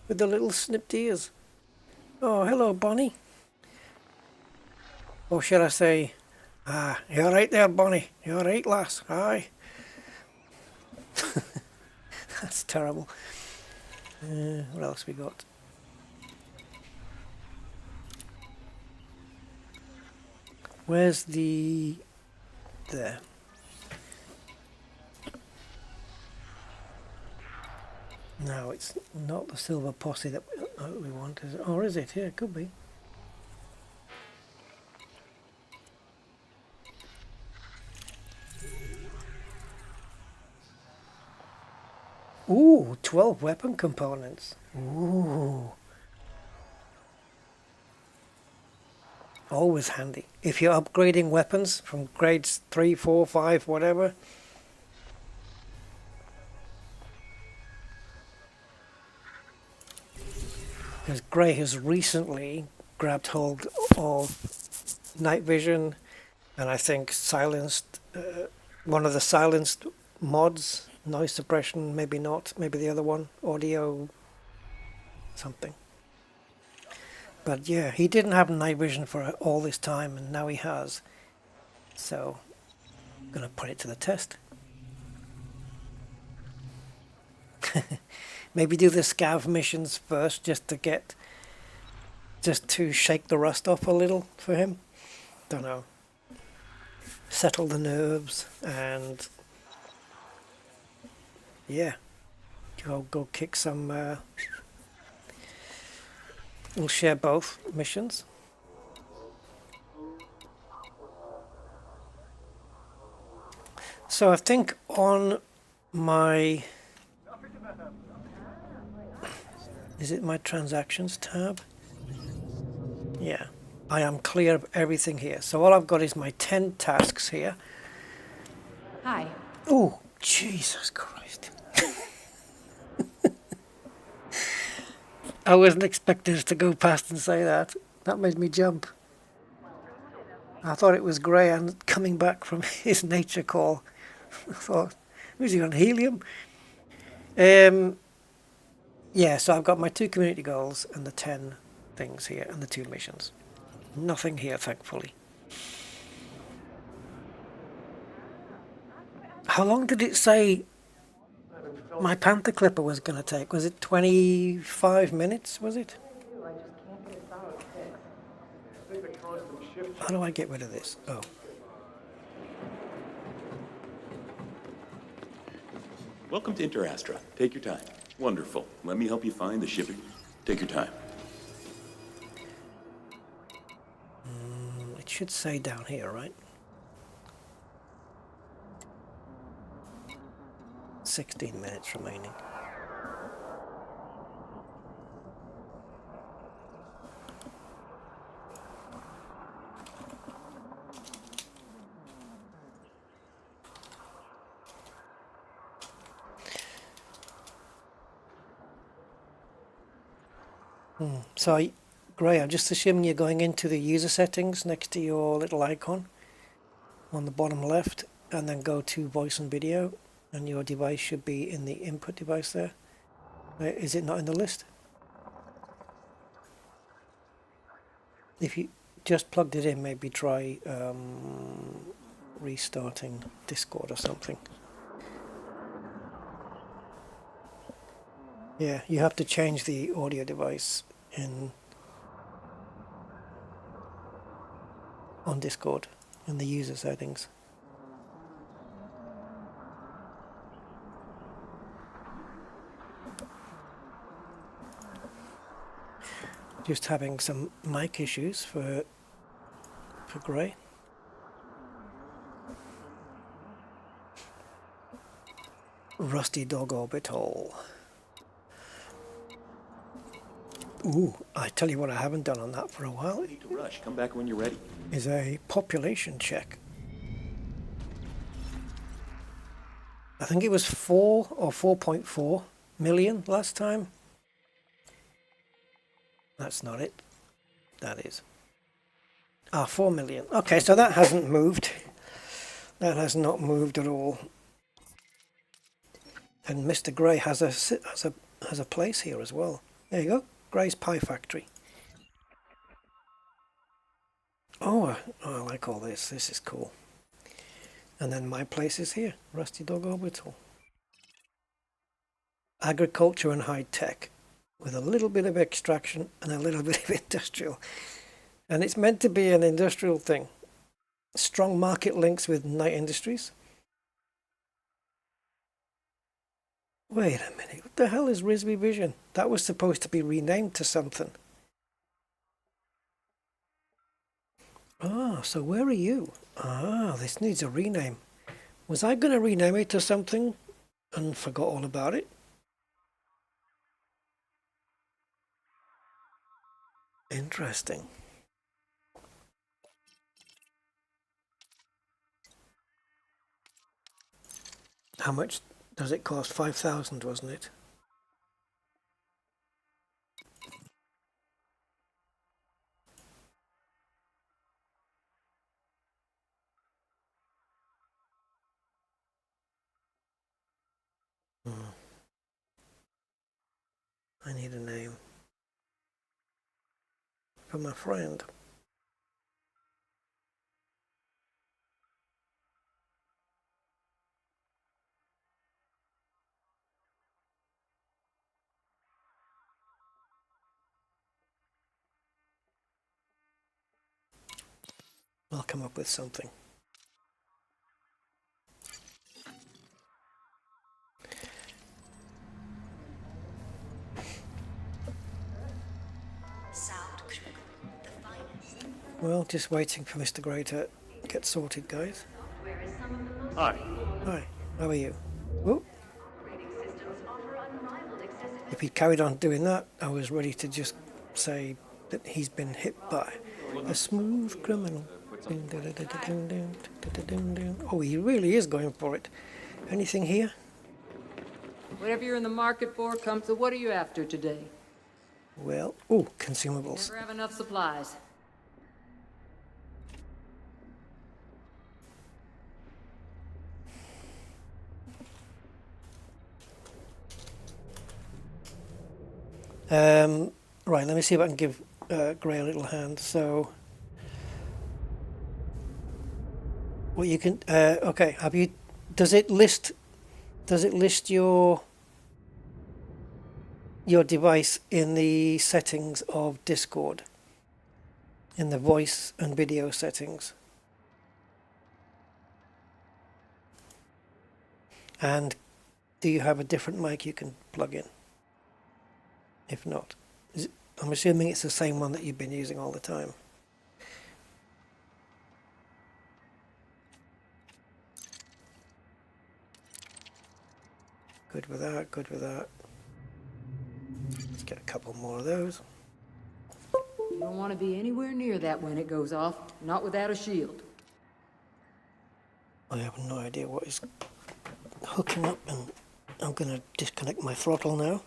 with the little snipped ears. Oh, hello Bonnie. Or should I say, you're right there Bonnie. You're right lass. Aye. That's terrible. What else we got? Where's the... there. No, it's not the silver posse that we want, is it? Or is it? Yeah, it could be. Ooh, 12 weapon components. Ooh. Always handy. If you're upgrading weapons from grades 3, 4, 5, whatever. Because Grey has recently grabbed hold of night vision and I think silenced one of the silenced mods. Noise suppression, maybe not, maybe the other one, audio something. But yeah, he didn't have night vision for all this time and now he has. So I'm gonna put it to the test. Maybe do the scav missions first just to shake the rust off a little for him. Don't know. Settle the nerves and yeah, go kick some. We'll share both missions. So I think on my, is it my transactions tab? Yeah, I am clear of everything here. So all I've got is my 10 tasks here. Hi. Oh, Jesus Christ. I wasn't expecting us to go past and say that. That made me jump. I thought it was Gray and coming back from his nature call. I thought, was he on helium? Yeah, so I've got my 2 community goals and the 10 things here and the 2 missions. Nothing here, thankfully. How long did it say my Panther Clipper was going to take? Was it 25 minutes, was it? How do I get rid of this? Oh. Welcome to InterAstra. Take your time. Wonderful. Let me help you find the shipping. Take your time. It should say down here, right? 16 minutes remaining. So, Gray, I'm just assuming you're going into the user settings next to your little icon on the bottom left, and then go to voice and video, and your device should be in the input device there. Is it not in the list? If you just plugged it in, maybe try restarting Discord or something. Yeah, you have to change the audio device on Discord in the user settings. Just having some mic issues for Gray. Rusty Dog Orbital. Ooh, I tell you what I haven't done on that for a while. No need to rush. Come back when you're ready. Is a population check. I think it was 4 or 4.4 million last time. That's not it. That is. 4 million. Okay, so that hasn't moved. That has not moved at all. And Mr. Gray has a place here as well. There you go. Gray's Pie Factory. Oh, I like all this. This is cool. And then my place is here. Rusty Dog Orbital. Agriculture and high tech, with a little bit of extraction and a little bit of industrial. And it's meant to be an industrial thing. Strong market links with Night Industries. Wait a minute, what the hell is Risby Vision? That was supposed to be renamed to something. So where are you? This needs a rename. Was I going to rename it to something and forgot all about it? Interesting. How much does it cost? 5,000, wasn't it? I need a name for my friend. I'll come up with something. Well, just waiting for Mr. Gray to get sorted, guys. Hi. Hi, how are you? Whoop. If he carried on doing that, I was ready to just say that he's been hit by a smooth criminal. Oh, he really is going for it. Anything here? Whatever you're in the market for, come. So what are you after today? Well, ooh, consumables. Never have enough supplies. Right, let me see if I can give Gray a little hand. So, well, you can. Okay, have you? Does it list? Does it list your device in the settings of Discord? In the voice and video settings? And do you have a different mic you can plug in? If not, I'm assuming it's the same one that you've been using all the time. Good with that, good with that. Let's get a couple more of those. You don't want to be anywhere near that when it goes off, not without a shield. I have no idea what is hooking up, and I'm going to disconnect my throttle now.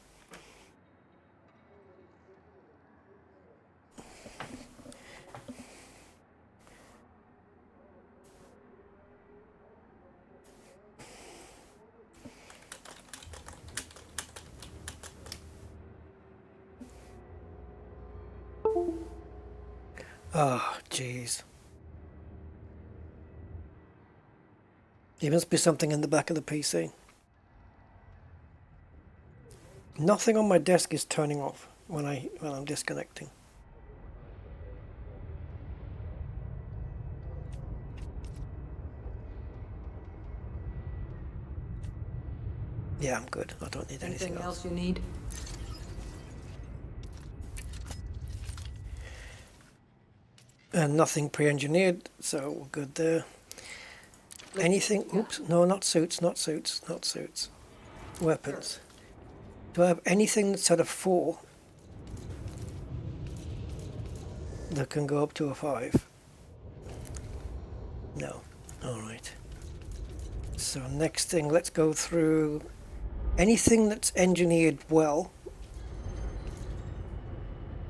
Ah, jeez. There must be something in the back of the PC. Nothing on my desk is turning off when I'm disconnecting. Yeah, I'm good. I don't need anything Anything else. else you need? And nothing pre-engineered, so we're good there. Anything? Oops, no, not suits, not suits, not suits. Weapons. Do I have anything that's at a 4 that can go up to a 5? No. Alright. So next thing, let's go through anything that's engineered well.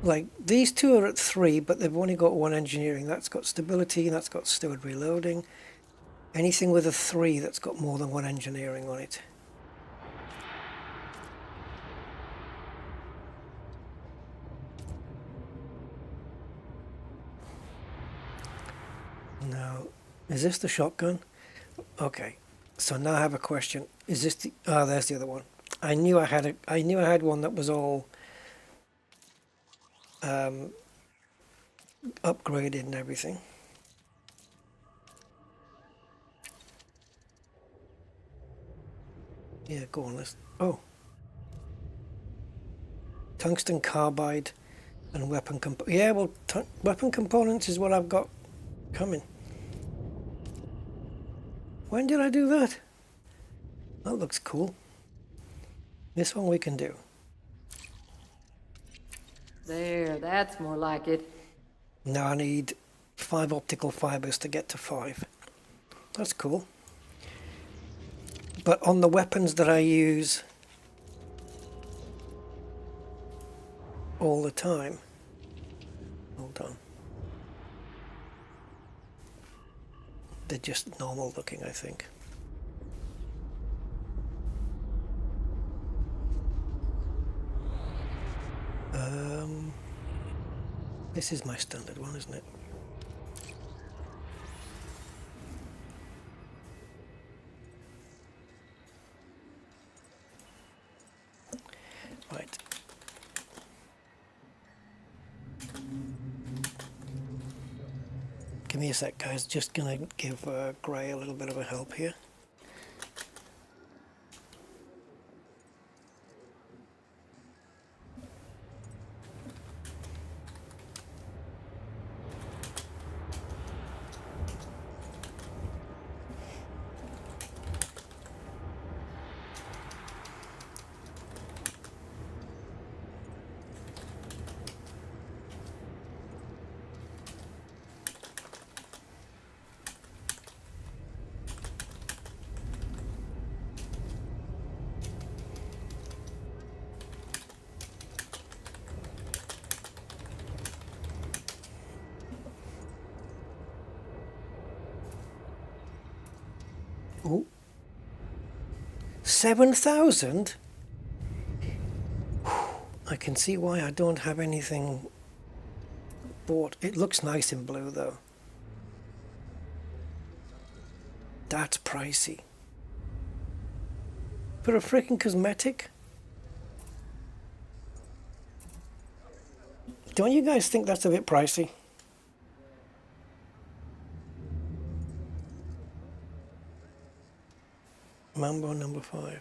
Like, these two are at 3, but they've only got 1 engineering. That's got stability, that's got stowed reloading. Anything with a 3 that's got more than 1 engineering on it. Now, is this the shotgun? Okay, so now I have a question. Is this the... Ah, there's the other one. I knew I had one that was all upgraded and everything. Yeah, go on, let's... Oh. Tungsten carbide and weapon yeah, well, weapon components is what I've got coming. When did I do that? That looks cool. This one we can do. There, that's more like it. Now I need 5 optical fibers to get to 5. That's cool. But on the weapons that I use all the time, hold on, they're just normal looking, I think. This is my standard one, isn't it? Right. Give me a sec, guys. Just gonna give Gray a little bit of a help here. Oh. 7,000? I can see why I don't have anything bought. It looks nice in blue though. That's pricey. For a freaking cosmetic? Don't you guys think that's a bit pricey? Mambo number 5.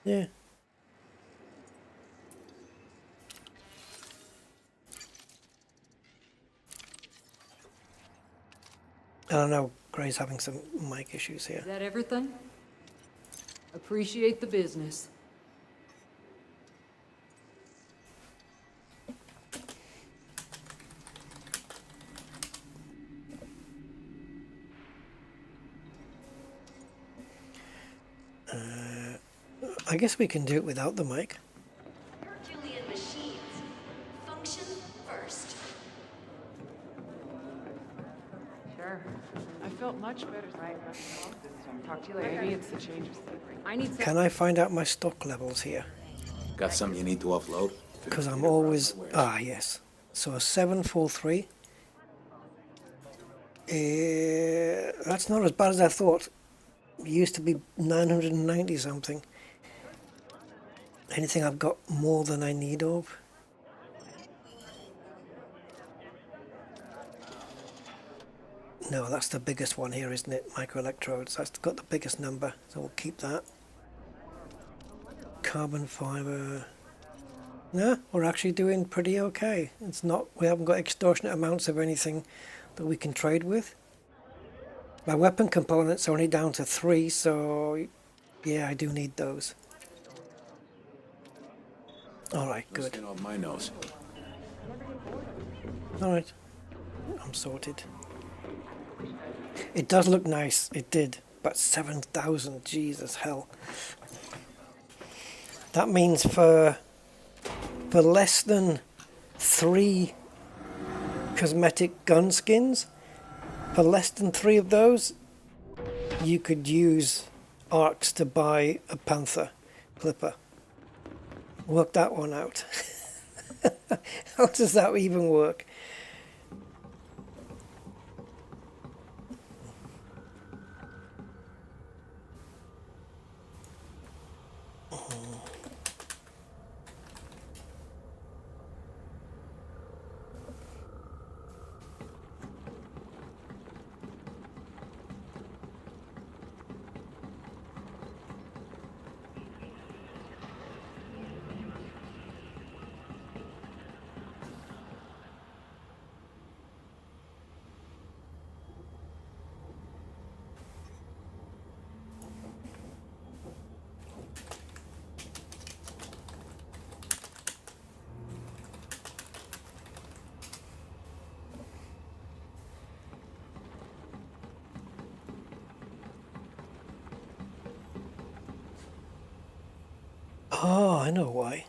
Yeah. I don't know, Gray's having some mic issues here. Is that everything? Appreciate the business. I guess we can do it without the mic. Herculean machines. Function first. Sure. I felt much better right about the sound system. Talk to you later. Maybe it's the change of scenery. I need some. Can I find out my stock levels here? Got something you need to offload? Because I'm always... Ah, yes. So a 743. That's not as bad as I thought. It used to be 990 something. Anything I've got more than I need of? No, that's the biggest one here, isn't it? Microelectrodes. That's got the biggest number, so we'll keep that. Carbon fiber. No, we're actually doing pretty okay. It's not. We haven't got extortionate amounts of anything that we can trade with. My weapon components are only down to 3, so yeah, I do need those. Alright, good. Skin off my nose. Alright, I'm sorted. It does look nice, it did, but 7,000, Jesus hell. That means for less than 3 cosmetic gun skins, for less than 3 of those, you could use arcs to buy a Panther clipper. Work that one out. How does that even work? Oh, I know why.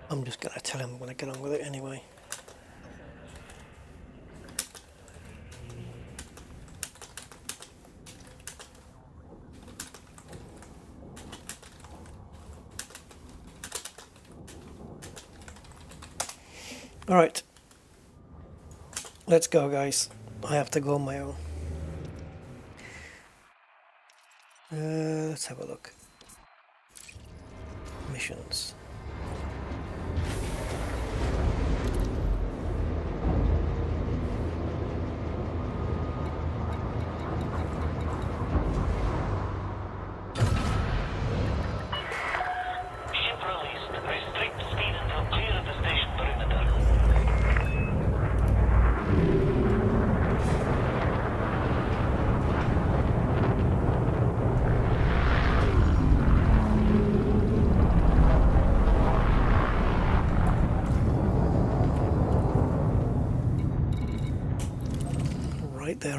I'm just going to tell him when I get on with it anyway. Alright. Let's go, guys. I have to go on my own. Let's have a look. Missions.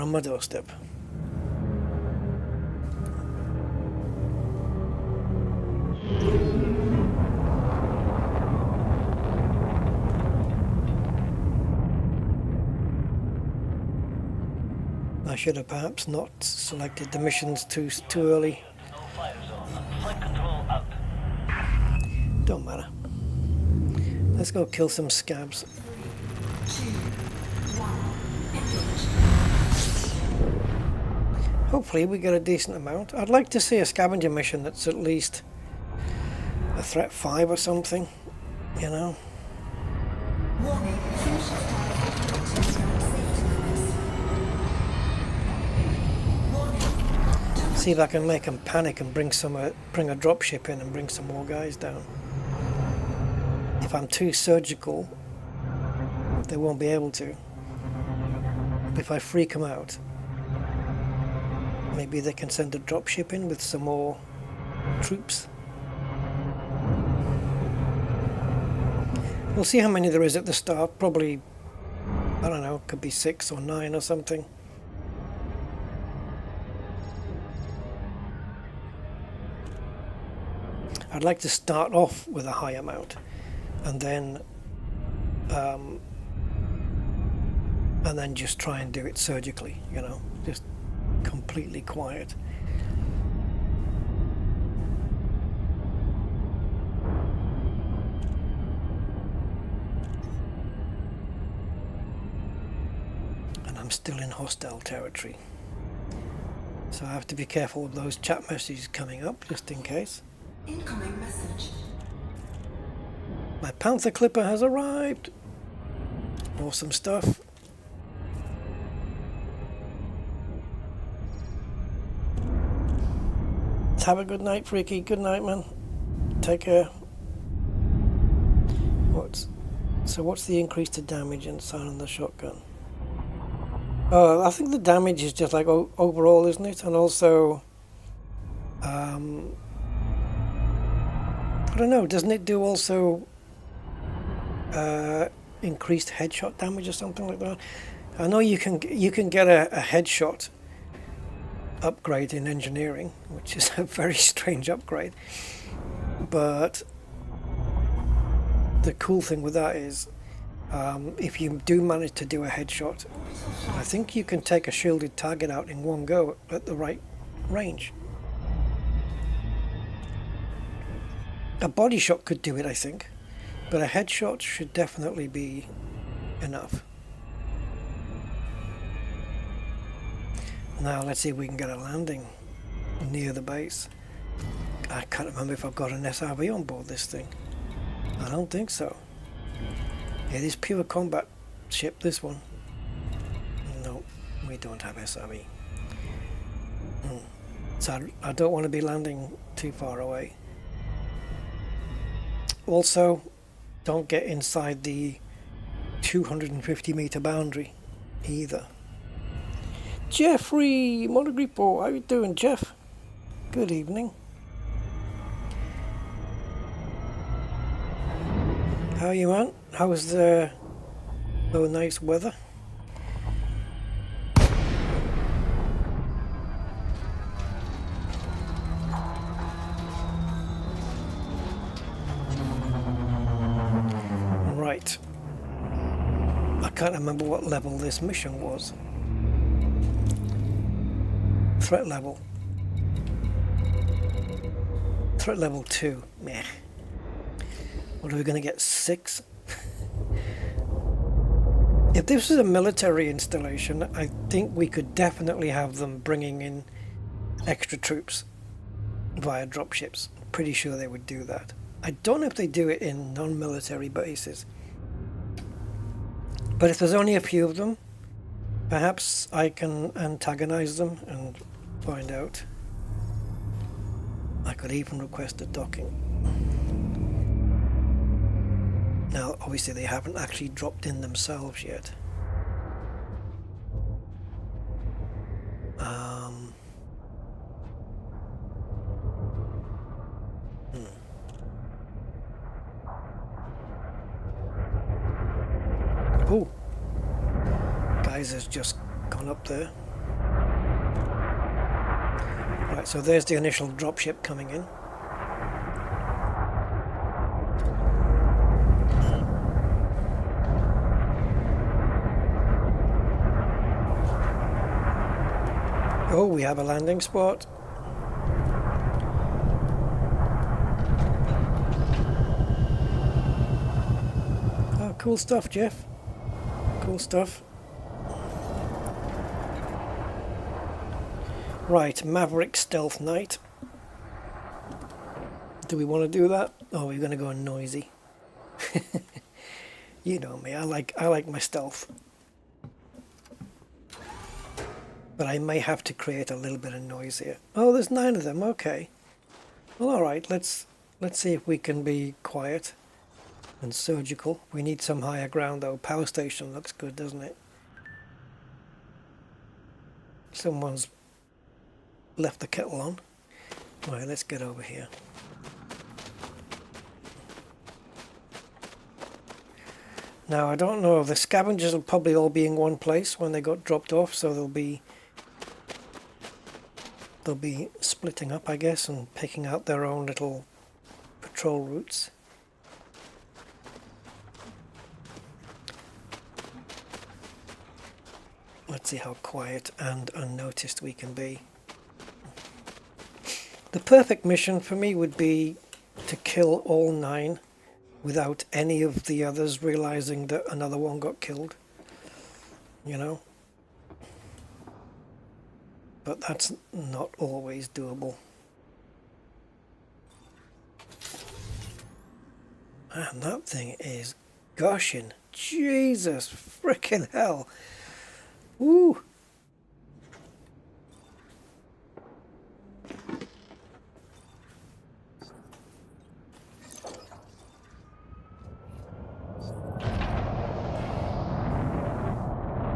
on my doorstep. I should have perhaps not selected the missions too early. Don't matter. Let's go kill some scabs. Hopefully we get a decent amount. I'd like to see a scavenger mission that's at least a threat 5 or something, you know. See if I can make them panic and bring a dropship in and bring some more guys down. If I'm too surgical, they won't be able to. If I freak them out, maybe they can send a dropship in with some more troops. We'll see how many there is at the start. Probably, I don't know, could be 6 or 9 or something. I'd like to start off with a high amount and then just try and do it surgically, you know, just completely quiet. And I'm still in hostile territory, so I have to be careful with those chat messages coming up just in case. Incoming message. My Panther Clipper has arrived. Awesome stuff. Have a good night, Freaky. Good night, man. Take care. What's the increase to damage and sound on the shotgun? I think the damage is just like overall, isn't it? And also, I don't know. Doesn't it do also increased headshot damage or something like that? I know you can get a headshot upgrade in engineering, which is a very strange upgrade. But the cool thing with that is, if you do manage to do a headshot, I think you can take a shielded target out in one go at the right range. A body shot could do it, I think, but a headshot should definitely be enough. Now let's see if we can get a landing near the base. I can't remember if I've got an SRV on board this thing. I don't think so. It is pure combat ship, this one. No, we don't have SRV. So I don't want to be landing too far away. Also, don't get inside the 250 meter boundary either. Jeffrey Monogripo, how you doing, Jeff? Good evening. How are you, man? How was the nice weather? Right. I can't remember what level this mission was. Threat level. Threat level 2. Meh. What are we going to get? 6? If this was a military installation, I think we could definitely have them bringing in extra troops via dropships. Pretty sure they would do that. I don't know if they do it in non-military bases. But if there's only a few of them, perhaps I can antagonize them and find out. I could even request a docking. Now, obviously they haven't actually dropped in themselves yet. Oh, guys has just gone up there. Right, so there's the initial dropship coming in. Oh, we have a landing spot. Oh, cool stuff, Jeff. Cool stuff. Right, Maverick Stealth Night. Do we want to do that? Oh, we're going to go noisy. You know me, I like my stealth. But I may have to create a little bit of noise here. Oh, there's 9 of them, okay. Well, alright, let's see if we can be quiet and surgical. We need some higher ground though. Power station looks good, doesn't it? Someone's left the kettle on. Alright, let's get over here. Now, I don't know, the scavengers will probably all be in one place when they got dropped off, so they'll be splitting up, I guess, and picking out their own little patrol routes. Let's see how quiet and unnoticed we can be. The perfect mission for me would be to kill all 9 without any of the others realizing that another one got killed. You know? But that's not always doable. Man, that thing is gushing. Jesus frickin' hell. Woo!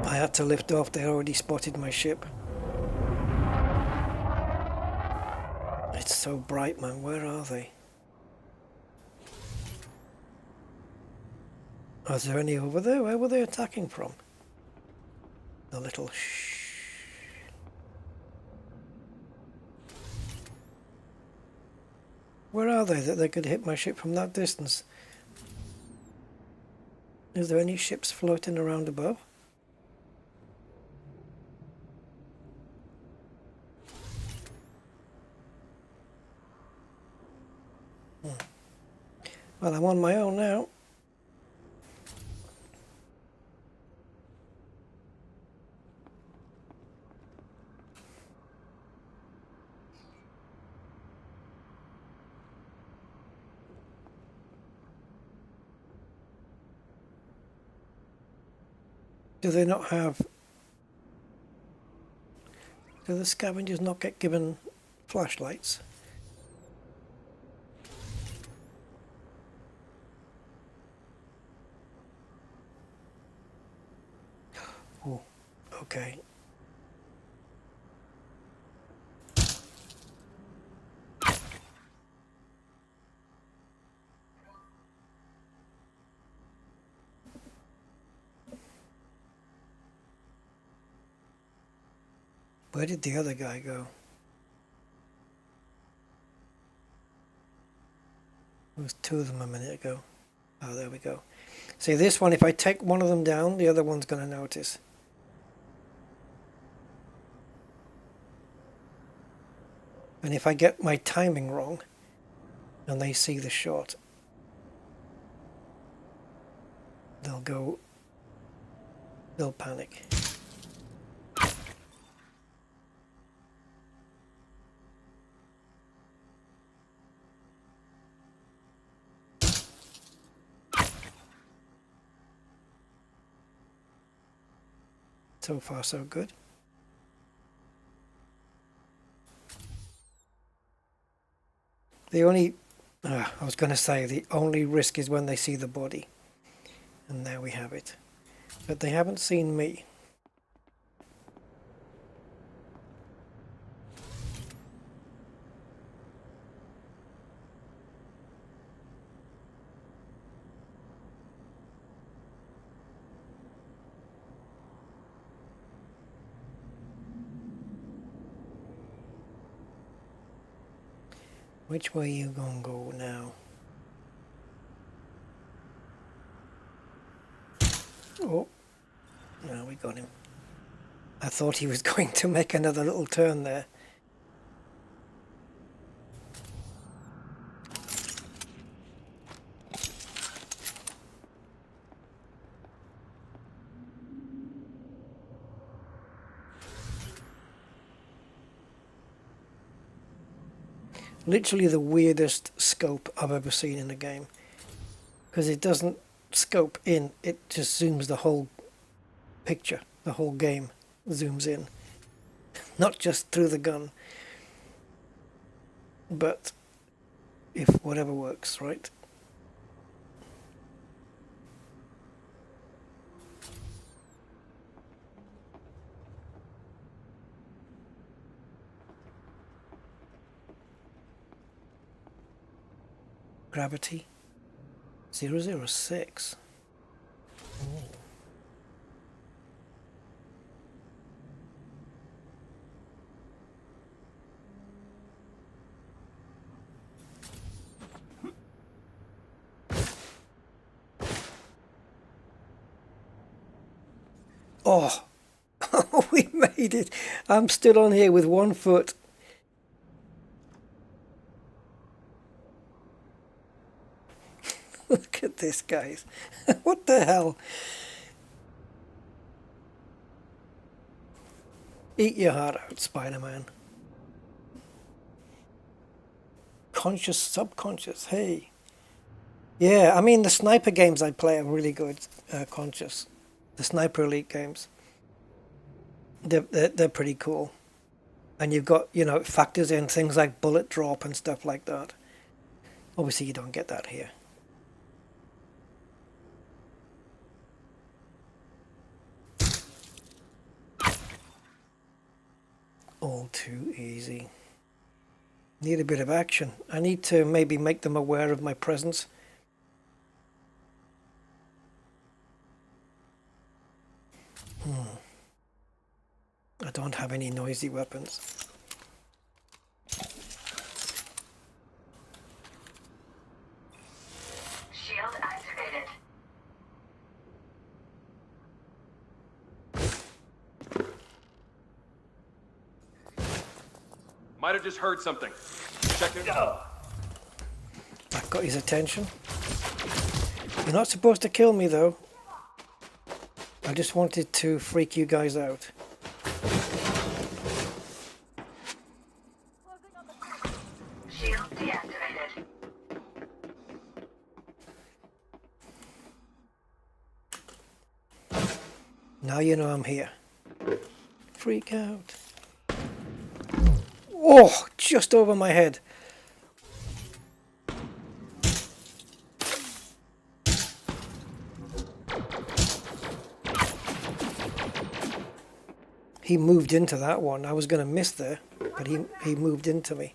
I had to lift off, they already spotted my ship. It's so bright, man. Where are they? Is there any over there? Where were they attacking from? The little shh. Where are they that they could hit my ship from that distance? Is there any ships floating around above? Well, I'm on my own now. Do they not have... Do the scavengers not get given flashlights? Oh, okay. Where did the other guy go? There was 2 of them a minute ago. Oh, there we go. See, this one, if I take one of them down, the other one's going to notice. And if I get my timing wrong, and they see the shot, they'll panic. So far, so good. The only, I was going to say, the only risk is when they see the body. And there we have it. But they haven't seen me. Which way you gonna go now? Oh, no, we got him. I thought he was going to make another little turn there. Literally the weirdest scope I've ever seen in a game, because it doesn't scope in, it just zooms the whole picture, the whole game zooms in, not just through the gun, but if whatever works, right? Gravity 006. Ooh. Oh, we made it. I'm still on here with 1 foot. Look at this, guys. What the hell? Eat your heart out, Spider-Man. Conscious, subconscious, hey. Yeah, I mean, the sniper games I play are really good, conscious. The Sniper Elite games. They're pretty cool. And you've got, you know, it factors in things like bullet drop and stuff like that. Obviously, you don't get that here. All too easy. Need a bit of action. I need to maybe make them aware of my presence. I don't have any noisy weapons. Shield activated. Might have just heard something. Check it out. I've got his attention. You're not supposed to kill me, though. I just wanted to freak you guys out. Shield deactivated. Now you know I'm here. Freak out. Oh, just over my head. He moved into that one. I was going to miss there, but he moved into me.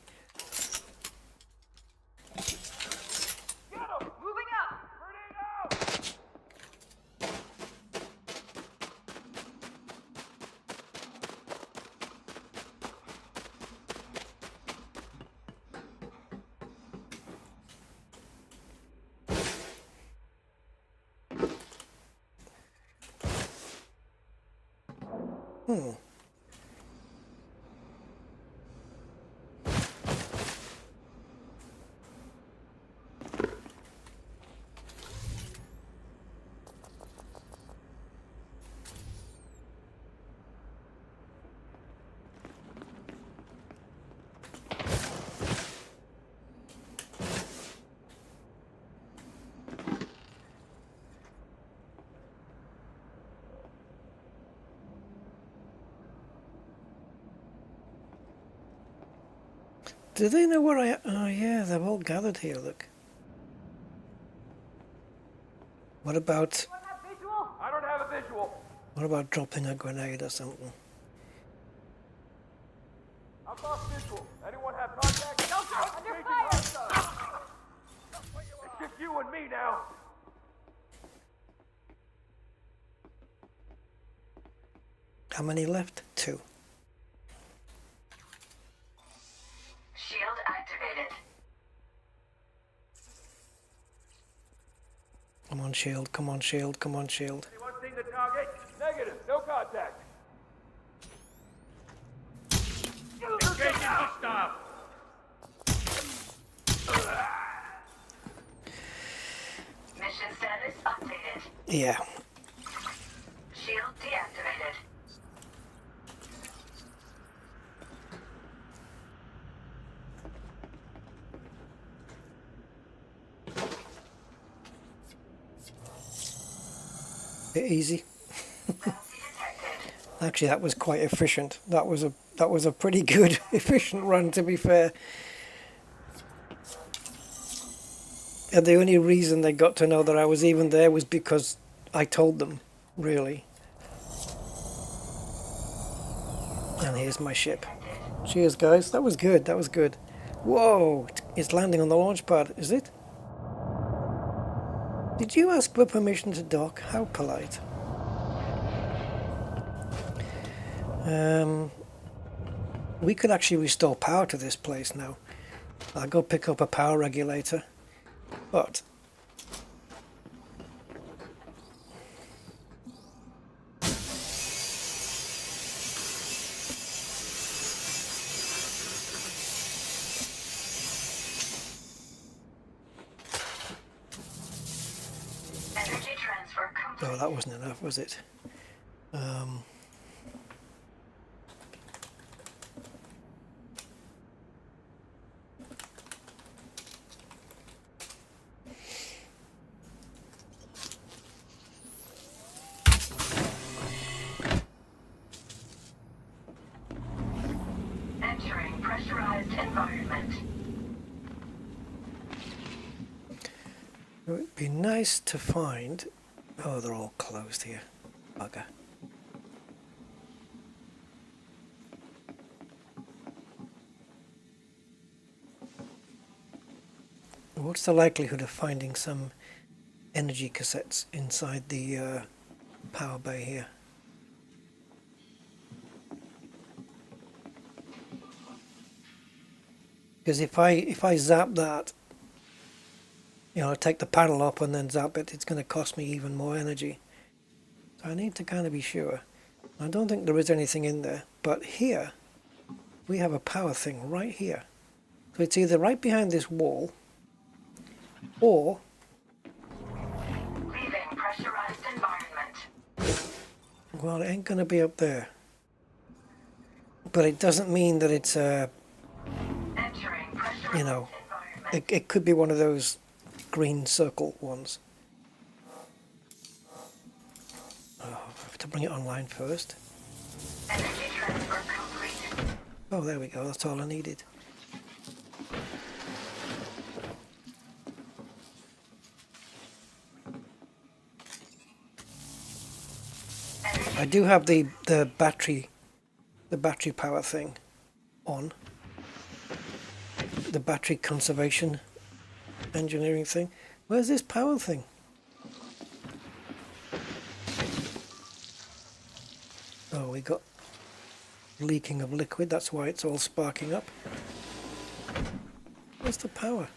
Do they know where I... Oh yeah, they've all gathered here, look. What about... I don't have a visual. What about dropping a grenade or something? I've lost visual. Anyone have contact? No, sir! Under fire! It's just you and me now. How many left? 2. Shield activated. Come on, shield, come on, shield, come on, shield. Anyone seen the target? Negative. No contact. Engaging hostile. Mission status updated. Yeah. Shield deactivated. Bit easy. Detected. Actually, that was quite efficient. That was a pretty good, efficient run, to be fair. And the only reason they got to know that I was even there was because I told them, really. And here's my ship. Cheers, guys. That was good. That was good. Whoa! It's landing on the launch pad, is it? Did you ask for permission to dock? How polite. We could actually restore power to this place now. I'll go pick up a power regulator. But Energy transfer complete. oh, that wasn't enough, was it? Entering pressurized environment. It would be nice to find... Oh, they're all closed here. Bugger. What's the likelihood of finding some energy cassettes inside the power bay here? Because if I zap that, you know, take the panel up and then zap it, it's going to cost me even more energy. So I need to kind of be sure. I don't think there is anything in there, but here we have a power thing right here. So it's either right behind this wall, or Leaving pressurized environment. well, it ain't going to be up there. But it doesn't mean that it's Entering pressurized you know, environment. it could be one of those green circle ones. Oh, I have to bring it online first. Energy transfer complete. Oh, there we go. That's all I needed. I do have the battery power thing on. The battery conservation engineering thing. Where's this power thing? Oh, we got leaking of liquid. That's why it's all sparking up. Where's the power?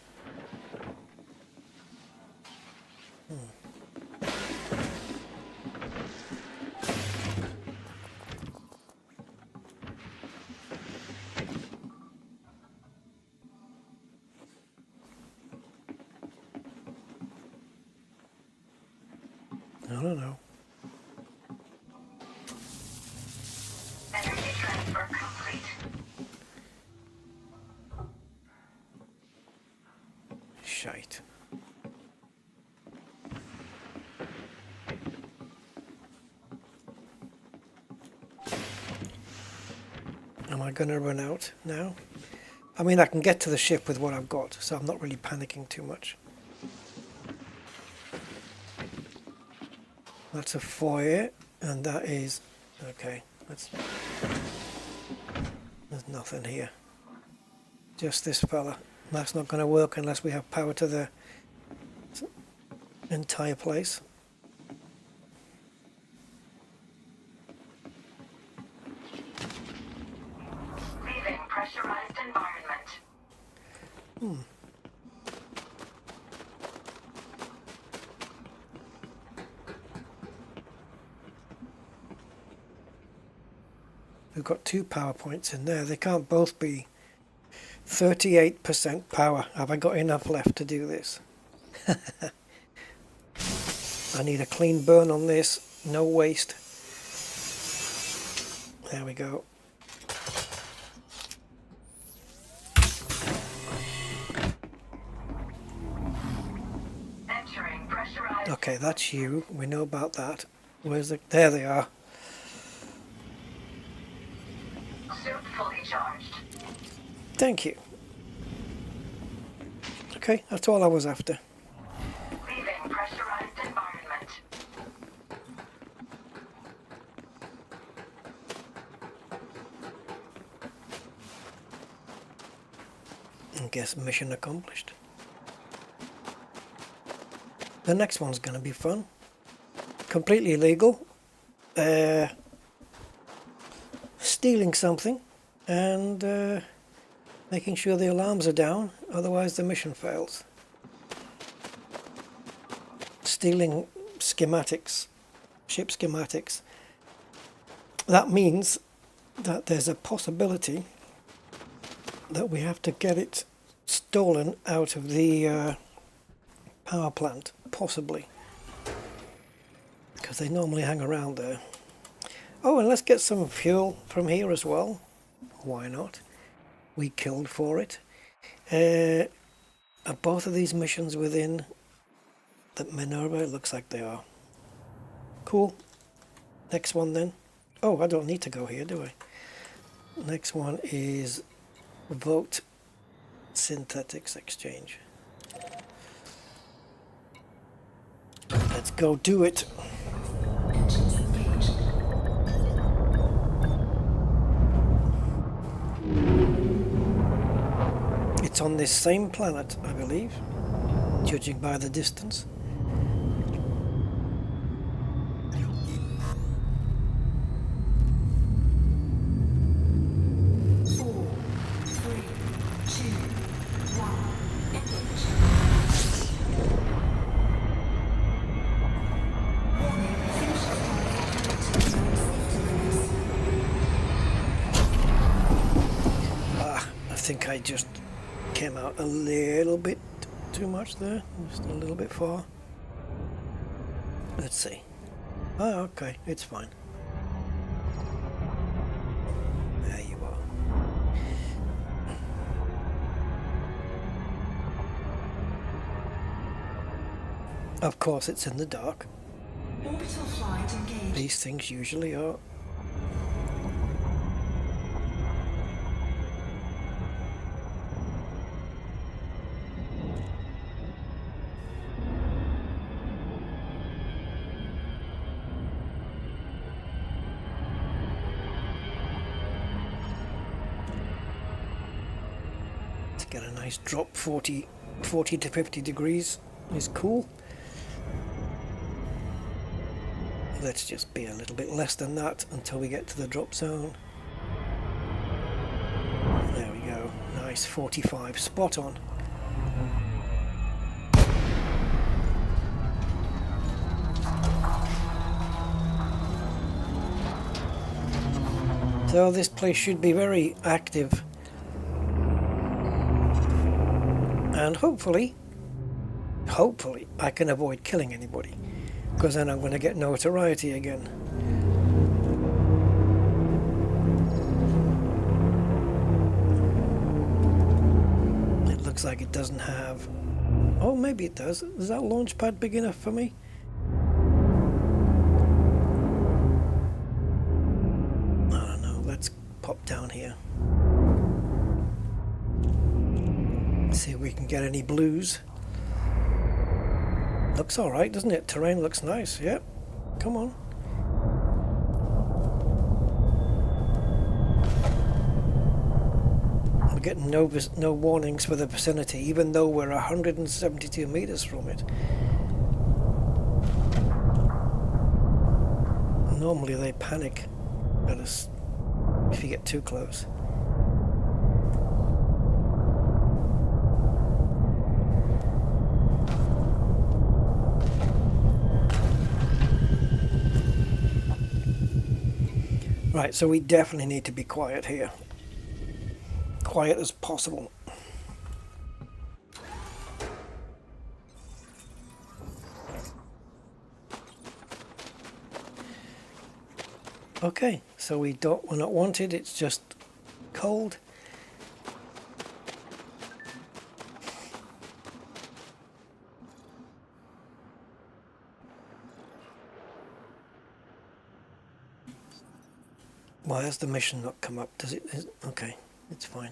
I don't know. Energy transfer complete. Shite. Am I going to run out now? I mean, I can get to the ship with what I've got, so I'm not really panicking too much. That's a foyer, and that is... Okay, there's nothing here. Just this fella. That's not going to work unless we have power to the entire place. Leaving pressurized environment. We've got 2 power points in there. They can't both be 38% power. Have I got enough left to do this? I need a clean burn on this. No waste. There we go. Entering pressurized. Okay, that's you. We know about that. Where's the... There they are. Suit fully charged. Thank you. Okay, that's all I was after. Leaving pressurized environment. I guess mission accomplished. The next one's going to be fun. Completely legal. Stealing something and making sure the alarms are down, otherwise the mission fails. Stealing schematics, ship schematics. That means that there's a possibility that we have to get it stolen out of the power plant, possibly, because they normally hang around there. Oh, and let's get some fuel from here as well. Why not? We killed for it. Are both of these missions within the Minerva? It looks like they are. Cool. Next one then. Oh, I don't need to go here, do I? Next one is Vote Synthetics Exchange. Let's go do it. It's on this same planet, I believe, judging by the distance. I think I just came out a little bit too much there, just a little bit far. Let's see. Oh, okay, it's fine. There you are. Of course, it's in the dark. Orbital flight engaged. These things usually are. Get a nice drop. 40 to 50 degrees is cool. Let's just be a little bit less than that until we get to the drop zone. There we go. Nice 45, spot on. So this place should be very active. And hopefully I can avoid killing anybody, because then I'm going to get notoriety again. It looks like it doesn't have... Oh, maybe it does. Is that launch pad big enough for me? I don't know. Let's pop down here. See if we can get any blues. Looks alright, doesn't it? Terrain looks nice. Yep. Come on. We're getting no warnings for the vicinity, even though we're 172 meters from it. Normally they panic at us if you get too close. Right, so we definitely need to be quiet here. Quiet as possible. Okay, so we're not wanted, it's just cold. Why has the mission not come up? Does it? Okay, it's fine.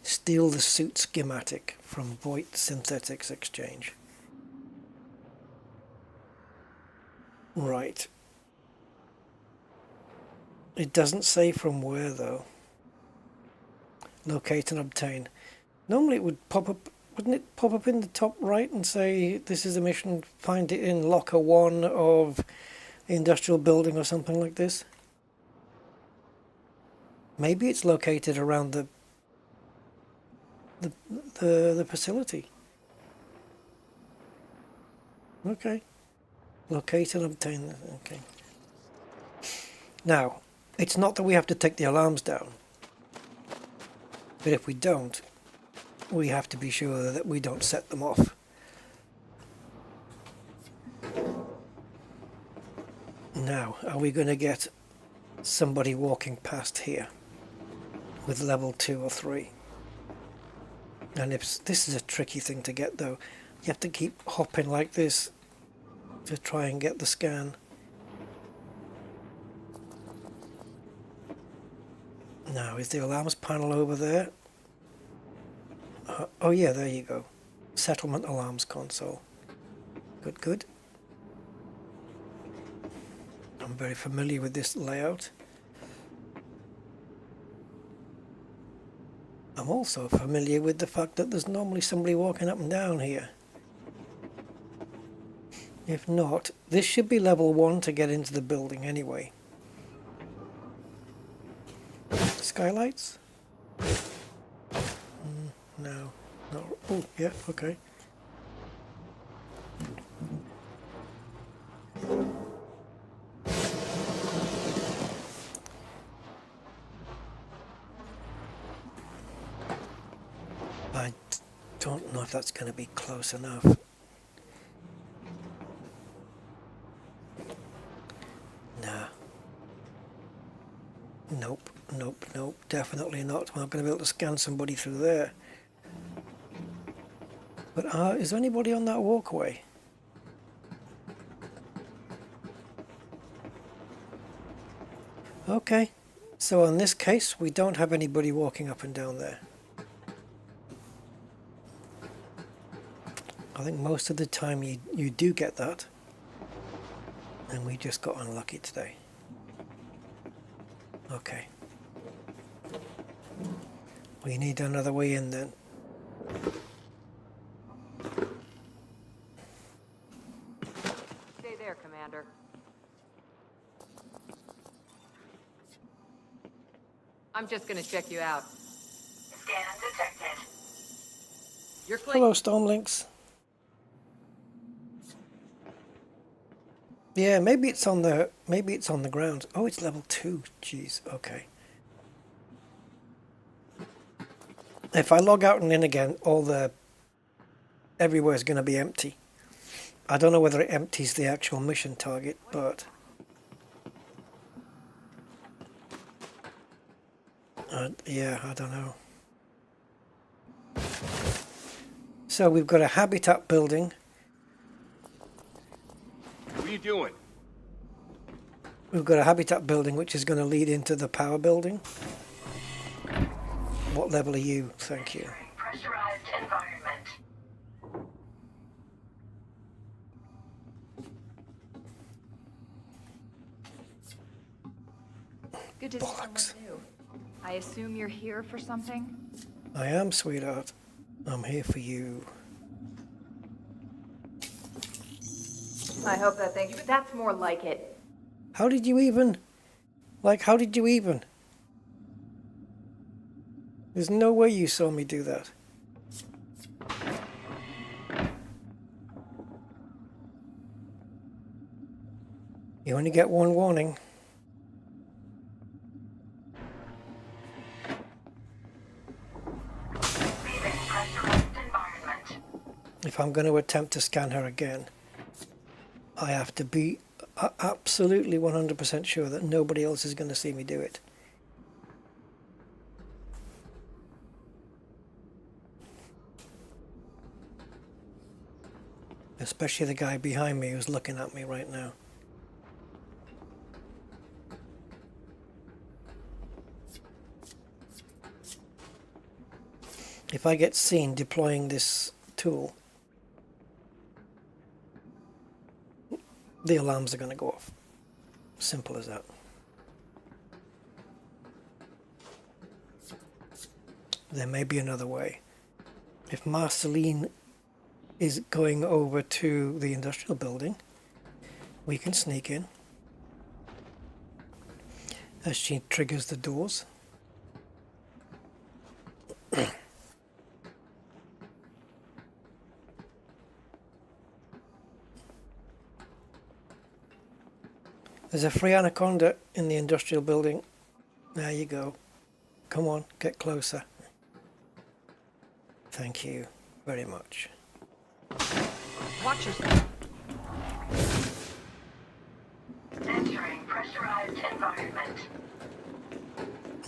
Steal the suit schematic from Voight Synthetics Exchange. Right. It doesn't say from where though. Locate and obtain. Normally it would pop up, wouldn't it pop up in the top right and say this is a mission, find it in locker 1 of the industrial building or something like this? Maybe it's located around the facility. Okay. Locate and obtain. Okay. Now, it's not that we have to take the alarms down. But if we don't, we have to be sure that we don't set them off. Now, are we going to get somebody walking past here with level 2 or 3? And if this is a tricky thing to get though, you have to keep hopping like this to try and get the scan. Now, is the alarms panel over there? Oh yeah, there you go. Settlement alarms console. Good, good. I'm very familiar with this layout. I'm also familiar with the fact that there's normally somebody walking up and down here. If not, this should be level 1 to get into the building anyway. Skylights? No. No. Oh, yeah, okay. I don't know if that's going to be close enough. Nah. Nope, nope, nope, definitely not. We're not going to be able to scan somebody through there. But is there anybody on that walkway? Okay, so in this case, we don't have anybody walking up and down there. I think most of the time you do get that. And we just got unlucky today. Okay. We need another way in then. Stay there, Commander. I'm just gonna check you out. Scan detected. You're clean. Hello, Stormlinks. Yeah, maybe it's on the ground. Oh, it's level 2. Jeez. Okay. If I log out and in again, everywhere's going to be empty. I don't know whether it empties the actual mission target, but yeah, I don't know. So we've got a habitat building. What are you doing? We've got a habitat building which is going to lead into the power building. What level are you? Thank you. Pressurized environment. Good to see Bollocks. someone new. I assume you're here for something? I am, sweetheart. I'm here for you. I hope that thank you, but that's more like it. How did you even? Like, how did you even? There's no way you saw me do that. You only get one warning. Leaving pressurized environment. If I'm going to attempt to scan her again, I have to be absolutely 100% sure that nobody else is going to see me do it. Especially the guy behind me who's looking at me right now. If I get seen deploying this tool, the alarms are going to go off. Simple as that. There may be another way. If Marceline is going over to the industrial building, we can sneak in as she triggers the doors. There's a free anaconda in the industrial building. There you go. Come on, get closer. Thank you very much. Watch yourself. Entering pressurized environment.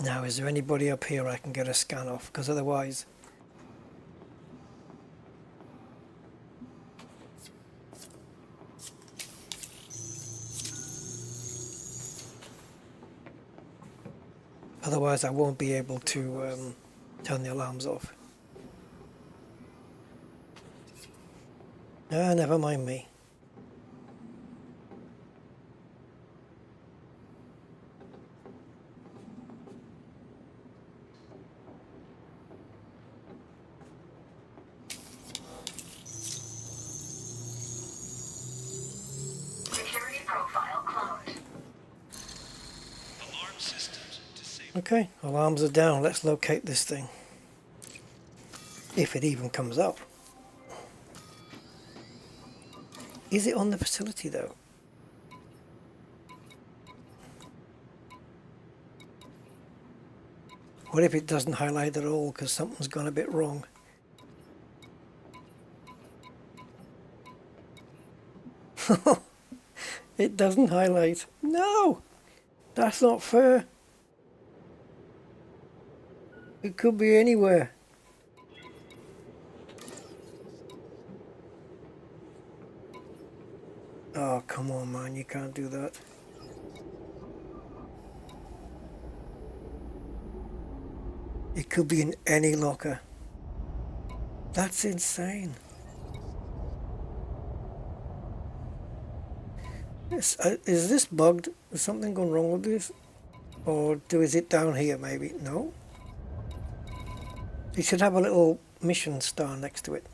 Now, is there anybody up here I can get a scan off? Because otherwise... Otherwise I won't be able to turn the alarms off. Ah, never mind me. Security profile cloned. Okay, alarms are down. Let's locate this thing. If it even comes up. Is it on the facility though? What if it doesn't highlight at all because something's gone a bit wrong? It doesn't highlight. No! That's not fair. It could be anywhere. Oh, come on, man. You can't do that. It could be in any locker. That's insane. Is this bugged? Is something gone wrong with this? Or is it down here maybe? No? It should have a little mission star next to it.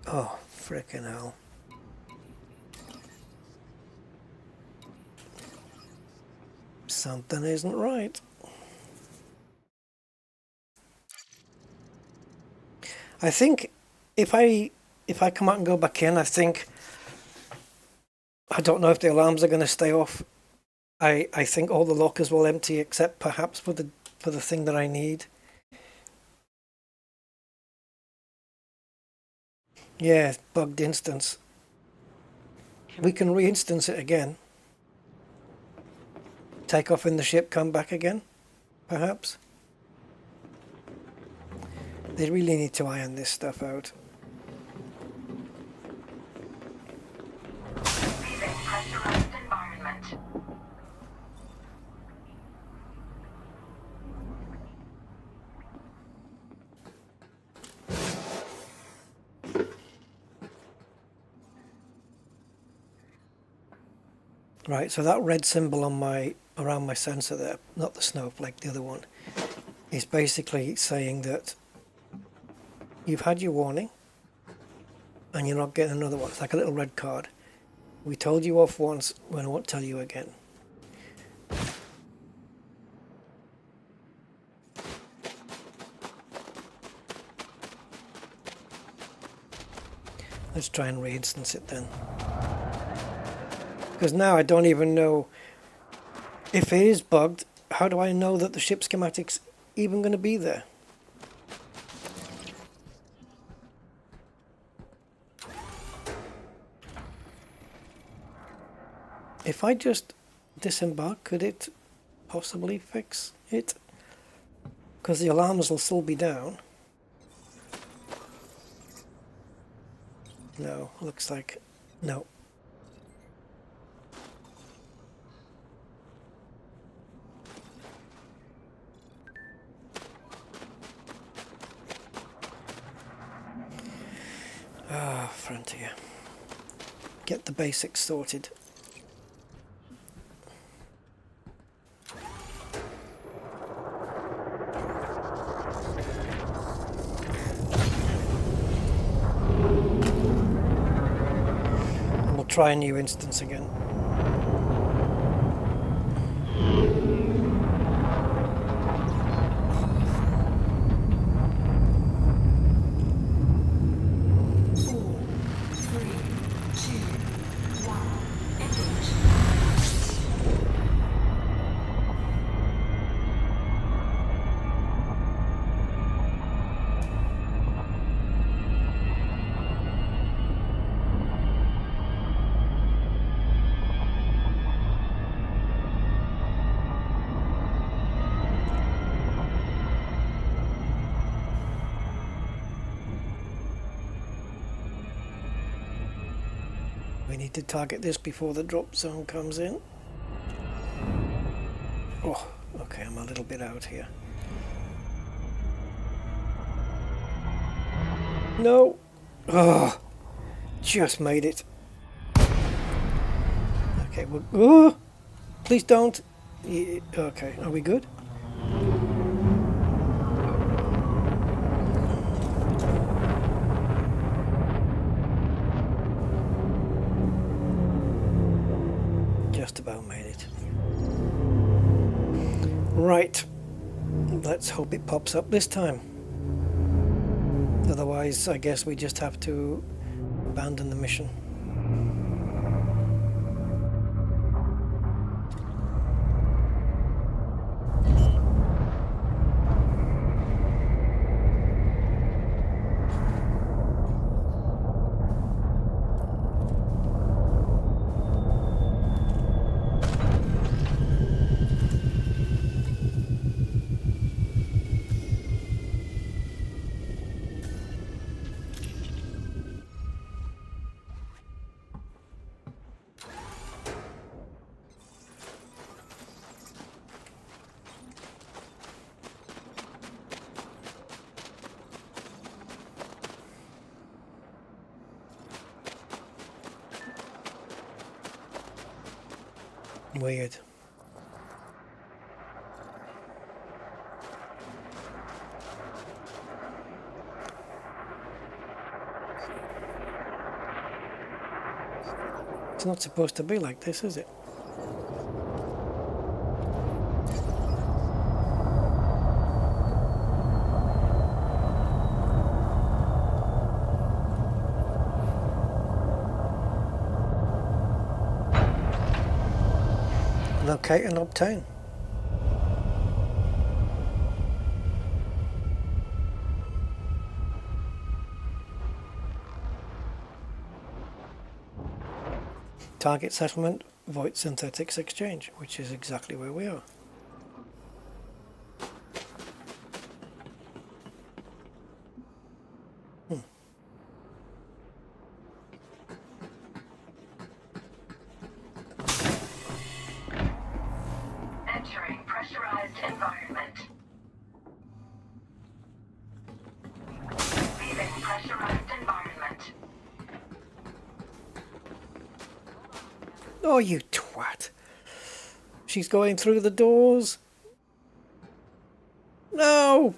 Oh, frickin' hell. Something isn't right. I think if I come out and go back in, I don't know if the alarms are going to stay off. I think all the lockers will empty except perhaps for the thing that I need. Yeah, bugged instance. We can re-instance it again. Take off in the ship, come back again, perhaps. They really need to iron this stuff out. Leaving pressurized environment. Right, so that red symbol on around my sensor there, not the snowflake, the other one, is basically saying that you've had your warning and you're not getting another one. It's like a little red card. We told you off once, we won't tell you again. Let's try and re-instance it then. Because now I don't even know if it is bugged. How do I know that the ship schematic's even going to be there? If I just disembark, could it possibly fix it? Because the alarms will still be down. No, looks like no. Ah, Frontier. Get the basics sorted. We'll try a new instance again. We need to target this before the drop zone comes in. Oh, okay, I'm a little bit out here. No! Oh, just made it. Okay, well, oh, please don't. Yeah, okay, are we good? Just about made it. Right. Let's hope it pops up this time. Otherwise, I guess we just have to abandon the mission. Weird. It's not supposed to be like this, is it? Locate and obtain. Target settlement, Void Synthetics Exchange, which is exactly where we are. Entering pressurized environment. Leaving pressurized environment. Oh, you twat. She's going through the doors. No!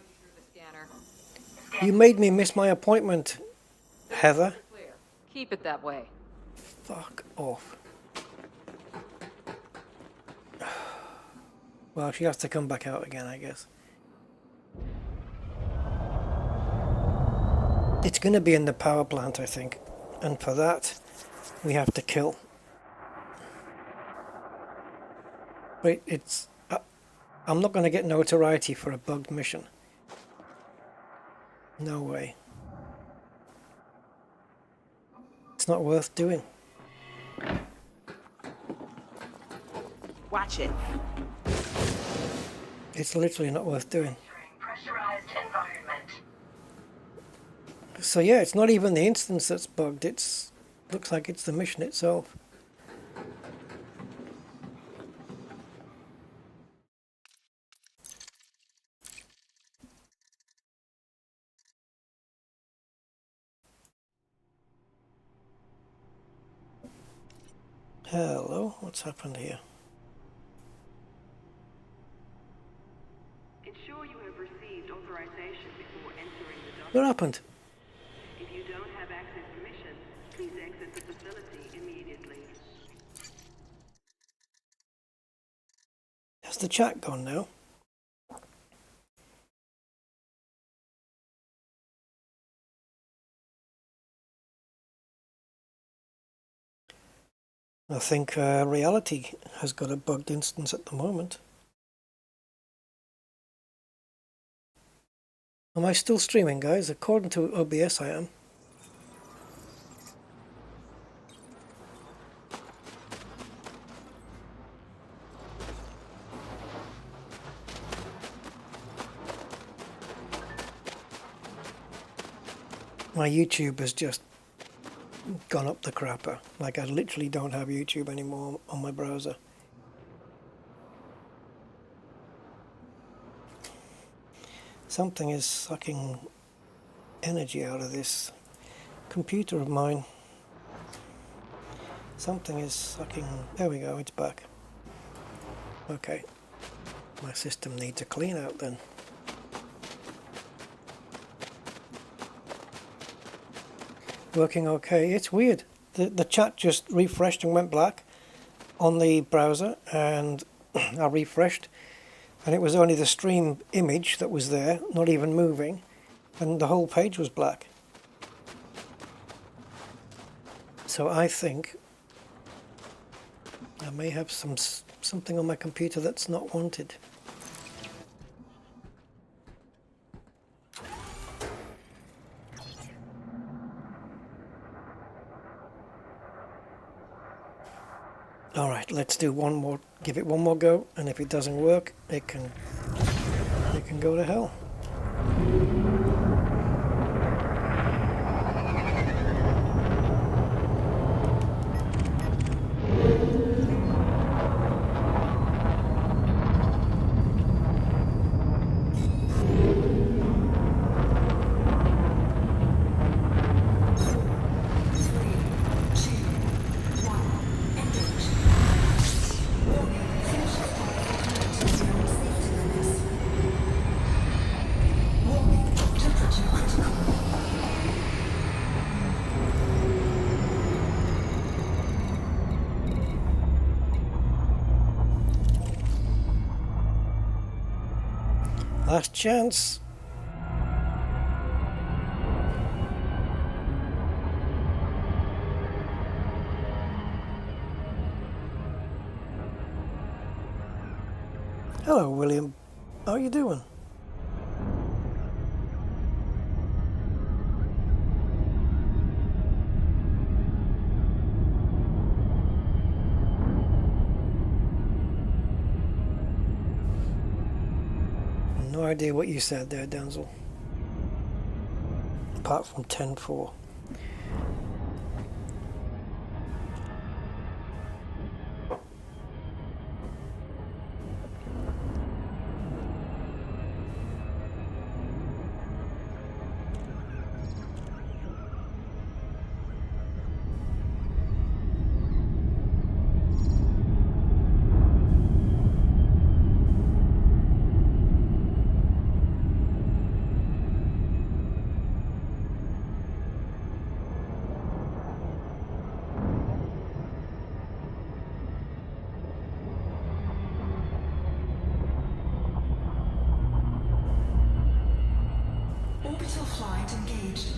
You made me miss my appointment, Heather. Keep it that way. Fuck off. Well, she has to come back out again, I guess. It's going to be in the power plant, I think. and for that we have to kill. Wait, it's... I'm not going to get notoriety for a bugged mission. No way. It's not worth doing. Watch it. It's literally not worth doing. Pressurized environment. So yeah, it's not even the instance that's bugged. It's looks like it's the mission itself. Hello, what's happened here? Ensure you have received authorization before entering the dock. What happened? If you don't have access permission, please exit the facility immediately. Has the chat gone now? I think Reality has got a bugged instance at the moment. Am I still streaming, guys? According to OBS, I am. My YouTube has just gone up the crapper. Like, I literally don't have YouTube anymore on my browser. Something is sucking energy out of this computer of mine. Something is sucking... There we go, it's back. Okay. My system needs a clean out then. Working okay. It's weird. The chat just refreshed and went black on the browser, and I refreshed, and it was only the stream image that was there, not even moving, and the whole page was black. So I think I may have something on my computer that's not wanted. Alright, let's do one more, give it one more go, and if it doesn't work, it can go to hell. Last chance. Hello, William. How are you doing? No idea what you said there, Denzel. Apart from 10-4. Orbital flight engaged.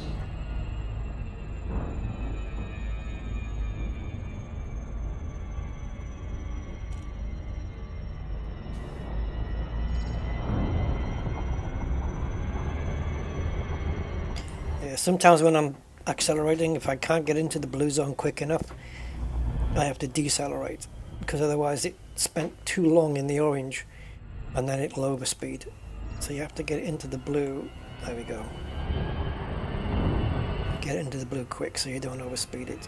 Yeah, sometimes when I'm accelerating, if I can't get into the blue zone quick enough, I have to decelerate, because otherwise it spent too long in the orange and then it'll overspeed. So you have to get it into the blue. There we go. Get it into the blue quick so you don't overspeed it.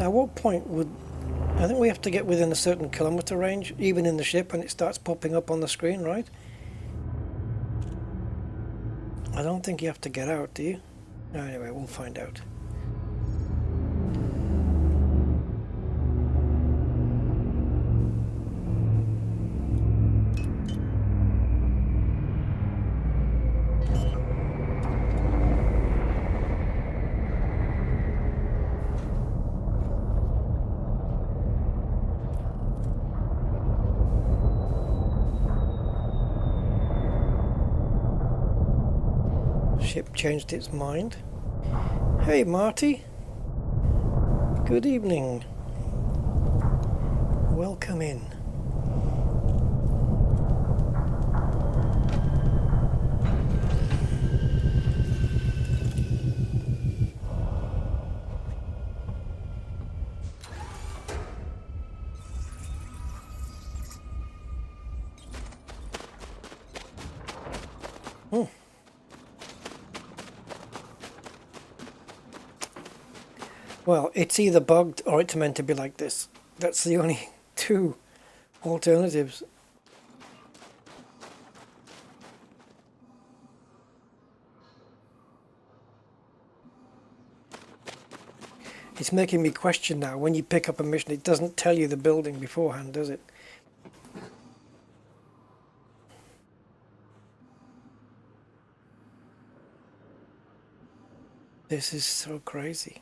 At what point would... I think we have to get within a certain kilometer range, even in the ship, and it starts popping up on the screen, right? I don't think you have to get out, do you? Anyway, we'll find out. Ship changed its mind. Hey Marty, good evening. Welcome in. Well, it's either bugged or it's meant to be like this. That's the only two alternatives. It's making me question now. When you pick up a mission, it doesn't tell you the building beforehand, does it? This is so crazy.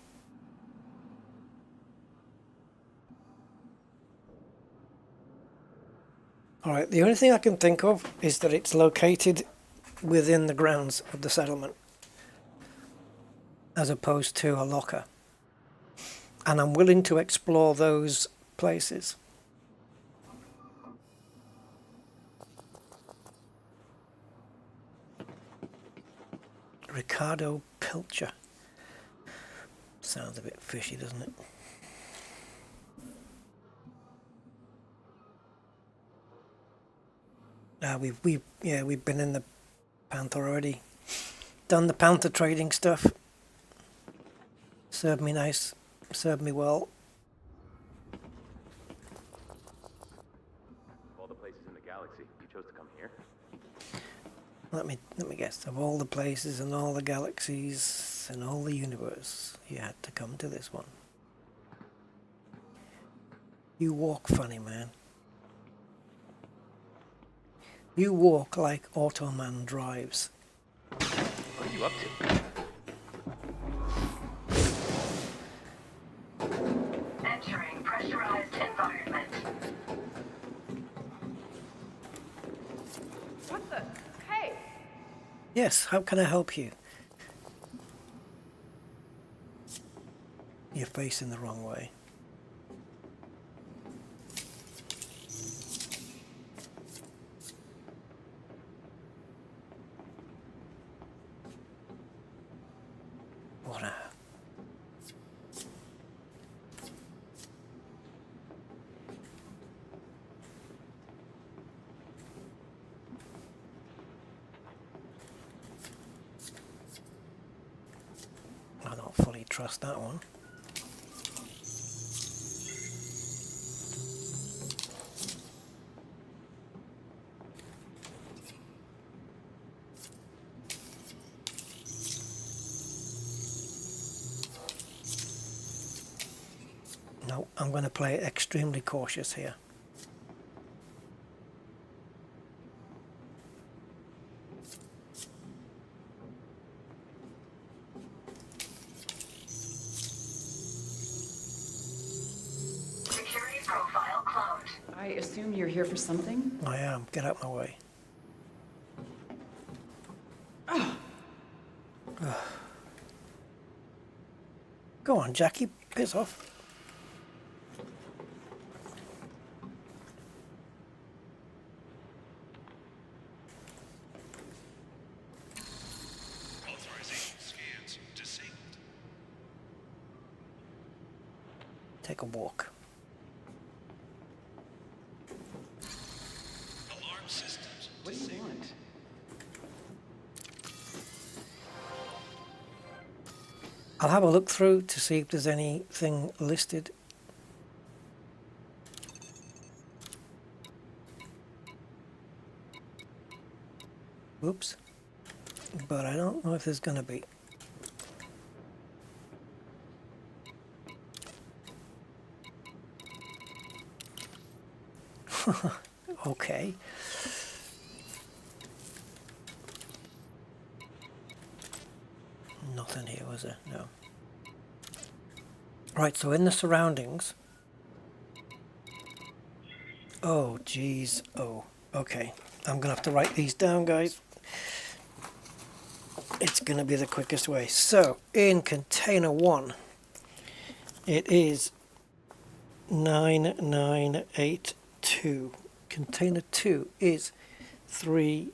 Alright, the only thing I can think of is that it's located within the grounds of the settlement, as opposed to a locker. And I'm willing to explore those places. Ricardo Pilcher. Sounds a bit fishy, doesn't it? We've been in the Panther already. Done the Panther trading stuff. Served me nice. Served me well. Of all the places in the galaxy, you chose to come here? Let me guess. Of all the places and all the galaxies and all the universe, you had to come to this one. You walk funny, man. You walk like Automan drives. What are you up to? Entering pressurized environment. What the? Hey! Yes, how can I help you? You're facing the wrong way. What a... I don't fully trust that one. No, I'm going to play it extremely cautious here. Security profile cloned. I assume you're here for something? I am. Get out my way. Go on, Jackie, piss off. Authorization scans disabled. Take a walk. Alarm systems What do you want? I'll have a look through to see if there's anything listed. Whoops. But I don't know if there's gonna be. Okay. Nothing here, was there? No. Right, so in the surroundings. Oh, geez. Oh, okay. I'm gonna have to write these down, guys. It's gonna be the quickest way. So, in container 1, it is 9982. Container 2 is 3.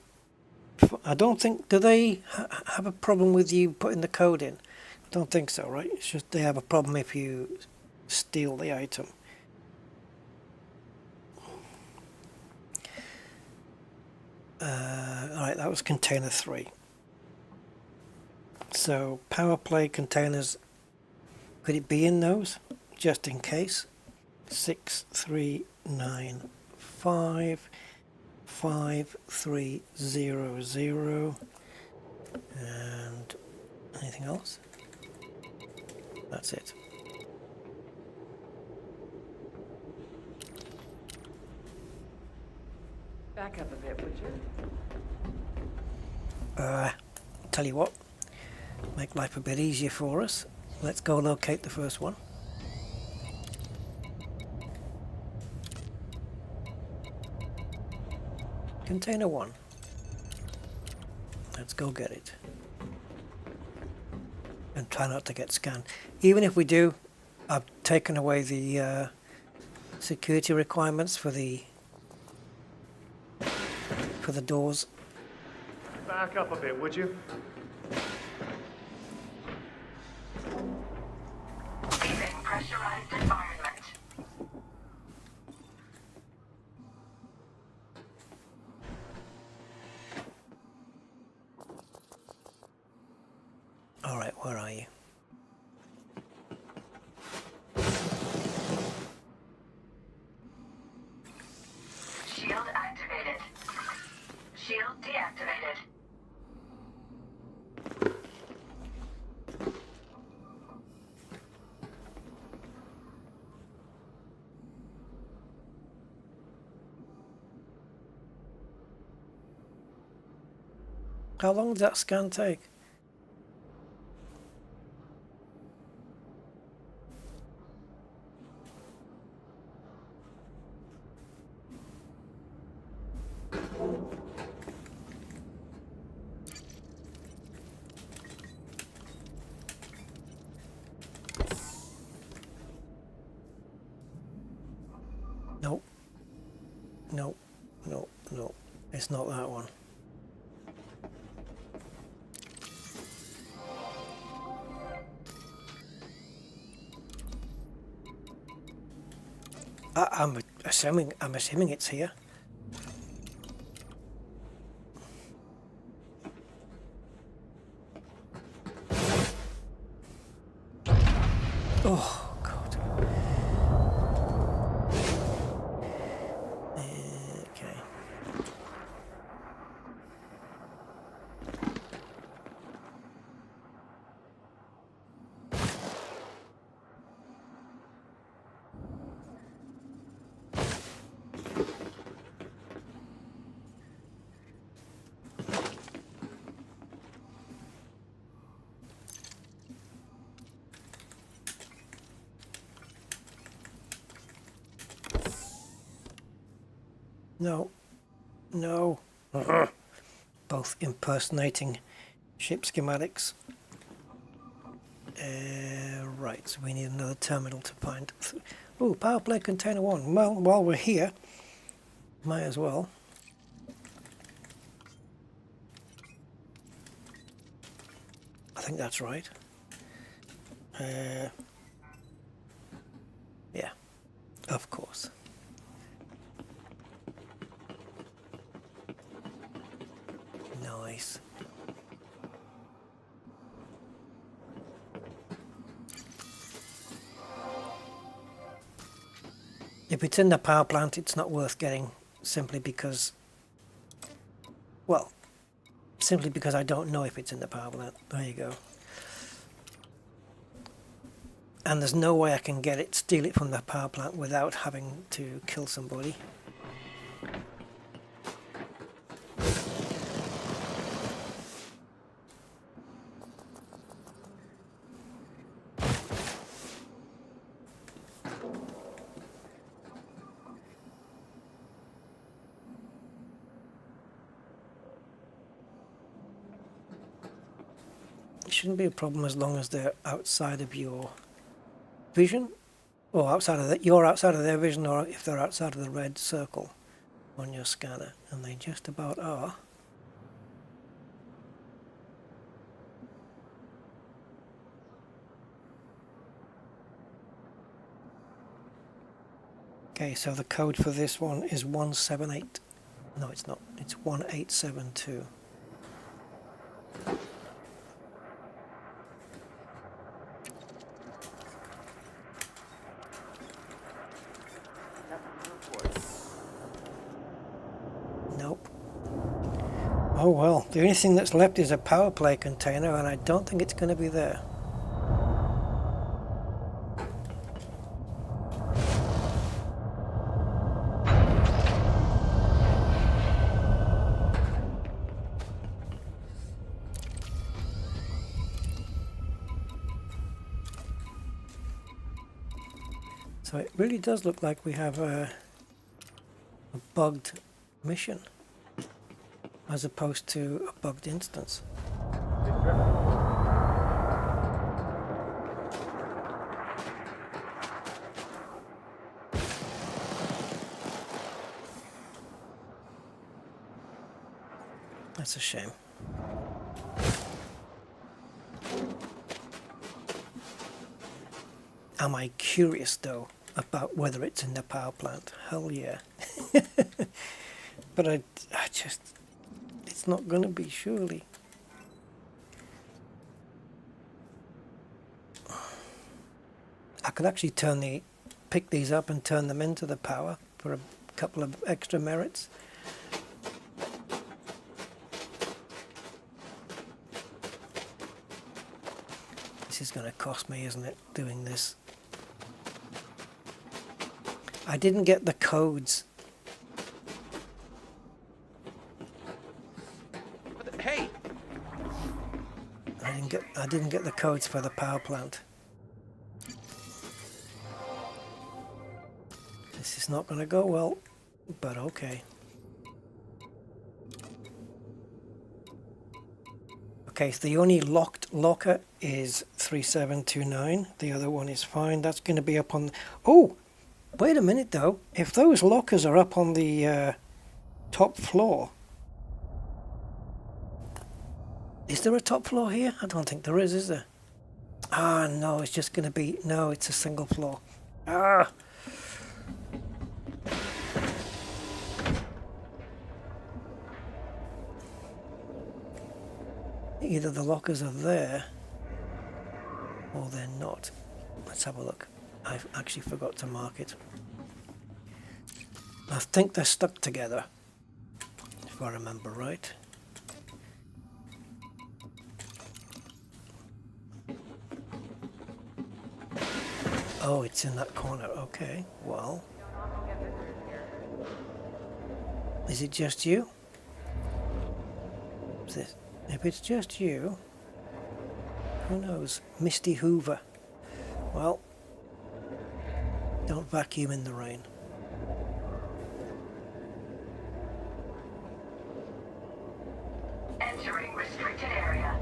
I don't think, do they have a problem with you putting the code in? I don't think so, right? It's just they have a problem if you steal the item. Alright, that was container 3. So, power play containers, could it be in those? Just in case. 6395 5300 and anything else? That's it. Back up a bit, would you? Tell you what, make life a bit easier for us. Let's go locate the first one. Container 1. Let's go get it. And try not to get scanned. Even if we do, I've taken away the security requirements for the doors. Back up a bit, would you? Leaving pressurized environment. All right, where are you? Shield activated. Shield deactivated. How long does that scan take? Nope. Nope. Nope. Nope. It's not that one. I'm assuming it's here. Oh God. Okay. No. No. Both impersonating Ship schematics. Right, so we need another terminal to find. Oh, power play container 1. Well, while we're here, might as well. I think that's right. Yeah, of course. Nice. If it's in the power plant, it's not worth getting, simply because, well, simply because I don't know if it's in the power plant. There you go. And there's no way I can get it, steal it from the power plant without having to kill somebody. Shouldn't be a problem as long as they're outside of your vision, or outside of that, you're outside of their vision, or if they're outside of the red circle on your scanner, and they just about are. Okay, so the code for this one is 178. No, it's not. It's 1872. Nope. Oh well, the only thing that's left is a power play container, and I don't think it's going to be there. So it really does look like we have a bugged mission as opposed to a bugged instance. That's a shame. Am I curious though about whether it's in the power plant? Hell yeah. But I just, it's not going to be, surely. I could actually pick these up and turn them into the power for a couple of extra merits. This is going to cost me, isn't it, doing this? I didn't get the codes. Hey! I didn't get the codes for the power plant. This is not going to go well, but okay. Okay, so the only locked locker is 3729. The other one is fine. That's going to be up on... Oh! Wait a minute though. If those lockers are up on the top floor... Is there a top floor here? I don't think there is there? Ah, no, it's just going to be... No, it's a single floor. Ah! Either the lockers are there, or they're not. Let's have a look. I actually forgot to mark it. I think they're stuck together, if I remember right. Oh, it's in that corner. Okay, well. Is it just you? If it's just you, who knows? Misty Hoover. Well, don't vacuum in the rain. Entering restricted area.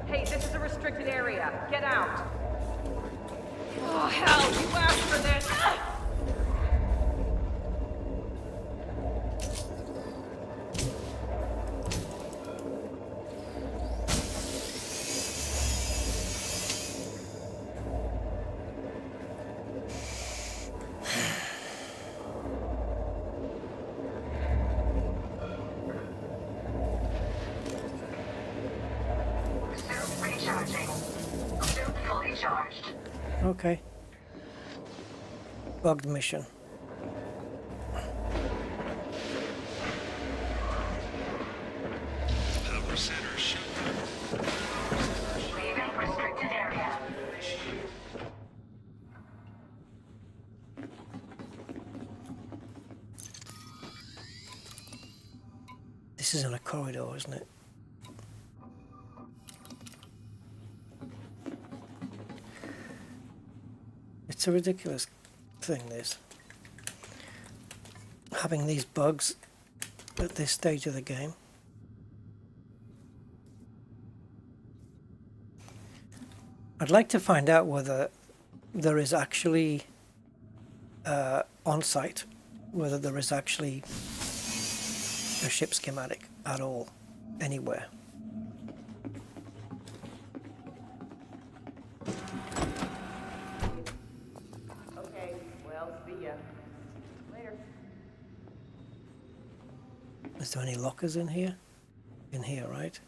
Hey, this is a restricted area. Get out. Oh, hell, you asked for this. Suit recharging. Suit fully charged. Okay. Bugged mission. Power center shut down. Leaving restricted area. This is in a corridor, isn't it? It's a ridiculous thing, this. Having these bugs at this stage of the game. I'd like to find out whether there is actually on-site, whether there is actually a ship schematic at all, anywhere. Okay, well, see ya. Later. Is there any lockers in here? In here, right?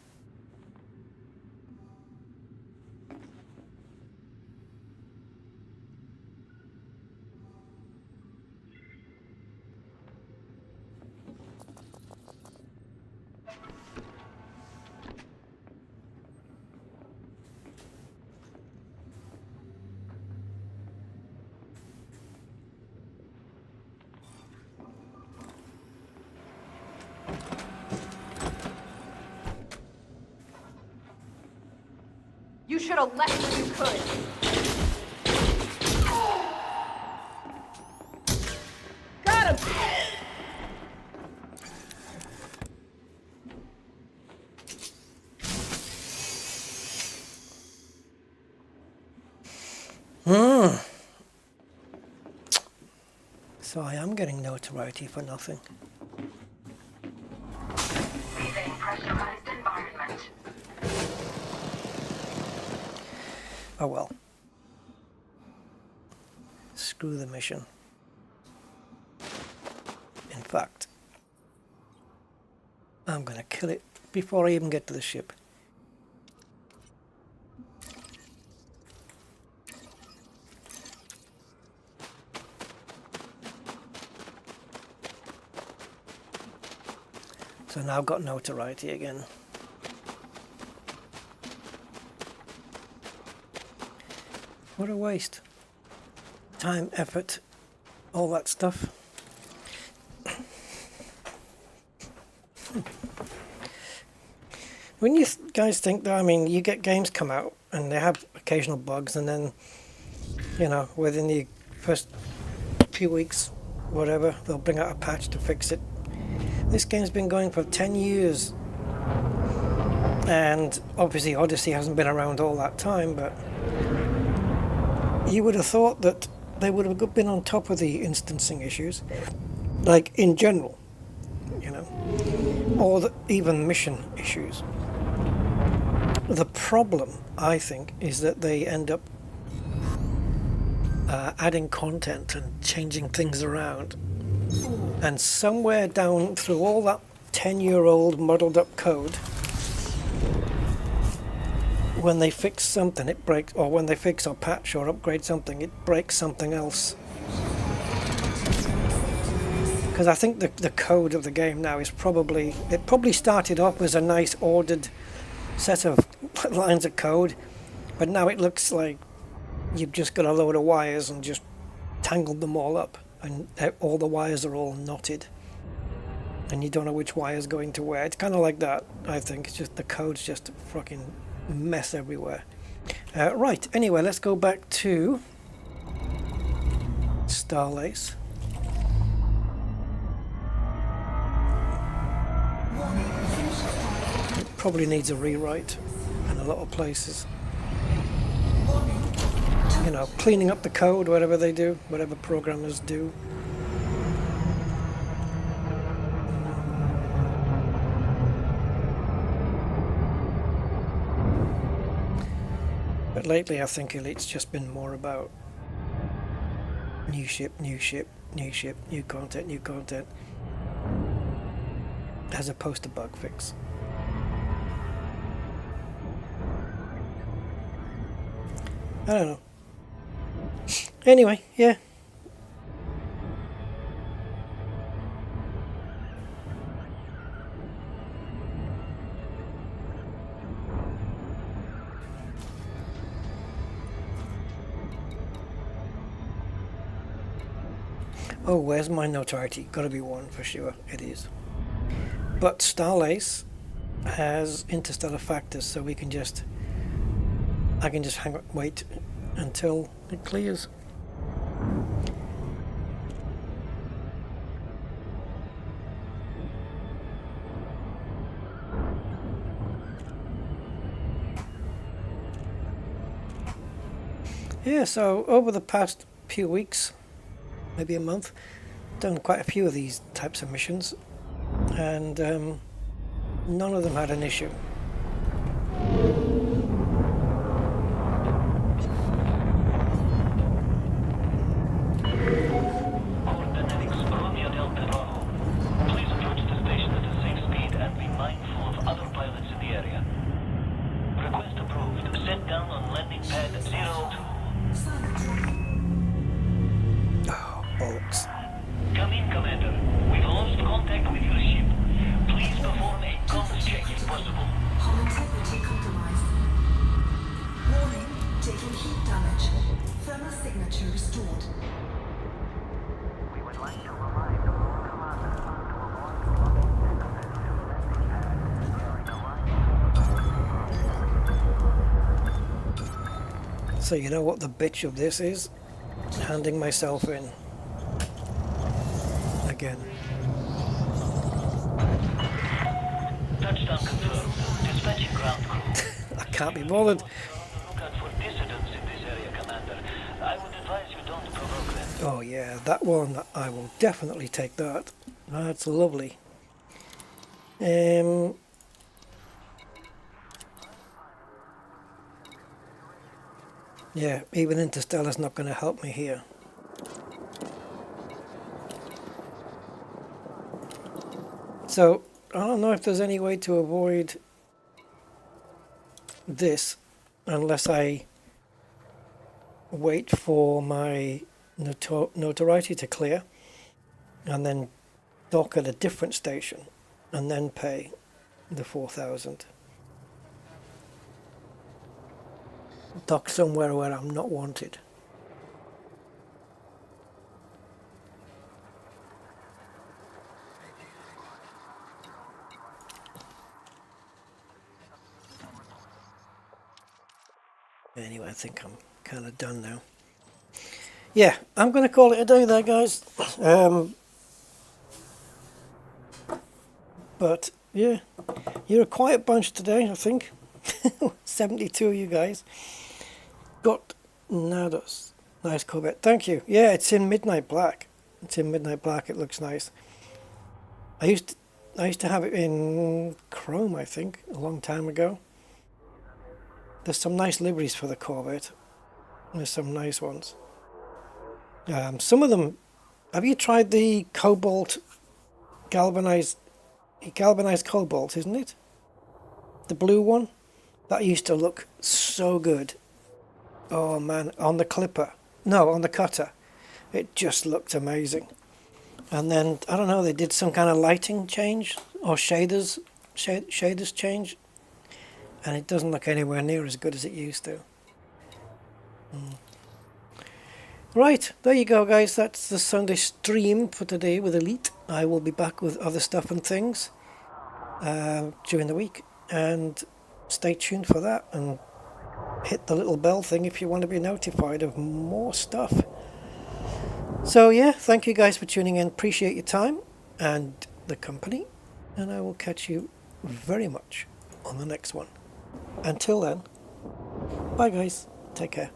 You should have left when you could. Got him! So I am getting notoriety for nothing. Leaving pressurized environment. Oh well. Screw the mission. In fact, I'm gonna kill it before I even get to the ship. So now I've got notoriety again. What a waste. Time, effort, all that stuff. When you guys think that, I mean, you get games come out and they have occasional bugs, and then, you know, within the first few weeks, whatever, they'll bring out a patch to fix it. This game's been going for 10 years, and obviously Odyssey hasn't been around all that time, but you would have thought that they would have been on top of the instancing issues, like in general, you know, or even mission issues. The problem, I think, is that they end up adding content and changing things around. And somewhere down through all that 10-year-old muddled up code, when they fix something it breaks, or when they fix or patch or upgrade something it breaks something else. Because I think the code of the game now is probably, it probably started off as a nice ordered set of lines of code, but now it looks like you've just got a load of wires and just tangled them all up, and all the wires are all knotted and you don't know which wire's going to where. It's kind of like that, I think. It's just the code's just a fucking mess everywhere. Right, anyway, let's go back to Starlace. It probably needs a rewrite in a lot of places. You know, cleaning up the code, whatever they do, whatever programmers do. But lately I think Elite's just been more about new ship, new ship, new ship, new content, as opposed to bug fix. I don't know. Anyway, yeah. Oh, where's my notoriety? Gotta be 1 for sure. It is. But Starlace has interstellar factors, so we can just... I can just wait until it clears. Yeah, so over the past few weeks, maybe a month, done quite a few of these types of missions, and none of them had an issue. Please approach the station at a safe speed and be mindful of other pilots in the area. Request approved. Set down on landing pad 02. Oh, bollocks. Come in, Commander. We've lost contact with your ship. Please perform a comms check if possible. Hull integrity compromised. Warning, taking heat damage. Thermal signature restored. We would like to remind all commanders to avoid So you know what the bitch of this is? Handing myself in. Again. Touchdown confirmed. Dispatching ground crew. I can't be bothered. Look out for dissidents in this area, Commander. I would advise you don't provoke them. Oh yeah, that one, I will definitely take that. That's lovely. Yeah, even Interstellar's not going to help me here. So, I don't know if there's any way to avoid this unless I wait for my notoriety to clear and then dock at a different station and then pay the 4,000. Dock somewhere where I'm not wanted. Anyway, I think I'm kind of done now. Yeah, I'm going to call it a day there, guys. But, yeah, you're a quiet bunch today, I think. 72 of you guys. Got Nados. Nice Corvette. Thank you. Yeah, it's in midnight black. It's in midnight black. It looks nice. I used to have it in chrome, I think, a long time ago. There's some nice liveries for the Corvette. There's some nice ones. Some of them... Have you tried the cobalt galvanized cobalt, isn't it? The blue one? That used to look so good. Oh man, on the clipper. No, on the cutter. It just looked amazing. And then, I don't know, they did some kind of lighting change or shaders change. And it doesn't look anywhere near as good as it used to. Right, there you go guys. That's the Sunday stream for today with Elite. I will be back with other stuff and things during the week. And stay tuned for that. And hit the little bell thing if you want to be notified of more stuff. So yeah, thank you guys for tuning in. Appreciate your time and the company, and I will catch you very much on the next one. Until then, bye guys, take care.